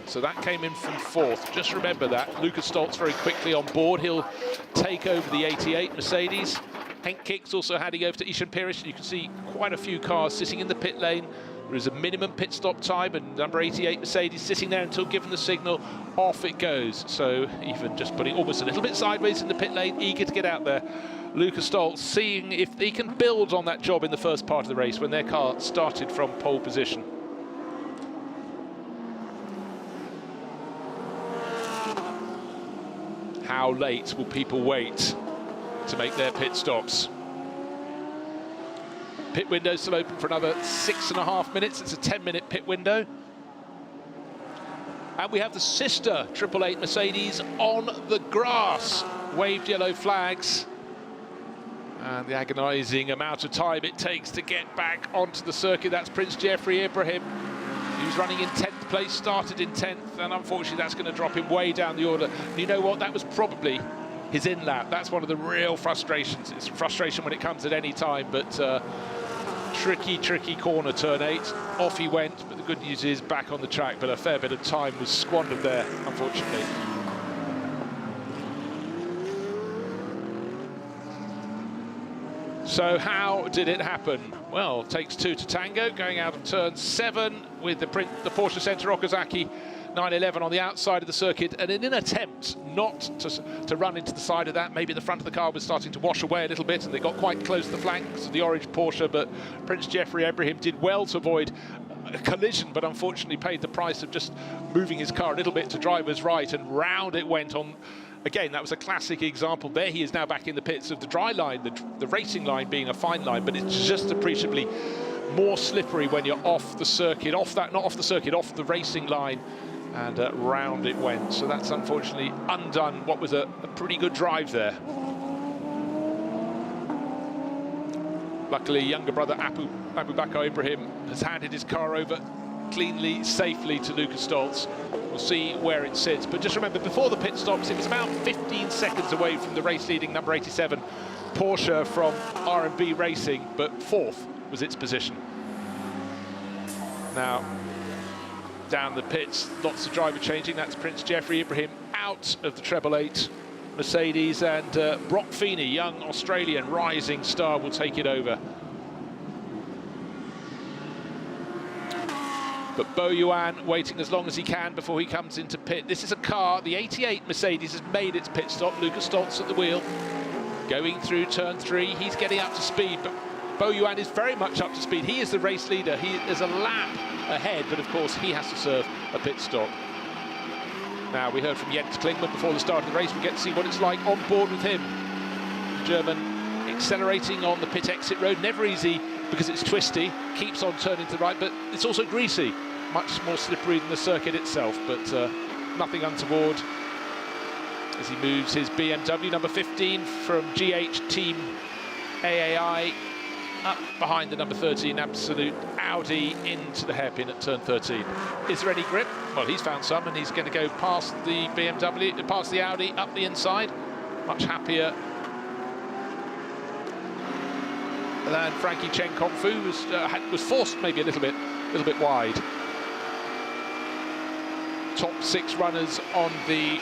So that came in from 4th. Just remember that. Lucas Stoltz very quickly on board. He'll take over the 88 Mercedes. Henk Kicks also heading over to Ishan Pirish. You can see quite a few cars sitting in the pit lane. There is a minimum pit stop time, and number 88 Mercedes sitting there until given the signal, off it goes. So even just putting almost a little bit sideways in the pit lane, eager to get out there. Lucas Stoltz seeing if he can build on that job in the first part of the race when their car started from pole position. How late will people wait to make their pit stops? Pit window still open for another 6.5 minutes. It's a 10-minute pit window. And we have the sister 888 Mercedes on the grass. Waved yellow flags. And the agonising amount of time it takes to get back onto the circuit. That's Prince Jeffrey Ibrahim. He was running in 10th place, started in 10th, and unfortunately that's going to drop him way down the order. And you know what? That was probably his in-lap. That's one of the real frustrations. It's frustration when it comes at any time, but tricky corner, turn 8. Off he went, but the good news is back on the track, but a fair bit of time was squandered there, unfortunately. So how did it happen? Well, takes 2 to tango, going out of turn 7 with the Porsche Center Okazaki 911 on the outside of the circuit, and in an attempt not to run into the side of that, maybe the front of the car was starting to wash away a little bit, and they got quite close to the flanks of the orange Porsche, but Prince Jeffrey Ibrahim did well to avoid a collision, but unfortunately paid the price of just moving his car a little bit to driver's right, and round it went on. Again, that was a classic example. There he is now back in the pits of the dry line, the racing line being a fine line, but it's just appreciably more slippery when you're off the circuit, off the racing line, and round it went. So that's unfortunately undone what was a pretty good drive there. Luckily, younger brother Abu Bakr Ibrahim has handed his car over cleanly, safely to Lucas Stoltz. We'll see where it sits. But just remember, before the pit stops, it was about 15 seconds away from the race-leading number 87 Porsche from R&B Racing, but 4th was its position. Now, down the pits, lots of driver changing. That's Prince Jeffrey Ibrahim out of the treble 8 Mercedes, and Brock Feeney, young Australian rising star, will take it over. But Bo Yuan waiting as long as he can before he comes into pit. This is a car, the 88 Mercedes has made its pit stop. Lucas Stoltz at the wheel, going through turn 3. He's getting up to speed, but Bo Yuan is very much up to speed. He is the race leader. He is a lap ahead, but of course he has to serve a pit stop. Now, we heard from Jens Klingmann before the start of the race. We get to see what it's like on board with him. German accelerating on the pit exit road, never easy because it's twisty, keeps on turning to the right, but it's also greasy, much more slippery than the circuit itself, but nothing untoward as he moves his BMW number 15 from GH Team AAI up behind the number 13 Absolute Audi into the hairpin at turn 13. Is there any grip? Well, he's found some, and he's going to go past the BMW, past the Audi, up the inside. Much happier than Frankie Chen Kongfu was forced maybe a little bit wide. Top 6 runners on the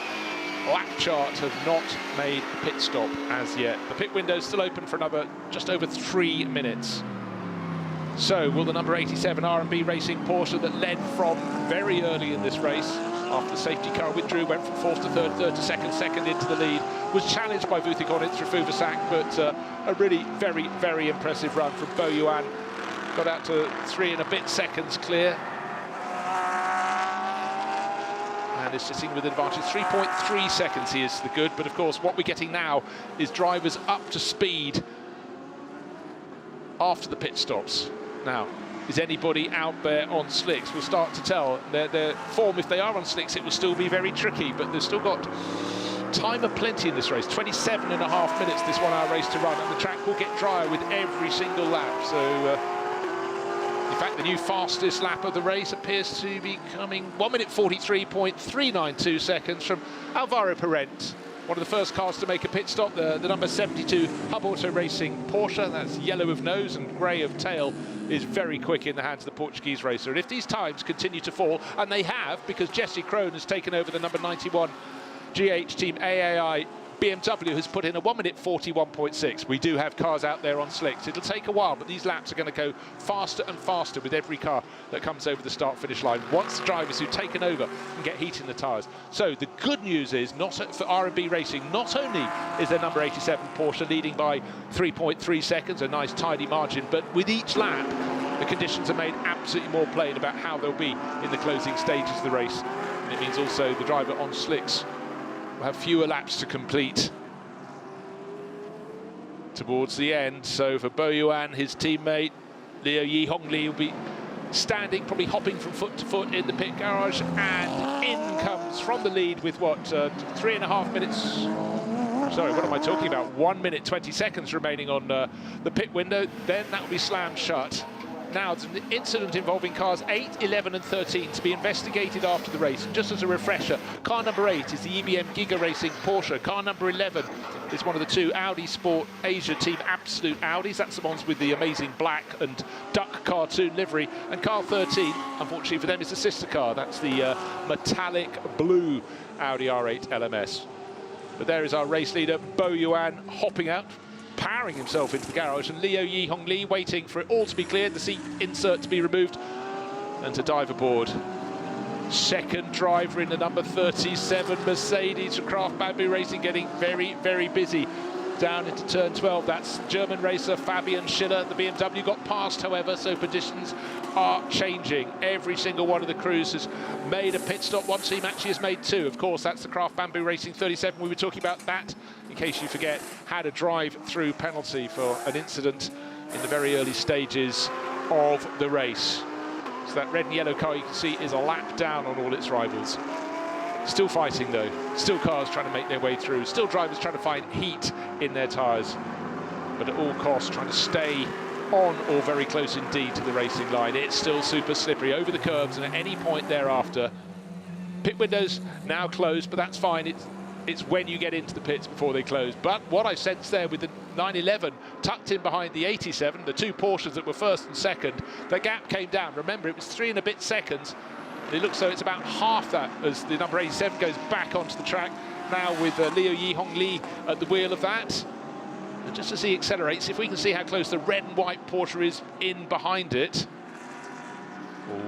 lap chart have not made a pit stop as yet. The pit window is still open for another just over 3 minutes. So will the number 87 R&B Racing Porsche that led from very early in this race, after the safety car withdrew, went from 4th to 3rd, 3rd to 2nd, 2nd into the lead, was challenged by Vuthikonin through Fuvasak, but a really very, very impressive run from Bo Yuan. Got out to 3 and a bit seconds clear. And is sitting with advantage. 3.3 seconds he is the good, but of course what we're getting now is drivers up to speed after the pit stops. Now, is anybody out there on slicks? We'll start to tell. Their form, if they are on slicks, it will still be very tricky, but they've still got time aplenty in this race. 27.5 minutes, this 1 hour race to run, and the track will get drier with every single lap. So, in fact, the new fastest lap of the race appears to be coming 1 minute 43.392 seconds from Alvaro Parent, one of the first cars to make a pit stop, the number 72 Hub Auto Racing Porsche. That's yellow of nose and grey of tail, is very quick in the hands of the Portuguese racer. And if these times continue to fall, and they have, because Jesse Krohn has taken over the number 91 GH Team AAI BMW, has put in a 1 minute 41.6. We do have cars out there on slicks. It'll take a while, but these laps are going to go faster and faster with every car that comes over the start-finish line once the drivers who've taken over can get heat in the tyres. So the good news is, not for R&B Racing, not only is their number 87 Porsche leading by 3.3 seconds, a nice tidy margin, but with each lap, the conditions are made absolutely more plain about how they'll be in the closing stages of the race. And it means also the driver on slicks will have fewer laps to complete towards the end. So for Bo Yuan, his teammate Liu Yi Hongli will be standing, probably hopping from foot to foot in the pit garage, and in comes from the lead with what, 3.5 minutes, sorry, what am I talking about, 1 minute 20 seconds remaining on the pit window. Then that will be slammed shut. Now, it's an incident involving cars 8, 11 and 13 to be investigated after the race. And just as a refresher, car number 8 is the EBM Giga Racing Porsche. Car number 11 is one of the 2 Audi Sport Asia Team Absolute Audis. That's the ones with the amazing black and duck cartoon livery. And car 13, unfortunately for them, is the sister car. That's the metallic blue Audi R8 LMS. But there is our race leader, Bo Yuan, hopping out, powering himself into the garage, and Liu Yi Hongli waiting for it all to be cleared, the seat insert to be removed, and to dive aboard. second driver in the number 37 Mercedes for Craft Bamboo Racing, getting very, very busy down into turn 12. That's German racer Fabian Schiller. The BMW got past, however, so positions are changing. Every single one of the crews has made a pit stop. One team actually has made two. Of course, that's the Craft Bamboo Racing 37. We were talking about that, in case you forget, had a drive-through penalty for an incident in the very early stages of the race. So that red and yellow car you can see is a lap down on all its rivals. Still fighting though, still cars trying to make their way through, still drivers trying to find heat in their tyres, but at all costs trying to stay on or very close indeed to the racing line. It's still super slippery over the curbs, and at any point thereafter, pit windows now closed, but that's fine. It's when you get into the pits before they close. But what I sensed there with the 911 tucked in behind the 87, the two Porsches that were first and second, the gap came down. Remember, it was 3 and a bit seconds. It looks though it's about half that as the number 87 goes back onto the track now with Liu Yihong Li at the wheel of that. And just as he accelerates, if we can see how close the red and white Porsche is in behind it.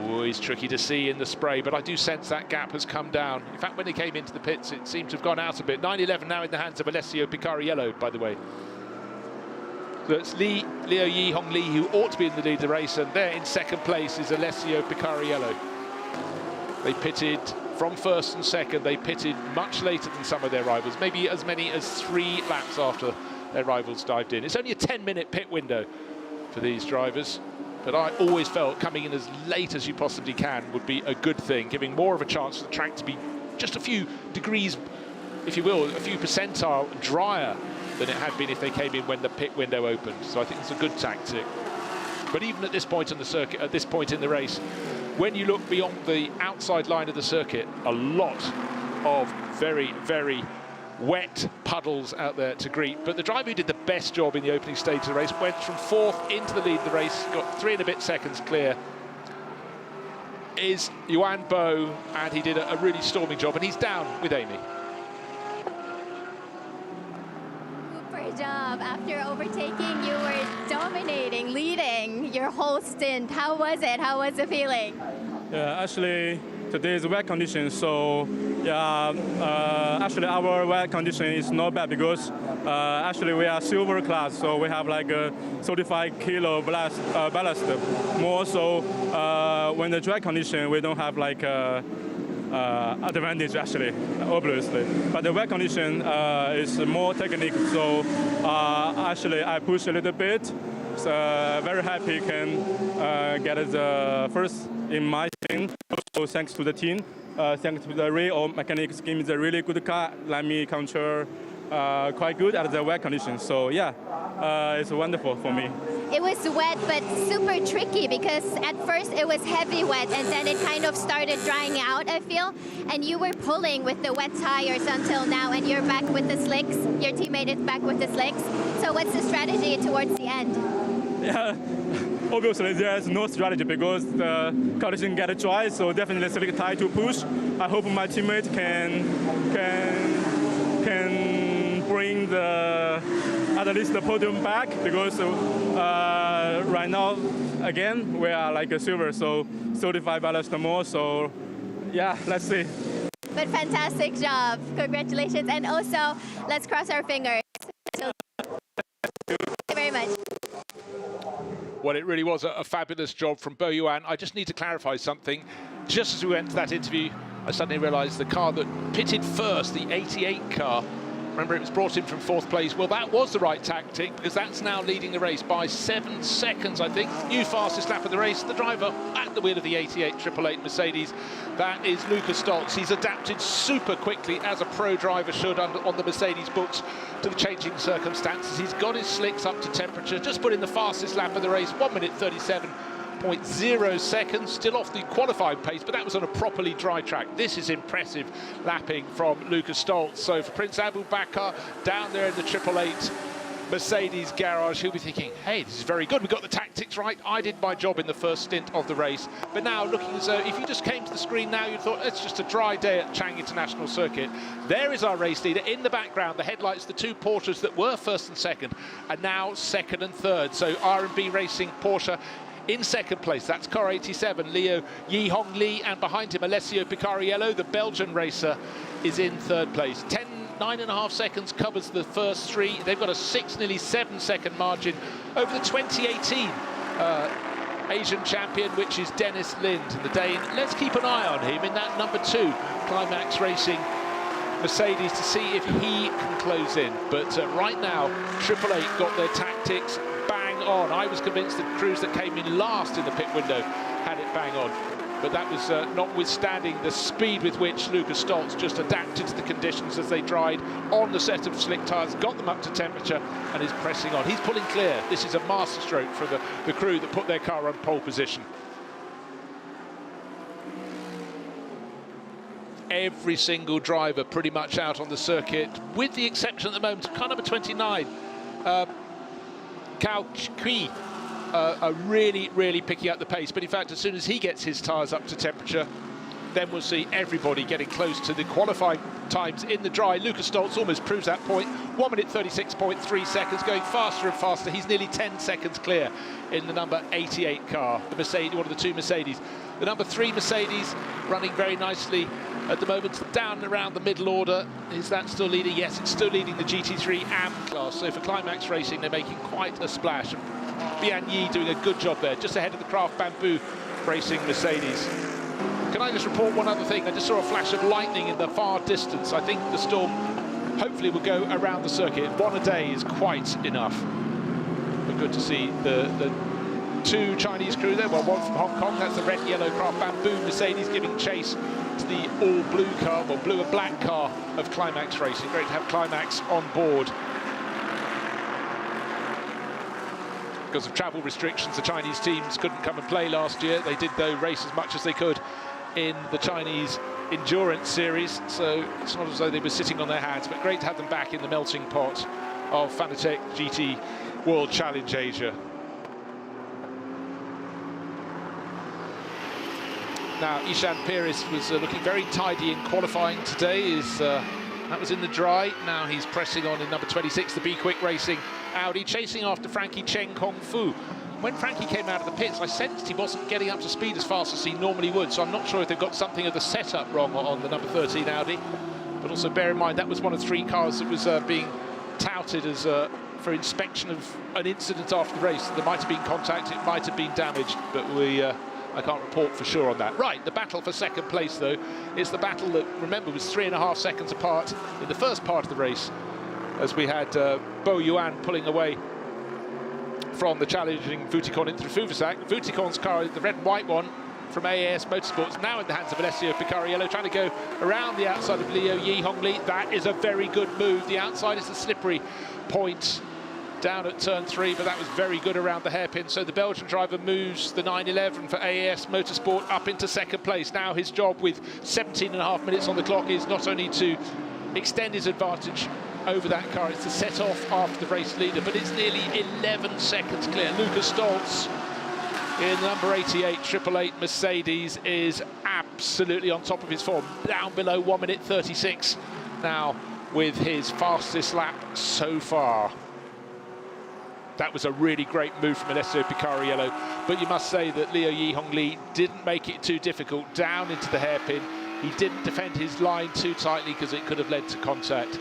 Always tricky to see in the spray, but I do sense that gap has come down. In fact, when he came into the pits, it seemed to have gone out a bit. 911 now in the hands of Alessio Picariello, by the way. So it's Liu Yihong Li who ought to be in the lead of the race, and there in second place is Alessio Picariello. They pitted from first and second. They pitted much later than some of their rivals, maybe as many as 3 laps after their rivals dived in. It's only a 10-minute pit window for these drivers, but I always felt coming in as late as you possibly can would be a good thing, giving more of a chance for the track to be just a few degrees, if you will, a few percentile drier than it had been if they came in when the pit window opened. So I think it's a good tactic. But even at this point in the circuit, at this point in the race, when you look beyond the outside line of the circuit, a lot of very, very wet puddles out there to greet. But the driver who did the best job in the opening stage of the race went from 4th into the lead of the race, got 3 and a bit seconds clear, is Yuan Bo, and he did a really storming job, and he's down with Amy. Super job. After overtaking, you were dominating, leading your whole stint. How was it? How was the feeling? Yeah, actually, today is wet condition, so yeah, actually our wet condition is not bad because actually we are silver class, so we have like a 35 kilo ballast more. So when the dry condition, we don't have like advantage actually, obviously. But the wet condition is more technique, so actually I push a little bit. So very happy can get the first in my team. Also thanks to the team, thanks to the real mechanics, give me the really good car, let me control quite good at the wet conditions. So yeah, it's wonderful for me. It was wet, but super tricky because at first it was heavy wet and then it kind of started drying out, I feel. And you were pulling with the wet tires until now, and you're back with the slicks. Your teammate is back with the slicks. So what's the strategy towards the end? Yeah, obviously there's no strategy because the condition get dry, so definitely slick tire to push. I hope my teammate can bring at least the podium back, because right now again we are like a silver, so 35 ballast more. So yeah, let's see. But fantastic job, congratulations, and also let's cross our fingers. Thank you very much. Well, it really was a fabulous job from Bo Yuan. I just need to clarify something. Just as we went to that interview, I suddenly realised the car that pitted first, the 88 car, remember it was brought in from 4th place. Well, that was the right tactic, because that's now leading the race by 7 seconds, I think. New fastest lap of the race. The driver at the wheel of the 88 888 Mercedes, that is Lucas Stoltz. He's adapted super quickly, as a pro driver should, on the Mercedes books, to the changing circumstances. He's got his slicks up to temperature, just put in the fastest lap of the race, 1 minute 37.0 seconds, still off the qualifying pace, but that was on a properly dry track. This is impressive lapping from Lucas Stoltz. So for Prince Abu Bakr down there in the 888 Mercedes garage, he'll be thinking, hey, this is very good. We got the tactics right. I did my job in the first stint of the race. But now looking as though, if you just came to the screen now, you thought it's just a dry day at Chang International Circuit. There is our race leader in the background. The headlights, the two Porsches that were first and second, are now second and third. So R&B Racing Porsche in second place. That's car 87, Leo Yi-Hong Lee, and behind him, Alessio Picariello, the Belgian racer, is in third place. 9.5 seconds covers the first three. They've got a 6, nearly 7-second margin over the 2018 Asian champion, which is Dennis Lind, and the Dane. Let's keep an eye on him in that number 2 Climax Racing Mercedes to see if he can close in. But right now, 888 got their tactics bang on. I was convinced the crews that came in last in the pit window had it bang on. But that was notwithstanding the speed with which Lucas Stoltz just adapted to the conditions as they dried on the set of slick tyres, got them up to temperature, and is pressing on. He's pulling clear. This is a masterstroke for the crew that put their car on pole position. Every single driver pretty much out on the circuit, with the exception at the moment of car number 29, Cao Qi. Are really picking up the pace, but in fact, as soon as he gets his tyres up to temperature, then we'll see everybody getting close to the qualifying times in the dry. Lucas Stoltz almost proves that point. 1 minute 36.3 seconds, going faster and faster. He's nearly 10 seconds clear in the number 88 car, the Mercedes, one of the 2 Mercedes. The number 3 Mercedes running very nicely at the moment, down and around the middle order. Is that still leading? Yes, it's still leading the GT3 AM class. So for Climax Racing, they're making quite a splash. Bian Yi doing a good job there, just ahead of the Craft Bamboo Racing Mercedes. Can I just report one other thing? I just saw a flash of lightning in the far distance. I think the storm hopefully will go around the circuit. 1 a day is quite enough. But good to see the 2 Chinese crew there. Well, 1 from Hong Kong, that's the red and yellow Craft Bamboo Mercedes giving chase to the all-blue car, or blue and black car of Climax Racing. Great to have Climax on board. Because of travel restrictions, the Chinese teams couldn't come and play last year. They did, though, race as much as they could in the Chinese Endurance Series, so it's not as though they were sitting on their hands, but great to have them back in the melting pot of Fanatec GT World Challenge Asia. Now, Ishan Pires was looking very tidy in qualifying today. That was in the dry. Now he's pressing on in number 26, the Be Quick Racing Audi, chasing after Frankie Cheng Kong Fu. When Frankie came out of the pits, I sensed he wasn't getting up to speed as fast as he normally would, so I'm not sure if they've got something of the setup wrong on the number 13 Audi. But also bear in mind, that was one of 3 cars that was being touted as for inspection of an incident after the race. There might have been contact, it might have been damaged, but I can't report for sure on that. Right, the battle for second place, though, is the battle that, remember, was 3.5 seconds apart in the first part of the race, as we had Bo Yuan pulling away from the challenging Vuitticon into Fuvasak. Vuitticon's car, the red and white one from AAS Motorsports, now in the hands of Alessio Picariello, trying to go around the outside of Leo Yi-Hong Lee. That is a very good move. The outside is the slippery point down at turn 3, but that was very good around the hairpin. So the Belgian driver moves the 911 for AAS Motorsport up into second place. Now his job with 17.5 minutes on the clock is not only to extend his advantage over that car, it's to set off after the race leader, but it's nearly 11 seconds clear. Lucas Stoltz in number 88 888 Mercedes is absolutely on top of his form, down below 1 minute 36 now with his fastest lap so far. That was a really great move from Alessio Picariello, but you must say that Leo Yi-Hong Lee didn't make it too difficult down into the hairpin. He didn't defend his line too tightly because it could have led to contact.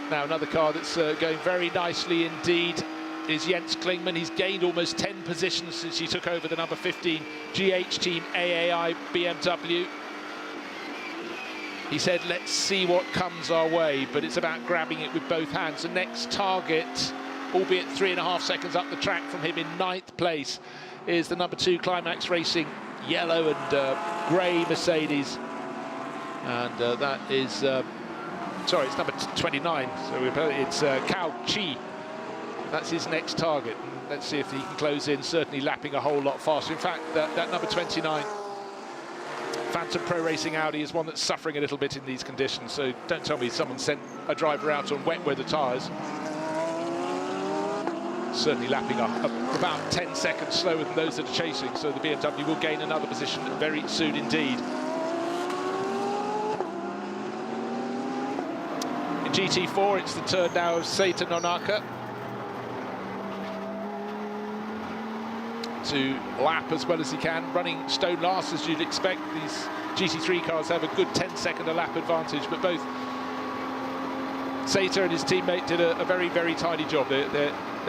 Now another car that's going very nicely indeed is Jens Klingmann. He's gained almost 10 positions since he took over the number 15 GH Team AAI BMW. He said, let's see what comes our way, but it's about grabbing it with both hands. The next target, albeit 3.5 seconds up the track from him in 9th place, is the number 2 Climax Racing yellow and grey Mercedes. And that is, sorry, it's number 29, so it's Cao Qi. That's his next target. And let's see if he can close in, certainly lapping a whole lot faster. In fact, that number 29 Phantom Pro Racing Audi is one that's suffering a little bit in these conditions, so don't tell me someone sent a driver out on wet weather tyres. Certainly lapping up about 10 seconds slower than those that are chasing, so the BMW will gain another position very soon indeed. In GT4, it's the turn now of Seita Nonaka. to lap as well as he can, running stone last as you'd expect. These GT3 cars have a good 10-second a lap advantage, but both Sater and his teammate did a very, very tidy job. They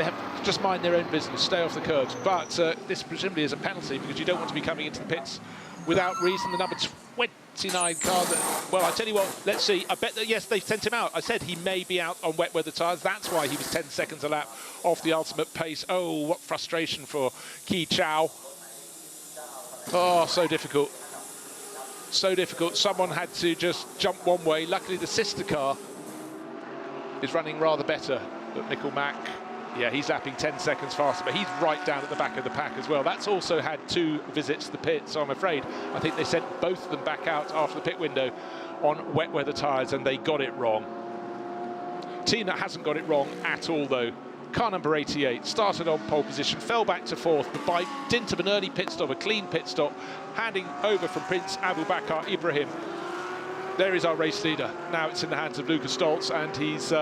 have just mind their own business, stay off the curbs. But this presumably is a penalty because you don't want to be coming into the pits without reason. The number 29 car, well, I tell you what, let's see. I bet that, yes, they sent him out. I said he may be out on wet weather tyres. That's why he was 10 seconds a lap off the ultimate pace. Oh, what frustration for Ki Chao. Oh, so difficult. So difficult. Someone had to just jump one way. Luckily, the sister car is running rather better. But Mikkel Mack, yeah, he's lapping 10 seconds faster, but he's right down at the back of the pack as well. That's also had 2 visits to the pit, so I'm afraid I think they sent both of them back out after the pit window on wet weather tyres, and they got it wrong. Team that hasn't got it wrong at all, though. Car number 88 started on pole position, fell back to 4th, but by dint of an early pit stop, a clean pit stop, handing over from Prince Abu Bakr Ibrahim. There is our race leader. Now it's in the hands of Lucas Stoltz, and he's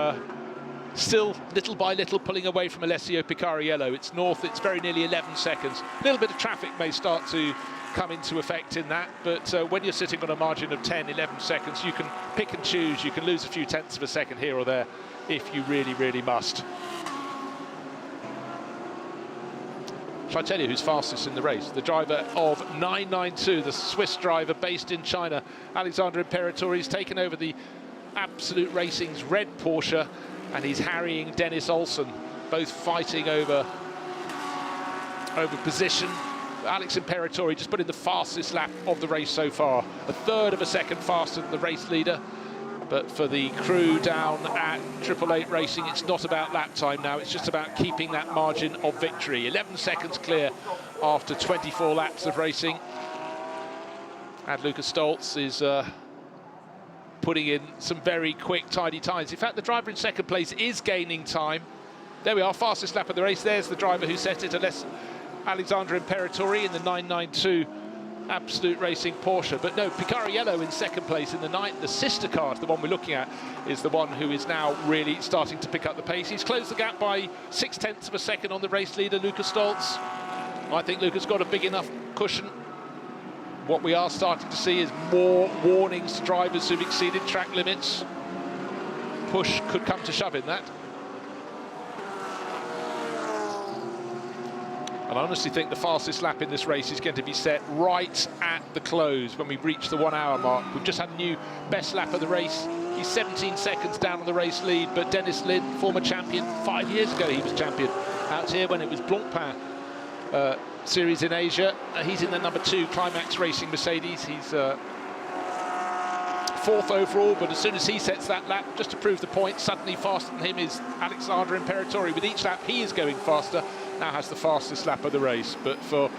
still, little by little, pulling away from Alessio Picariello. It's north, it's very nearly 11 seconds. A little bit of traffic may start to come into effect in that, but when you're sitting on a margin of 10, 11 seconds, you can pick and choose. You can lose a few tenths of a second here or there if you really, really must. Shall I tell you who's fastest in the race? The driver of 992, the Swiss driver based in China, Alexander Imperatori, has taken over the Absolute Racing's red Porsche, and he's harrying Dennis Olsen, both fighting over position. Alex Imperatori just put in the fastest lap of the race so far, a third of a second faster than the race leader. But for the crew down at 888 Racing, it's not about lap time now, it's just about keeping that margin of victory. 11 seconds clear after 24 laps of racing. And Lucas Stoltz is putting in some very quick, tidy times. In fact, the driver in second place is gaining time. There we are, fastest lap of the race. There's the driver who set it, Alexander Imperatori in the 992 Absolute Racing Porsche. But no, Picariello in second place in the sister car, the one we're looking at, is the one who is now really starting to pick up the pace. He's closed the gap by 0.6 of a second on the race leader, Lucas Stoltz. I think Lucas got a big enough cushion. What we are starting to see is more warnings to drivers who've exceeded track limits. Push could come to shove in that. And I honestly think the fastest lap in this race is going to be set right at the close when we reach the 1 hour mark. We've just had a new best lap of the race. He's 17 seconds down on the race lead, but Dennis Lin, former champion, 5 years ago he was champion out here when it was Blancpain series in Asia. He's in the number 2 Climax Racing Mercedes. He's 4th overall, but as soon as he sets that lap, just to prove the point, suddenly faster than him is Alexander Imperatori. With each lap he is going faster, now has the fastest lap of the race. But for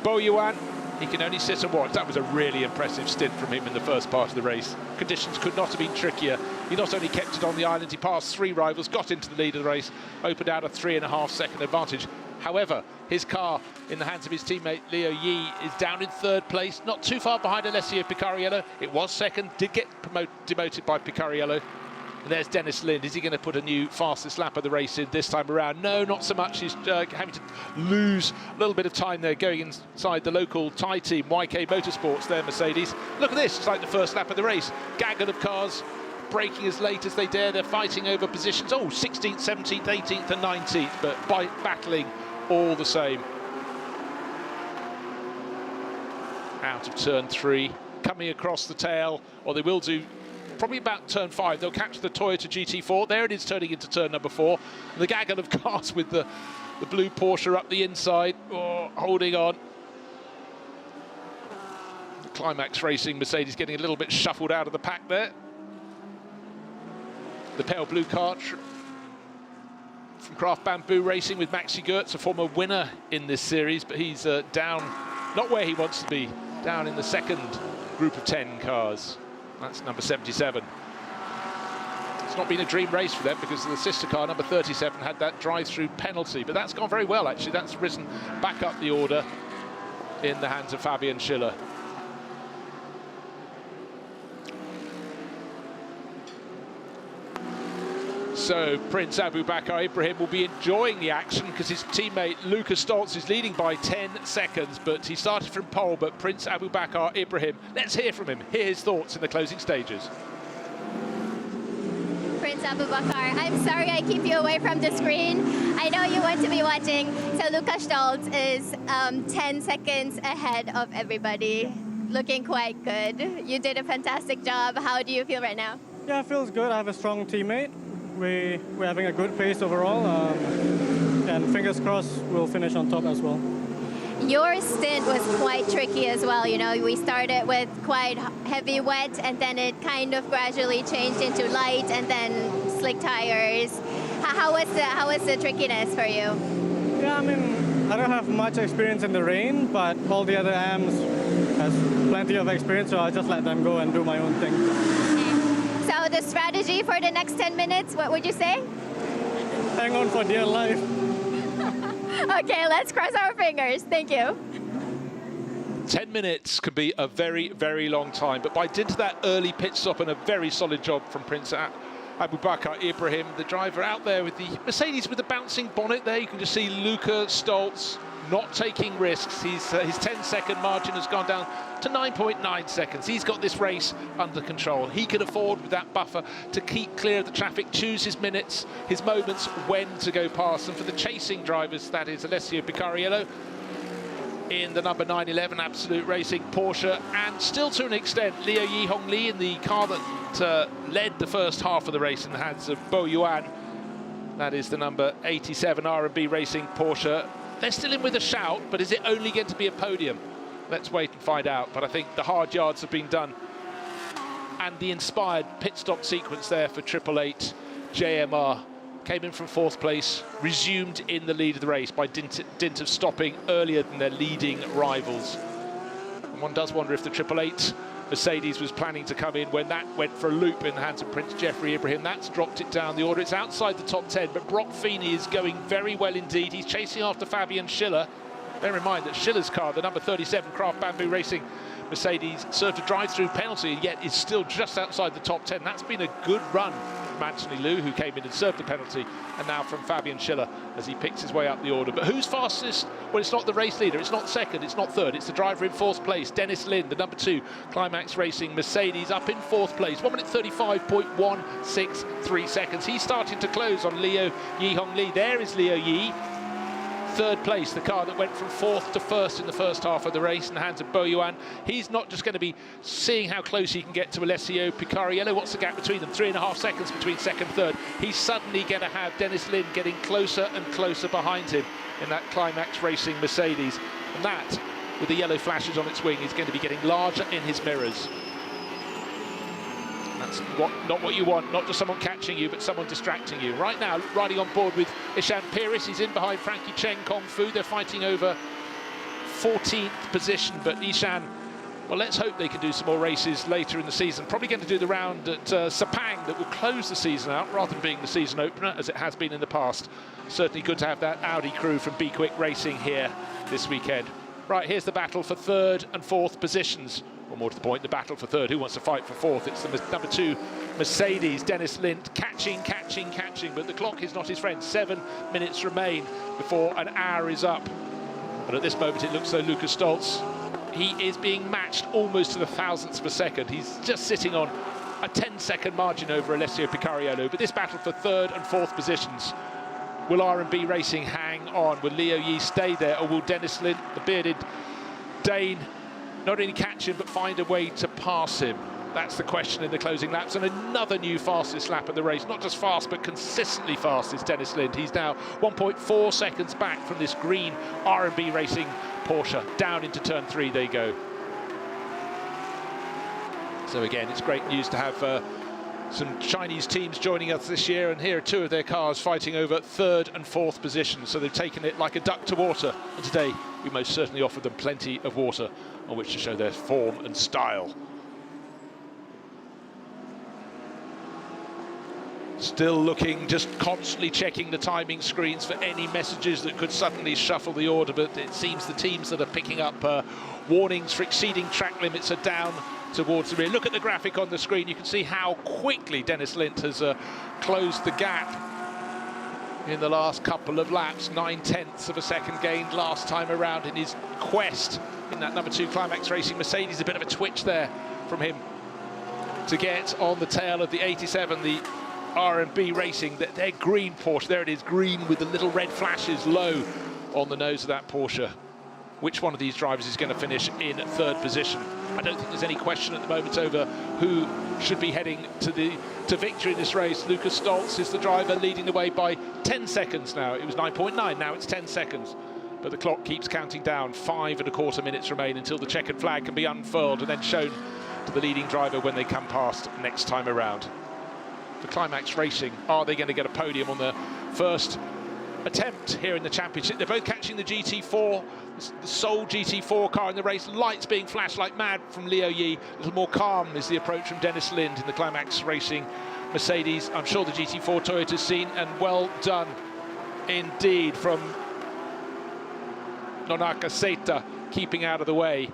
Bo Yuan, he can only sit and watch. That was a really impressive stint from him in the first part of the race. Conditions could not have been trickier. He not only kept it on the island, he passed 3 rivals, got into the lead of the race, opened out a 3.5 second advantage. However, his car, in the hands of his teammate Leo Yi, is down in 3rd place, not too far behind Alessio Picariello. It was 2nd, did get demoted by Picariello. And there's Dennis Lind. Is he going to put a new fastest lap of the race in this time around? No, not so much. He's having to lose a little bit of time there going inside the local Thai team, YK Motorsports, their Mercedes. Look at this, it's like the first lap of the race. Gaggle of cars braking as late as they dare. They're fighting over positions. Oh, 16th, 17th, 18th and 19th, but battling all the same. Out of turn 3, coming across the tail, or they will do probably about turn 5. They'll catch the Toyota GT4. There it is, turning into turn number 4. The gaggle of cars with the blue Porsche up the inside, holding on. The Climax Racing Mercedes getting a little bit shuffled out of the pack there. The pale blue car from Craft Bamboo Racing with Maxi Goertz, a former winner in this series, but he's down, not where he wants to be, down in the 2nd group of 10 cars. That's number 77. It's not been a dream race for them because the sister car, number 37, had that drive-through penalty, but that's gone very well, actually. That's risen back up the order in the hands of Fabian Schiller. So Prince Abu Bakr Ibrahim will be enjoying the action because his teammate Luca Stolz is leading by 10 seconds, but he started from pole. But Prince Abu Bakr Ibrahim, let's hear from him, hear his thoughts in the closing stages. Prince Abu Bakr, I'm sorry I keep you away from the screen. I know you want to be watching. So Luca Stolz is 10 seconds ahead of everybody, looking quite good. You did a fantastic job. How do you feel right now? Yeah, it feels good. I have a strong teammate. We're having a good pace overall, and fingers crossed we'll finish on top as well. Your stint was quite tricky as well. You know, we started with quite heavy wet, and then it kind of gradually changed into light, and then slick tires. How was the trickiness for you? Yeah, I mean, I don't have much experience in the rain, but all the other AMs has plenty of experience, so I just let them go and do my own thing. Okay. So the strategy for the next 10 minutes, what would you say? Hang on for dear life. Okay, let's cross our fingers. Thank you. 10 minutes can be a very, very long time, but by dint of that early pit stop and a very solid job from Prince Abu Bakr Ibrahim, the driver out there with the Mercedes with the bouncing bonnet there, you can just see Luca Stolz not taking risks. His 10-second margin has gone down to 9.9 seconds. He's got this race under control. He can afford, with that buffer, to keep clear of the traffic, choose his minutes, his moments, when to go past. And for the chasing drivers, that is Alessio Picariello in the number 911 Absolute Racing Porsche, and still to an extent Liu Yihong Li in the car that led the first half of the race in the hands of Bo Yuan. That is the number 87 R&B Racing Porsche. They're still in with a shout, but is it only going to be a podium? Let's wait and find out. But I think the hard yards have been done. And the inspired pit stop sequence there for 888 JMR came in from 4th place, resumed in the lead of the race by dint of stopping earlier than their leading rivals. And one does wonder if the 888 Mercedes was planning to come in when that went for a loop in the hands of Prince Jeffrey Ibrahim. That's dropped it down the order. It's outside the top 10, but Brock Feeney is going very well indeed. He's chasing after Fabian Schiller. Bear in mind that Schiller's car, the number 37 Craft Bamboo Racing Mercedes, served a drive-through penalty and yet is still just outside the top 10. That's been a good run from Anthony Liu, who came in and served the penalty, and now from Fabian Schiller as he picks his way up the order. But who's fastest? Well, it's not the race leader, it's not second, it's not third, it's the driver in 4th place, Dennis Lin, the number 2 Climax Racing Mercedes, up in 4th place, 1 minute 35.163 seconds. He's starting to close on Liu Yihong Li. There is Liu Yi. 3rd place, the car that went from 4th to 1st in the first half of the race in the hands of Bo Yuan. He's not just going to be seeing how close he can get to Alessio Picariello. What's the gap between them? 3.5 seconds between 2nd, 3rd. He's suddenly going to have Dennis Lin getting closer and closer behind him in that Climax Racing Mercedes. And that, with the yellow flashes on its wing, is going to be getting larger in his mirrors. That's not what you want, not just someone catching you, but someone distracting you. Right now, riding on board with Ishan Piris, he's in behind Frankie Cheng Kong Fu. They're fighting over 14th position, but Ishan, well, let's hope they can do some more races later in the season. Probably going to do the round at Sepang that will close the season out, rather than being the season opener, as it has been in the past. Certainly good to have that Audi crew from Be Quick Racing here this weekend. Right, here's the battle for 3rd and 4th positions. Or more to the point, the battle for 3rd. Who wants to fight for 4th? It's the number 2 Mercedes, Dennis Lind, catching, but the clock is not his friend. 7 minutes remain before an hour is up. But at this moment, it looks though Luca Stolz, he is being matched almost to the thousandths of a second. He's just sitting on a 10-second margin over Alessio Picariello. But this battle for 3rd and 4th positions, will R&B Racing hang on? Will Liu Yi stay there, or will Dennis Lind, the bearded Dane, not only catch him, but find a way to pass him? That's the question in the closing laps. And another new fastest lap of the race. Not just fast, but consistently fast is Dennis Lind. He's now 1.4 seconds back from this green R&B Racing Porsche. Down into turn 3 they go. So again, it's great news to have some Chinese teams joining us this year, and here are 2 of their cars fighting over 3rd and 4th positions. So they've taken it like a duck to water, and today we most certainly offered them plenty of water on which to show their form and style. Still looking, just constantly checking the timing screens for any messages that could suddenly shuffle the order, but it seems the teams that are picking up warnings for exceeding track limits are down towards the rear. Look at the graphic on the screen. You can see how quickly Dennis Lind has closed the gap in the last couple of laps. 9/10 of a second gained last time around in his quest in that number 2 Climax Racing Mercedes. A bit of a twitch there from him to get on the tail of the 87, the R&B Racing, their green Porsche. There it is, green with the little red flashes low on the nose of that Porsche. Which one of these drivers is going to finish in 3rd position? I don't think there's any question at the moment over who should be heading to victory in this race. Lucas Stoltz is the driver, leading the way by 10 seconds now. It was 9.9, now it's 10 seconds. But the clock keeps counting down. 5.25 minutes remain until the checkered flag can be unfurled and then shown to the leading driver when they come past next time around. For Climax Racing, are they going to get a podium on the first attempt here in the championship? They're both catching the GT4, the sole GT4 car in the race. Lights being flashed like mad from Leo Yi. A little more calm is the approach from Dennis Lind in the Climax Racing Mercedes. I'm sure the GT4 Toyota's seen, and well done indeed from Nonaka Seita, keeping out of the way.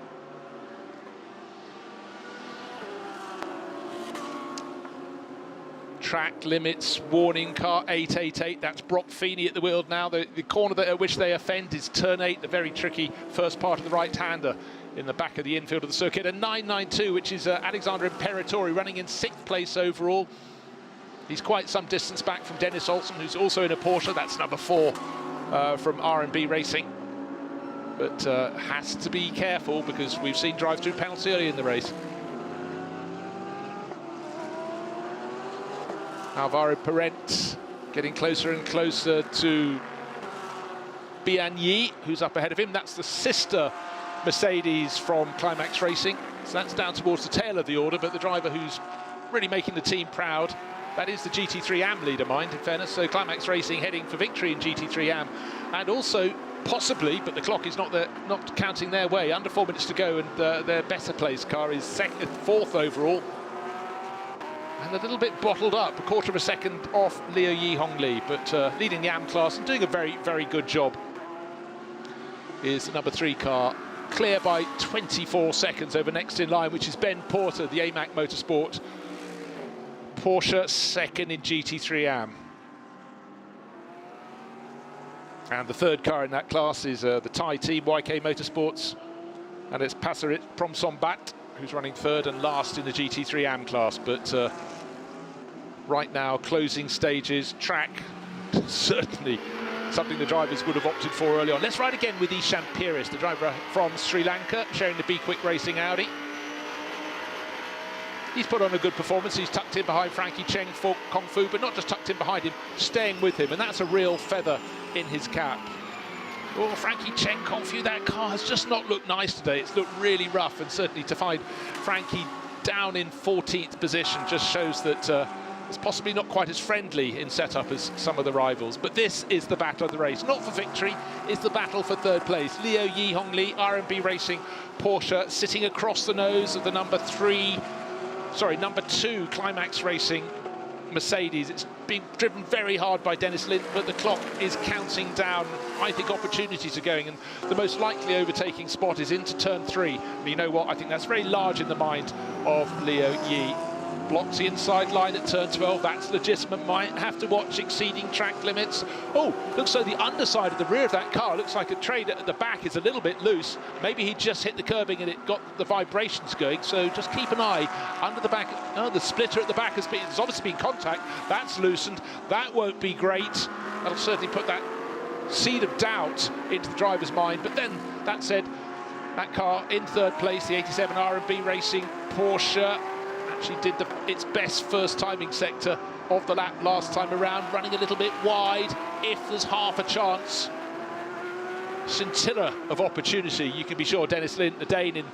Track limits warning car 888. That's Brock Feeney at the wheel now. The corner at which they offend is turn 8, the very tricky first part of the right-hander in the back of the infield of the circuit. And 992, which is Alexander Imperatori, running in 6th place overall. He's quite some distance back from Dennis Olsen, who's also in a Porsche. That's number 4 from R&B Racing. But has to be careful because we've seen drive-through penalty early in the race. Alvaro Parent getting closer and closer to Bian Yi, who's up ahead of him. That's the sister Mercedes from Climax Racing. So that's down towards the tail of the order, but the driver who's really making the team proud, that is the GT3 AM leader, mind, in fairness. So Climax Racing heading for victory in GT3 AM. And also, possibly, but the clock is not counting their way, under 4 minutes to go, and their better placed car is 4th overall. And a little bit bottled up, a 1/4 of a second off Leo Yi Hongli, but leading the AM class and doing a very, very good job is the number 3 car, clear by 24 seconds over next in line, which is Ben Porter, the AMAC Motorsport Porsche, 2nd in GT3 AM. And the 3rd car in that class is the Thai team, YK Motorsports, and it's Passarit Promsombat, who's running 3rd and last in the GT3 AM class. But right now, closing stages, track, certainly something the drivers would have opted for early on. Let's ride again with Ishan Piris, the driver from Sri Lanka, sharing the Be Quick Racing Audi. He's put on a good performance. He's tucked in behind Frankie Cheng for Kung Fu, but not just tucked in behind him, staying with him, and that's a real feather in his cap. Oh, Frankie Cheng, Kung Fu, that car has just not looked nice today. It's looked really rough, and certainly to find Frankie down in 14th position just shows that it's possibly not quite as friendly in setup as some of the rivals. But this is the battle of the race. Not for victory, it's the battle for 3rd place. Leo Yi Hongli, R&B Racing Porsche, sitting across the nose of the number 2 Climax Racing Mercedes. It's been driven very hard by Dennis Lind, but the clock is counting down. I think opportunities are going, and the most likely overtaking spot is into turn 3. And you know what? I think that's very large in the mind of Leo Yi. Blocks the inside line at turn 12. That's legitimate. Might have to watch exceeding track limits. Oh, looks like the underside of the rear of that car looks like a trailer at the back is a little bit loose. Maybe he just hit the curbing and it got the vibrations going. So just keep an eye under the back. Oh, the splitter at the back has obviously been contact. That's loosened. That won't be great. That'll certainly put that seed of doubt into the driver's mind. But then, that said, that car in 3rd place, the 87 R&B Racing Porsche, actually did its best first timing sector of the lap last time around, running a little bit wide. If there's half a chance, scintilla of opportunity, you can be sure Dennis Lind, the Dane in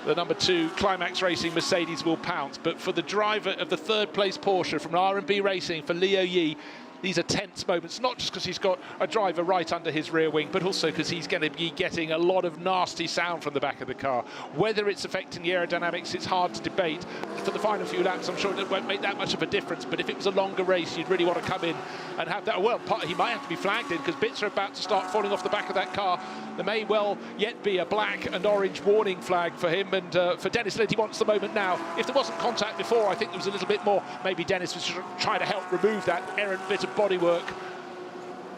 the number 2 Climax Racing Mercedes, will pounce. But for the driver of the 3rd place Porsche from R&B Racing, for Leo Yi, these are tense moments, not just because he's got a driver right under his rear wing, but also because he's going to be getting a lot of nasty sound from the back of the car. Whether it's affecting the aerodynamics, it's hard to debate. For the final few laps, I'm sure it won't make that much of a difference, but if it was a longer race, you'd really want to come in and have that. Well, he might have to be flagged in because bits are about to start falling off the back of that car. There may well yet be a black and orange warning flag for him, and for Dennis Lind, he wants the moment now. If there wasn't contact before, I think there was a little bit more. Maybe Dennis was trying to help remove that errant bit of bodywork.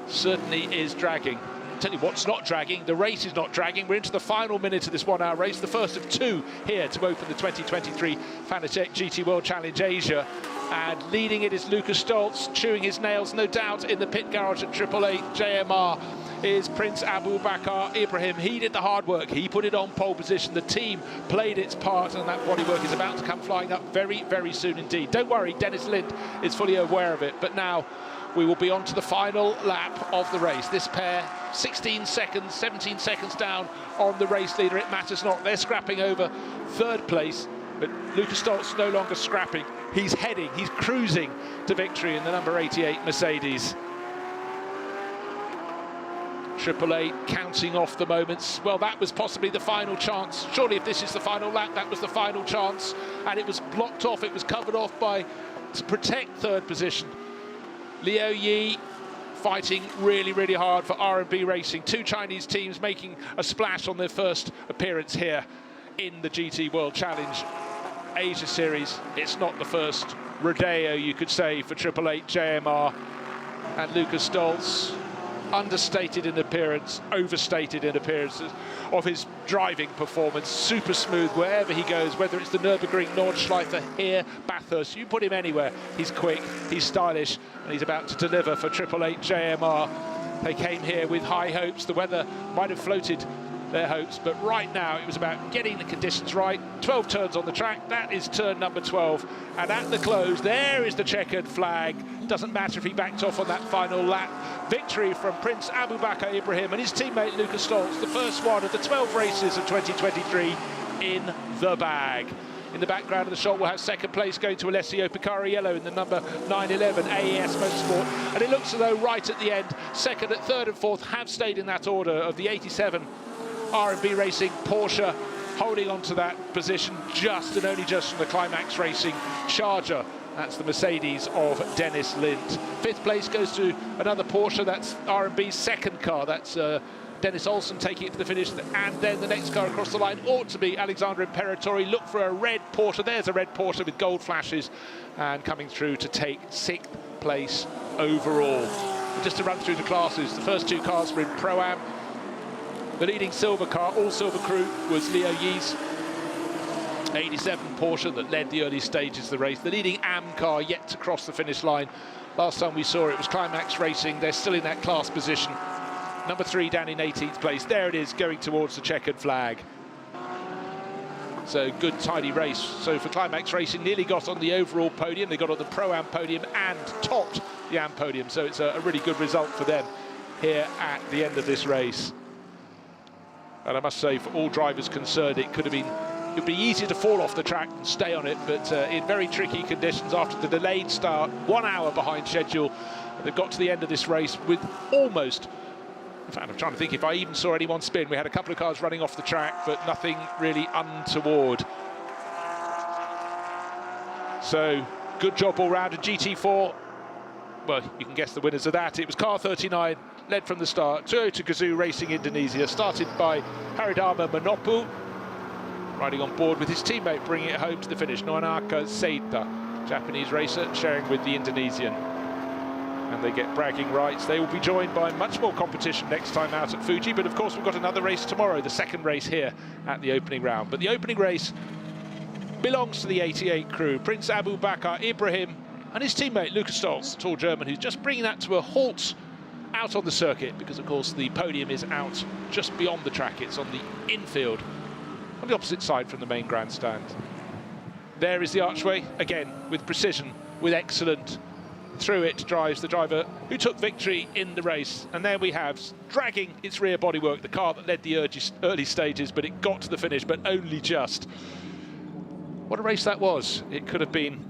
Certainly is dragging. I'll tell you what's not dragging. The race is not dragging. We're into the final minute of this 1 hour race, the first of 2 here to open the 2023 Fanatec GT World Challenge Asia. And leading it is Lucas Stoltz, chewing his nails, no doubt, in the pit garage at 888 JMR is Prince Abu Bakr Ibrahim. He did the hard work. He put it on pole position. The team played its part, and that bodywork is about to come flying up very, very soon indeed. Don't worry, Dennis Lind is fully aware of it. But now we will be on to the final lap of the race. This pair, 16 seconds, 17 seconds down on the race leader. It matters not. They're scrapping over 3rd place, but Lucas Stoltz no longer scrapping. He's heading, he's cruising to victory in the number 88 Mercedes. 888 counting off the moments. Well, that was possibly the final chance. Surely if this is the final lap, that was the final chance. And it was blocked off, it was covered off to protect 3rd position. Liu Yi fighting really, really hard for R&B Racing. 2 Chinese teams making a splash on their first appearance here in the GT World Challenge Asia Series. It's not the first rodeo, you could say, for 888 JMR. And Lucas Stoltz, understated in appearance, overstated in appearances of his driving performance. Super smooth wherever he goes, whether it's the Nürburgring, Nordschleife, here, Bathurst, you put him anywhere. He's quick, he's stylish, and he's about to deliver for 888 JMR. They came here with high hopes. The weather might have floated their hopes, but right now it was about getting the conditions right. 12 turns on the track, that is turn number 12, and at the close there is the checkered flag. Doesn't matter if he backed off on that final lap. Victory from Prince Abu Bakr Ibrahim and his teammate Lucas Stoltz, the first one of the 12 races of 2023 in the bag. In the background of the shot, we'll have 2nd place going to Alessio Picariello in the number 911 AES Motorsport. And it looks as though right at the end, 2nd, 3rd and 4th have stayed in that order of the 87 R&B Racing Porsche, holding on to that position just and only just from the Climax Racing Charger. That's the Mercedes of Dennis Lind. 5th place goes to another Porsche. That's R&B's 2nd car. That's Dennis Olsen taking it to the finish. And then the next car across the line ought to be Alexander Imperatori. Look for a red Porsche. There's a red Porsche with gold flashes and coming through to take 6th place overall. Just to run through the classes, the first 2 cars were in Pro-Am. The leading silver car, all silver crew, was Liu Yi's 87 Porsche that led the early stages of the race. The leading AM car yet to cross the finish line. Last time we saw it was Climax Racing. They're still in that class position. Number 3 down in 18th place. There it is, going towards the checkered flag. So good, tidy race. So for Climax Racing, nearly got on the overall podium. They got on the Pro-Am podium and topped the AM podium. So it's a really good result for them here at the end of this race. And I must say, for all drivers concerned, it would be easier to fall off the track and stay on it, but in very tricky conditions after the delayed start, 1 hour behind schedule. They've got to the end of this race with almost, in fact, I'm trying to think if I even saw anyone spin. We had a couple of cars running off the track, but nothing really untoward. So, good job all round. And GT4, well, you can guess the winners of that. It was car 39, led from the start. Toyota Gazoo Racing Indonesia, started by Haridama Manopu, riding on board with his teammate, bringing it home to the finish. Noanaka Seita, Japanese racer, sharing with the Indonesian. And they get bragging rights. They will be joined by much more competition next time out at Fuji, but of course we've got another race tomorrow, the 2nd race here at the opening round. But the opening race belongs to the 88 crew. Prince Abu Bakr Ibrahim and his teammate Lucas Stoltz, tall German, who's just bringing that to a halt out on the circuit, because of course the podium is out just beyond the track. It's on the infield, on the opposite side from the main grandstand. There is the archway, again, with precision, with excellent. Through it drives the driver who took victory in the race. And there we have, dragging its rear bodywork, the car that led the early stages, but it got to the finish, but only just. What a race that was. It could have been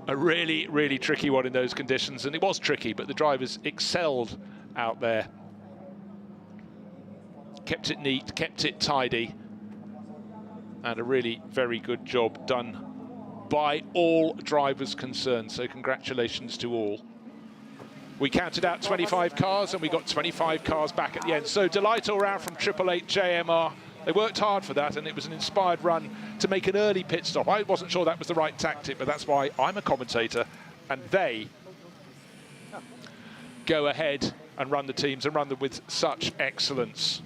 A really, really tricky one in those conditions, and it was tricky, but the drivers excelled out there. Kept it neat, kept it tidy, and a really very good job done by all drivers concerned, so congratulations to all. We counted out 25 cars, and we got 25 cars back at the end, so delight all round from 888 JMR. They worked hard for that, and it was an inspired run to make an early pit stop. I wasn't sure that was the right tactic, but that's why I'm a commentator, and they go ahead and run the teams and run them with such excellence.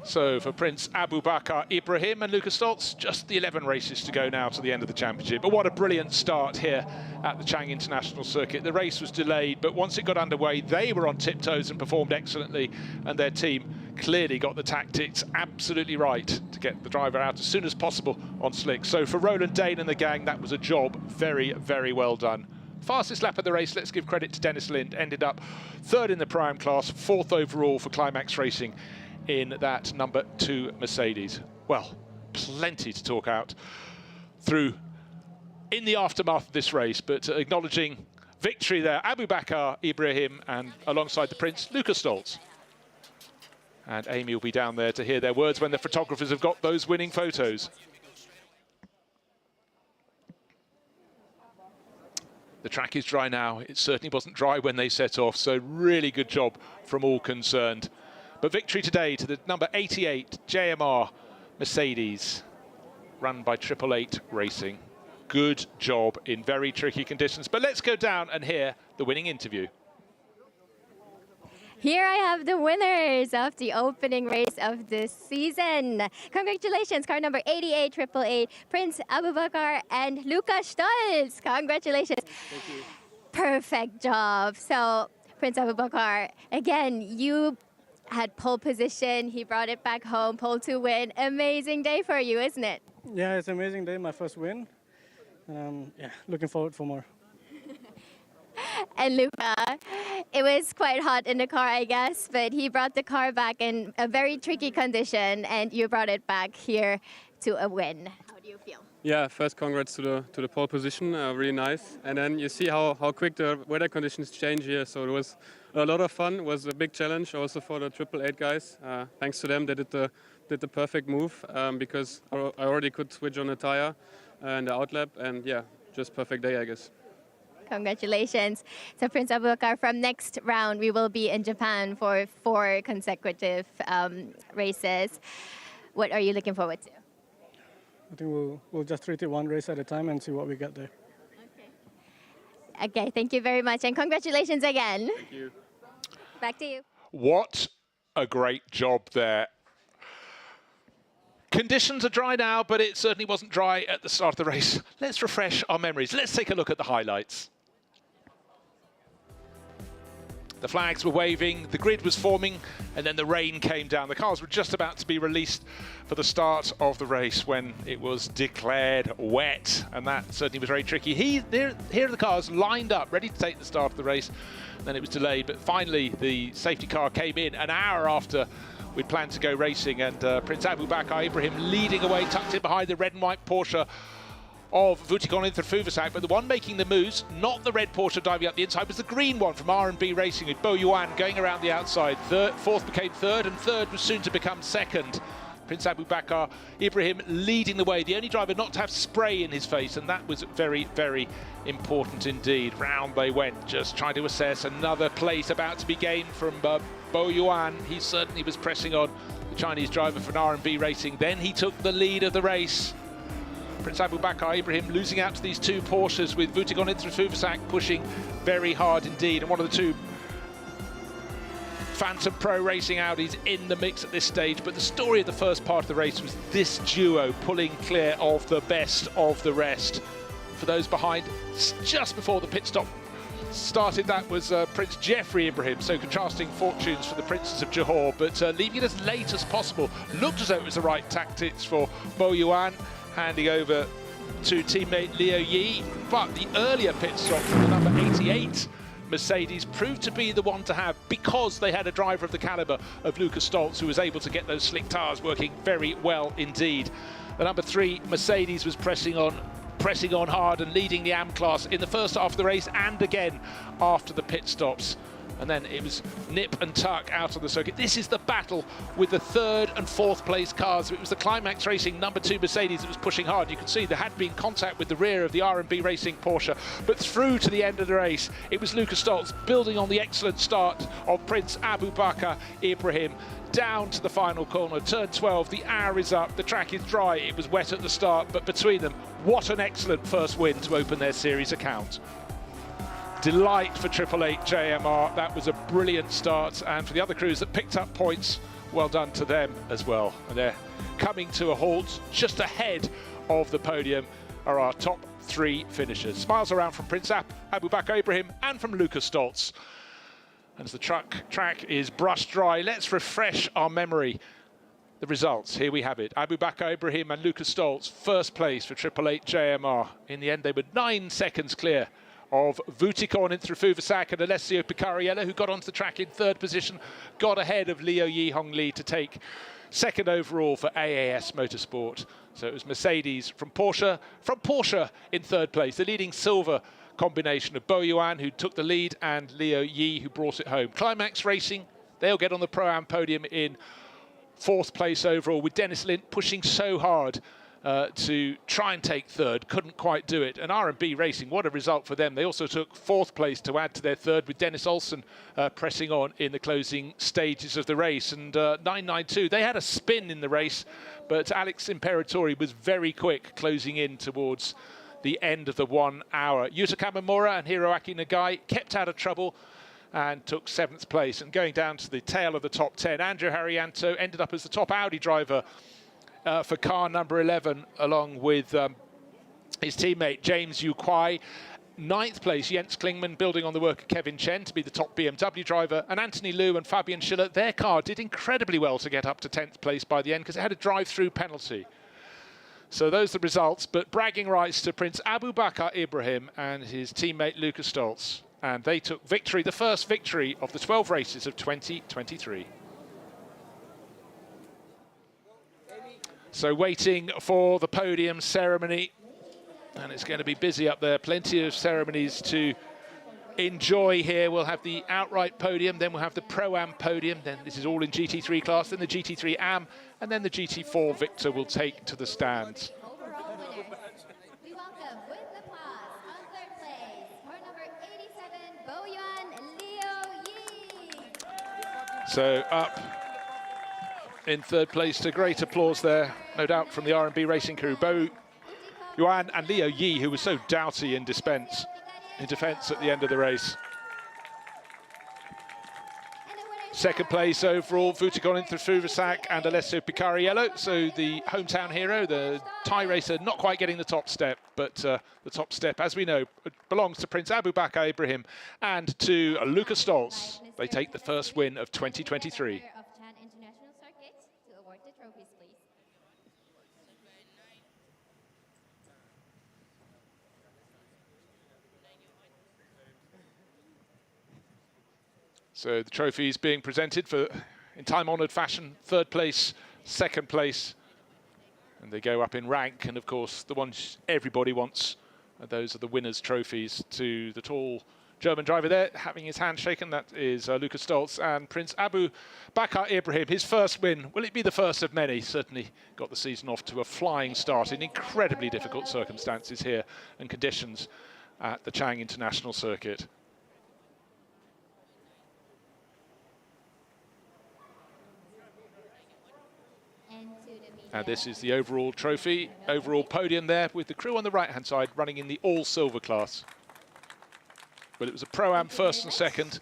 So for Prince Abu Bakr Ibrahim and Lucas Stoltz, just the 11 races to go now to the end of the championship. But what a brilliant start here at the Chang International Circuit. The race was delayed, but once it got underway, they were on tiptoes and performed excellently, and their team clearly got the tactics absolutely right to get the driver out as soon as possible on slick. So for Roland Dane and the gang, that was a job very, very well done. Fastest lap of the race, let's give credit to Dennis Lind, ended up third in the Prime class, fourth overall for Climax Racing in that number 2 Mercedes. Well, plenty to talk out through in the aftermath of this race, but acknowledging victory there, Abu Bakr Ibrahim, and alongside the Prince, Lucas Stoltz. And Amy will be down there to hear their words when the photographers have got those winning photos. The track is dry now. It certainly wasn't dry when they set off, so really good job from all concerned. But victory today to the number 88 JMR Mercedes, run by 888 Racing. Good job in very tricky conditions. But let's go down and hear the winning interview. Here I have the winners of the opening race of the season. Congratulations, car number 88 888, Prince Abu Bakr and Lucas Stoltz. Congratulations. Thank you. Perfect job. So, Prince Abu Bakr, again, you had pole position. He brought it back home, pole to win. Amazing day for you, isn't it? Yeah, it's an amazing day, my first win. Yeah, looking forward for more. And Luca, it was quite hot in the car, I guess, but he brought the car back in a very tricky condition, and you brought it back here to a win. How do you feel? Yeah, first congrats to the pole position, really nice. And then you see how quick the weather conditions change here. So it was a lot of fun. It was a big challenge also for the 888 guys. Thanks to them, they did the perfect move because I already could switch on the tire and the outlap, and yeah, just perfect day, I guess. Congratulations. So Prince Abu Bakr, from next round, we will be in Japan for 4 consecutive races. What are you looking forward to? I think we'll just treat it one race at a time and see what we get there. Okay, thank you very much, and congratulations again. Thank you. Back to you. What a great job there. Conditions are dry now, but it certainly wasn't dry at the start of the race. Let's refresh our memories. Let's take a look at the highlights. The flags were waving, the grid was forming, and then the rain came down. The cars were just about to be released for the start of the race when it was declared wet, and that certainly was very tricky. Here are the cars lined up, ready to take the start of the race. Then it was delayed, but finally the safety car came in an hour after we'd planned to go racing, and Prince Abu Bakr Ibrahim leading away, tucked in behind the red and white Porsche of Vutikon Interfuvasak, but the one making the moves, not the red Porsche diving up the inside, was the green one from R&B Racing with Bo Yuan going around the outside. Fourth became third, and third was soon to become second. Prince Abu Bakr Ibrahim leading the way, the only driver not to have spray in his face, and that was very, very important indeed. Round they went, just trying to assess another place about to be gained from Bo Yuan. He certainly was pressing on the Chinese driver from R&B Racing. Then he took the lead of the race. Prince Abu Bakr Ibrahim losing out to these 2 Porsches with Vutikon Interfuvasak pushing very hard indeed. And one of the 2 Phantom Pro Racing Audis in the mix at this stage. But the story of the first part of the race was this duo pulling clear of the best of the rest. For those behind, just before the pit stop started, that was Prince Jeffrey Ibrahim, so contrasting fortunes for the Princes of Johor, but leaving it as late as possible. Looked as though it was the right tactics for Bo Yuan, handing over to teammate Liu Yi, but the earlier pit stop from the number 88 Mercedes proved to be the one to have because they had a driver of the caliber of Lucas Stoltz, who was able to get those slick tyres working very well indeed. The number 3 Mercedes was pressing on hard and leading the AM class in the first half of the race and again after the pit stops. And then it was nip and tuck out on the circuit. This is the battle with the 3rd and 4th place cars. It was the Climax Racing number 2 Mercedes that was pushing hard. You can see there had been contact with the rear of the R&B Racing Porsche, but through to the end of the race, it was Lucas Stoltz building on the excellent start of Prince Abu Bakr Ibrahim down to the final corner, turn 12. The hour is up, the track is dry, it was wet at the start, but between them, what an excellent first win to open their series account. Delight for 888 JMR. That was a brilliant start, and for the other crews that picked up points, well done to them as well. And they're coming to a halt just ahead of the podium are our top 3 finishers. Smiles around from Prince Abu Bakr Ibrahim and from Lucas Stoltz. As the track is brushed dry, let's refresh our memory. The results, here we have it. Abu Bakr Ibrahim and Lucas Stoltz, first place for 888 JMR. In the end, they were 9 seconds clear of Vutikon in Trafuvacak and Alessio Picariello, who got onto the track in 3rd position, got ahead of Liu Yihong Li to take 2nd overall for AAS Motorsport. So it was Mercedes from Porsche in 3rd place, the leading silver combination of Bo Yuan, who took the lead, and Liu Yi, who brought it home. Climax Racing, they'll get on the Pro-Am podium in 4th place overall, with Dennis Lint pushing so hard to try and take 3rd, couldn't quite do it. And R&B Racing, what a result for them. They also took 4th place to add to their 3rd, with Dennis Olsen pressing on in the closing stages of the race. And 992, they had a spin in the race, but Alex Imperatori was very quick closing in towards the end of the 1 hour. Yuta Kamamura and Hiroaki Nagai kept out of trouble and took 7th place. And going down to the tail of the top 10, Andrew Harrianto ended up as the top Audi driver for car number 11, along with his teammate James Yu Kwai. 9th place, Jens Klingman, building on the work of Kevin Chen to be the top BMW driver. And Anthony Liu and Fabian Schiller, their car did incredibly well to get up to 10th place by the end, because it had a drive-through penalty. So those are the results, but bragging rights to Prince Abu Bakr Ibrahim and his teammate Lucas Stoltz. And they took victory, the first victory of the 12 races of 2023. So waiting for the podium ceremony, and it's going to be busy up there. Plenty of ceremonies to enjoy here. We'll have the outright podium, then we'll have the Pro-Am podium, then this is all in GT3 class, then the GT3 Am, and then the GT4 victor will take to the stands. We welcome with applause on 3rd place, car number 87, Bo Yuan Liu Yi. So up in 3rd place to great applause there, no doubt from the R&B Racing crew. Bo Yuan and Liu Yi, who was so doughty in defence at the end of the race. 2nd place overall, Vutikon in Trafuvacak and Alessio Picariello. So the hometown hero, the Thai racer, not quite getting the top step, but the top step, as we know, belongs to Prince Abu Bakr Ibrahim and to Lucas Stoltz. They take the first win of 2023. So the trophy is being presented for, in time-honoured fashion, 3rd place, 2nd place, and they go up in rank. And of course, the ones everybody wants, those are the winners' trophies. To the tall German driver there, having his hand shaken, that is Lucas Stoltz, and Prince Abu Bakr Ibrahim, his first win. Will it be the first of many? Certainly got the season off to a flying start in incredibly difficult circumstances here and conditions at the Chang International Circuit. This is the overall trophy, overall podium there, with the crew on the right-hand side running in the all-silver class. But it was a Pro-Am 1st and 2nd.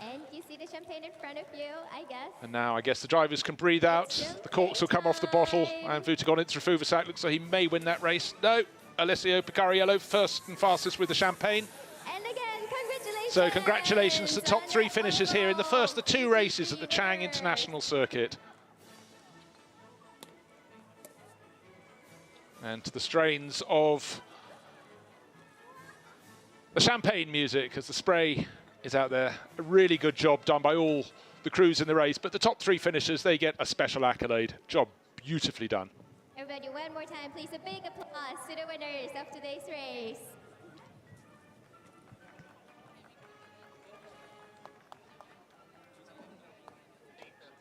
And you see the champagne in front of you, I guess. And now I guess the drivers can breathe out. The corks will come off the bottle, and Vutikon in Trafuvacak looks like he may win that race. No, Alessio Picariello 1st and fastest with the champagne. And again, congratulations. So congratulations to top 3 finishers here in the first of 2 races at the Chang International Circuit. And to the strains of the champagne music as the spray is out there. A really good job done by all the crews in the race, but the top 3 finishers, they get a special accolade. Job beautifully done. Everybody, one more time, please. A big applause to the winners of today's race.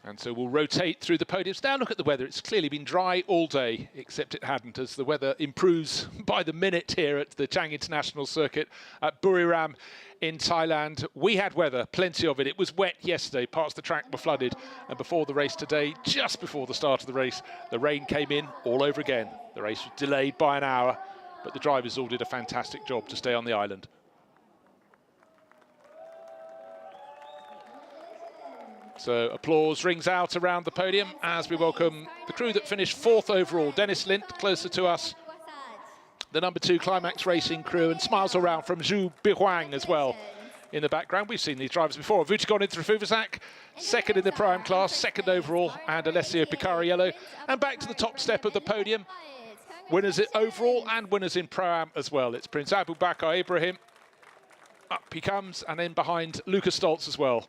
And so we'll rotate through the podiums. Now look at the weather. It's clearly been dry all day, except it hadn't, as the weather improves by the minute here at the Chang International Circuit at Buriram in Thailand. We had weather, plenty of it. It was wet yesterday. Parts of the track were flooded. And before the race today, just before the start of the race, the rain came in all over again. The race was delayed by an hour, but the drivers all did a fantastic job to stay on the island. So applause rings out around the podium as we welcome the crew that finished 4th overall. Dennis Lint closer to us, the number 2 Climax Racing crew, and smiles around from Zhu Bihuang as well in the background. We've seen these drivers before. Vujigon Intrafuvazak, 2nd in the Pro-Am class, 2nd overall, and Alessio Picariello. And back to the top step of the podium. Winners overall and winners in Pro-Am as well. It's Prince Abu Bakr Ibrahim. Up he comes, and then behind Lucas Stoltz as well.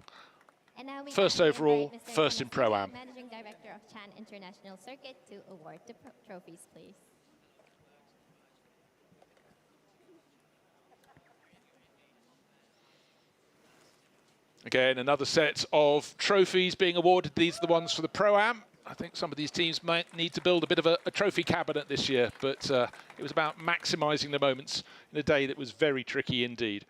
First overall, first in Pro-Am. Managing Director of Chan International Circuit to award the trophies, please. Again, another set of trophies being awarded. These are the ones for the Pro-Am. I think some of these teams might need to build a bit of a trophy cabinet this year, but it was about maximising the moments in a day that was very tricky indeed.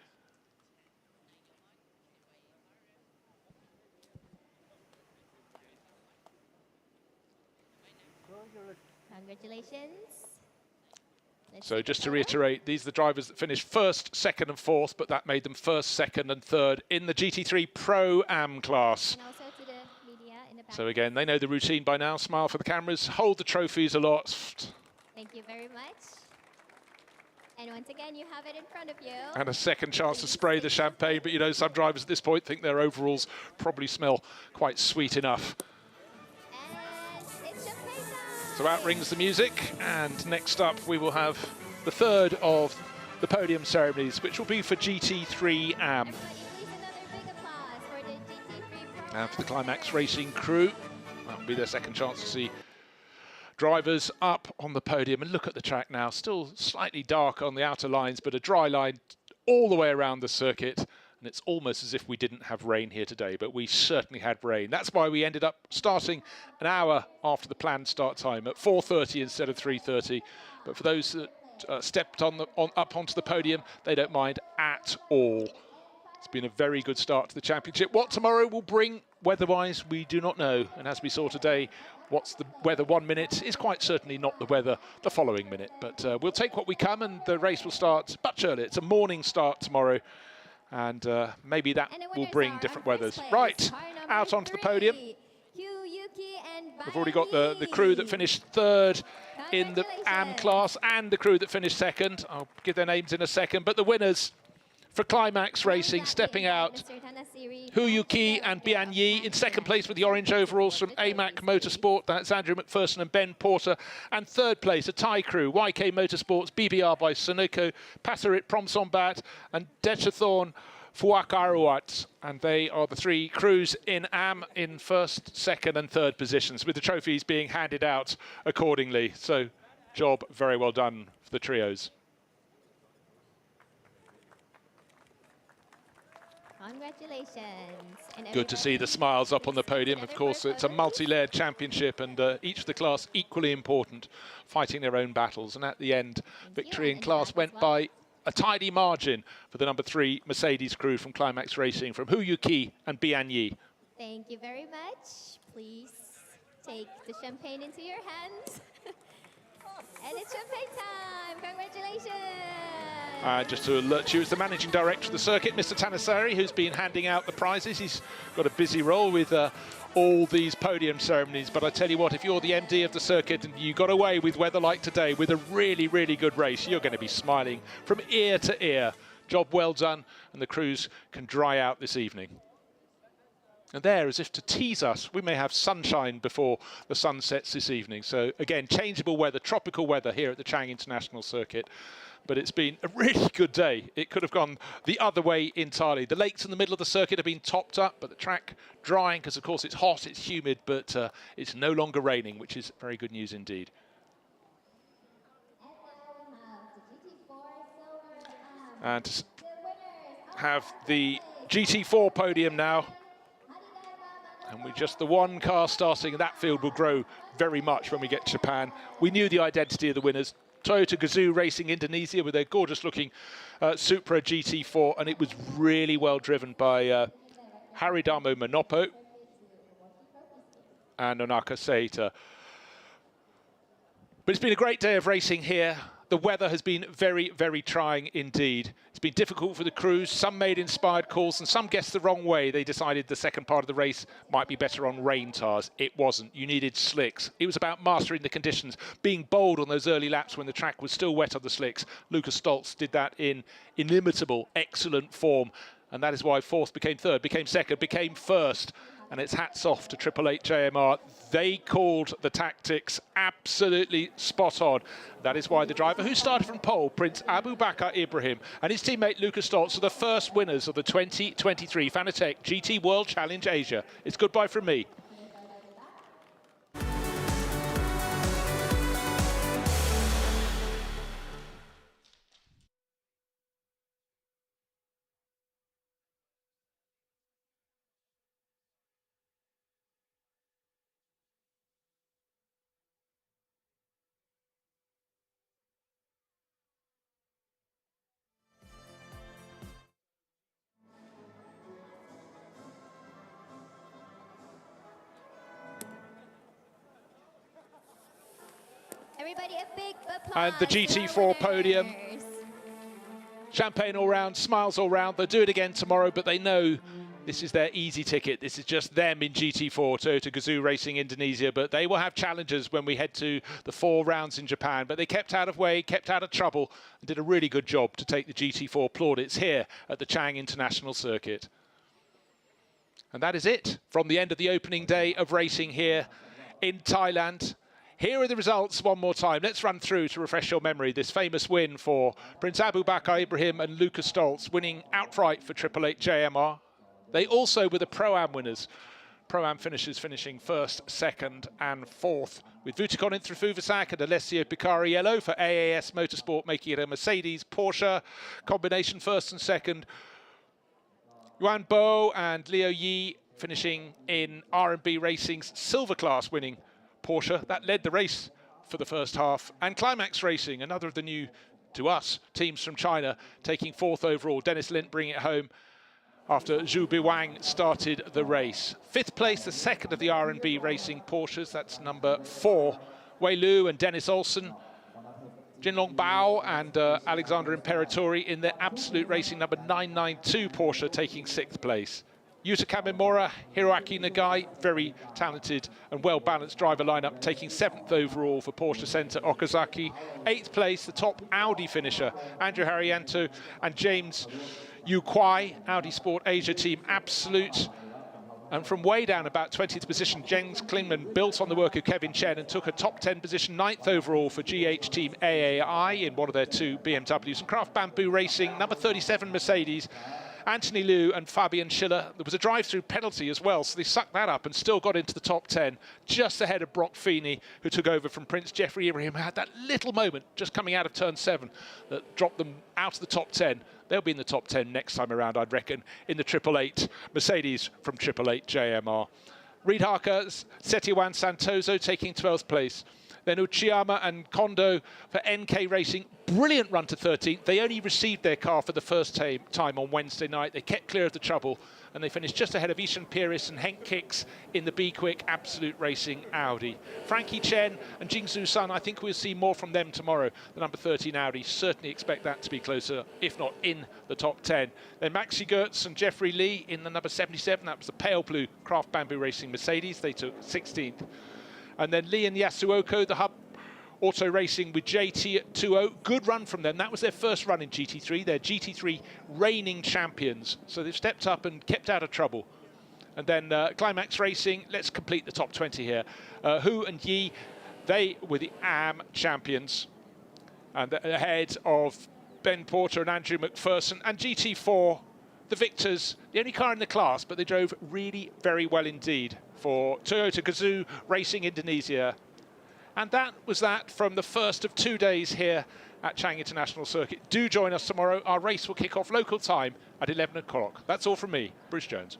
Congratulations. So just to reiterate, these are the drivers that finished 1st, 2nd and 4th, but that made them 1st, 2nd and 3rd in the GT3 Pro-Am class. And also to the media in the back. So again, they know the routine by now. Smile for the cameras, hold the trophies aloft. Thank you very much. And once again, you have it in front of you. And a second chance to spray the champagne, but you know, some drivers at this point think their overalls probably smell quite sweet enough. So out rings the music, and next up we will have the 3rd of the podium ceremonies, which will be for GT3 Am. And for the Climax Racing crew, that will be their second chance to see drivers up on the podium. And look at the track now, still slightly dark on the outer lines, but a dry line all the way around the circuit. And it's almost as if we didn't have rain here today, but we certainly had rain. That's why we ended up starting an hour after the planned start time at 4:30 instead of 3:30. But for those that stepped up onto the podium, they don't mind at all. It's been a very good start to the championship. What tomorrow will bring weather-wise, we do not know. And as we saw today, what's the weather 1 minute is quite certainly not the weather the following minute. But we'll take what we come, and the race will start much earlier. It's a morning start tomorrow. And maybe that will bring different weathers. Right, out onto the podium. We've already got the crew that finished 3rd in the Am class and the crew that finished 2nd. I'll give their names in a second, but the winners for Climax Racing stepping out, Hu Yuki and Bian Yi in 2nd place with the orange overalls from AMAC Motorsport. That's Andrew McPherson and Ben Porter. And 3rd place, a Thai crew, YK Motorsports, BBR by Sonoko, Pasarit Promsombat and Dechathorn Fuakaruat. And they are the 3 crews in Am in 1st, 2nd and 3rd positions, with the trophies being handed out accordingly. So job very well done for the trios. Congratulations. Good to see the smiles up on the podium. Of course, it's a multi-layered championship, and each of the class equally important, fighting their own battles. And at the end, victory in class went by a tidy margin for the number 3 Mercedes crew from Climax Racing, from Hu Yuki and Bian Yi. Thank you very much. Please take the champagne into your hands. And it's champagne time. Congratulations. Just to alert you, it's the managing director of the circuit, Mr. Tanasari, who's been handing out the prizes. He's got a busy role with all these podium ceremonies. But I tell you what, if you're the MD of the circuit and you got away with weather like today, with a really, really good race, you're going to be smiling from ear to ear. Job well done, and the crews can dry out this evening. And there, as if to tease us, we may have sunshine before the sun sets this evening. So again, changeable weather, tropical weather here at the Chang International Circuit. but it's been a really good day. It could have gone the other way entirely. The lakes in the middle of the circuit have been topped up, but the track drying because, of course, it's hot, it's humid, but it's no longer raining, which is very good news indeed. And to have the GT4 podium now. And with just the one car starting, that field will grow very much when we get to Japan. We knew the identity of the winners. Toyota Gazoo Racing Indonesia with their gorgeous-looking Supra GT4, and it was really well driven by Haridamo Manopo and Onaka Seita. But it's been a great day of racing here. The weather has been very, very trying indeed. It's been difficult for the crews. Some made inspired calls and some guessed the wrong way. They decided the second part of the race might be better on rain tyres. It wasn't. You needed slicks. It was about mastering the conditions, being bold on those early laps when the track was still wet on the slicks. Lucas Stoltz did that in inimitable, excellent form. And that is why fourth became third, became second, became first. And it's hats off to 888 JMR. They called the tactics absolutely spot on. That is why the driver who started from pole, Prince Abu Bakr Ibrahim, and his teammate Lucas Stoltz are the first winners of the 2023 Fanatec GT World Challenge Asia. It's goodbye from me. Everybody, a big applause. And the GT4 podium. Champagne all round, smiles all round. They'll do it again tomorrow, but they know this is their easy ticket. This is just them in GT4, Toyota Gazoo Racing Indonesia. But they will have challenges when we head to the 4 rounds in Japan. But they kept out of way, kept out of trouble, and did a really good job to take the GT4 plaudits here at the Chang International Circuit. And that is it from the end of the opening day of racing here in Thailand. Here are the results one more time. Let's run through to refresh your memory. This famous win for Prince Abu Bakr Ibrahim and Lucas Stoltz, winning outright for 888 JMR. They also were the Pro-Am winners. Pro-Am finishers finishing first, second and fourth, with Vutikon Inthrifuvasak and Alessio Picariello for AAS Motorsport, making it a Mercedes Porsche combination first and second. Yuan Bo and Leo Yi finishing in R&B Racing's silver class, winning Porsche. That led the race for the first half. And Climax Racing, another of the new, to us, teams from China, taking fourth overall. Dennis Lint bringing it home after Zhu Biwang started the race. Fifth place, the second of the R&B Racing Porsches. That's number 4. Wei Lu and Dennis Olsen. Jinlong Bao and Alexander Imperatori in their Absolute Racing number 992 Porsche, taking 6th place. Yuta Kamimura, Hiroaki Nagai, very talented and well-balanced driver lineup, taking 7th overall for Porsche Center Okazaki. 8th place, the top Audi finisher, Andrew Haryanto and James Yu Kwai, Audi Sport Asia Team Absolute. And from way down about 20th position, Jens Klingman built on the work of Kevin Chen and took a top 10 position, 9th overall for GH Team AAI in one of their 2 BMWs. And Craft Bamboo Racing, number 37 Mercedes, Anthony Liu and Fabian Schiller. There was a drive-through penalty as well, so they sucked that up and still got into the top 10, just ahead of Brock Feeney, who took over from Prince Jeffrey Ibrahim, who had that little moment just coming out of turn 7 that dropped them out of the top 10. They'll be in the top 10 next time around, I'd reckon, in the 888 Mercedes from 888 JMR. Reid Harker, Setiawan Santoso taking 12th place. Then Uchiyama and Kondo for NK Racing. Brilliant run to 13th. They only received their car for the first time on Wednesday night. They kept clear of the trouble, and they finished just ahead of Ishan Piris and Henk Kicks in the Be Quick Absolute Racing Audi. Frankie Chen and Jingzhu Sun, I think we'll see more from them tomorrow. The number 13 Audi, certainly expect that to be closer, if not in the top 10. Then Maxi Gertz and Jeffrey Lee in the number 77. That was the pale blue Craft Bamboo Racing Mercedes. They took 16th. And then Lee and Yasuoka, the Hub Auto Racing with JT at 2-0. Good run from them. That was their first run in GT3. They're GT3 reigning champions. So they've stepped up and kept out of trouble. And then Climax Racing, let's complete the top 20 here. Hu and Yi, they were the AM champions. And ahead of Ben Porter and Andrew McPherson, and GT4, the victors, the only car in the class, but they drove really very well indeed for Toyota Gazoo Racing Indonesia. And that was that from the first of 2 days here at Chang International Circuit. Do join us tomorrow. Our race will kick off local time at 11 o'clock. That's all from me, Bruce Jones.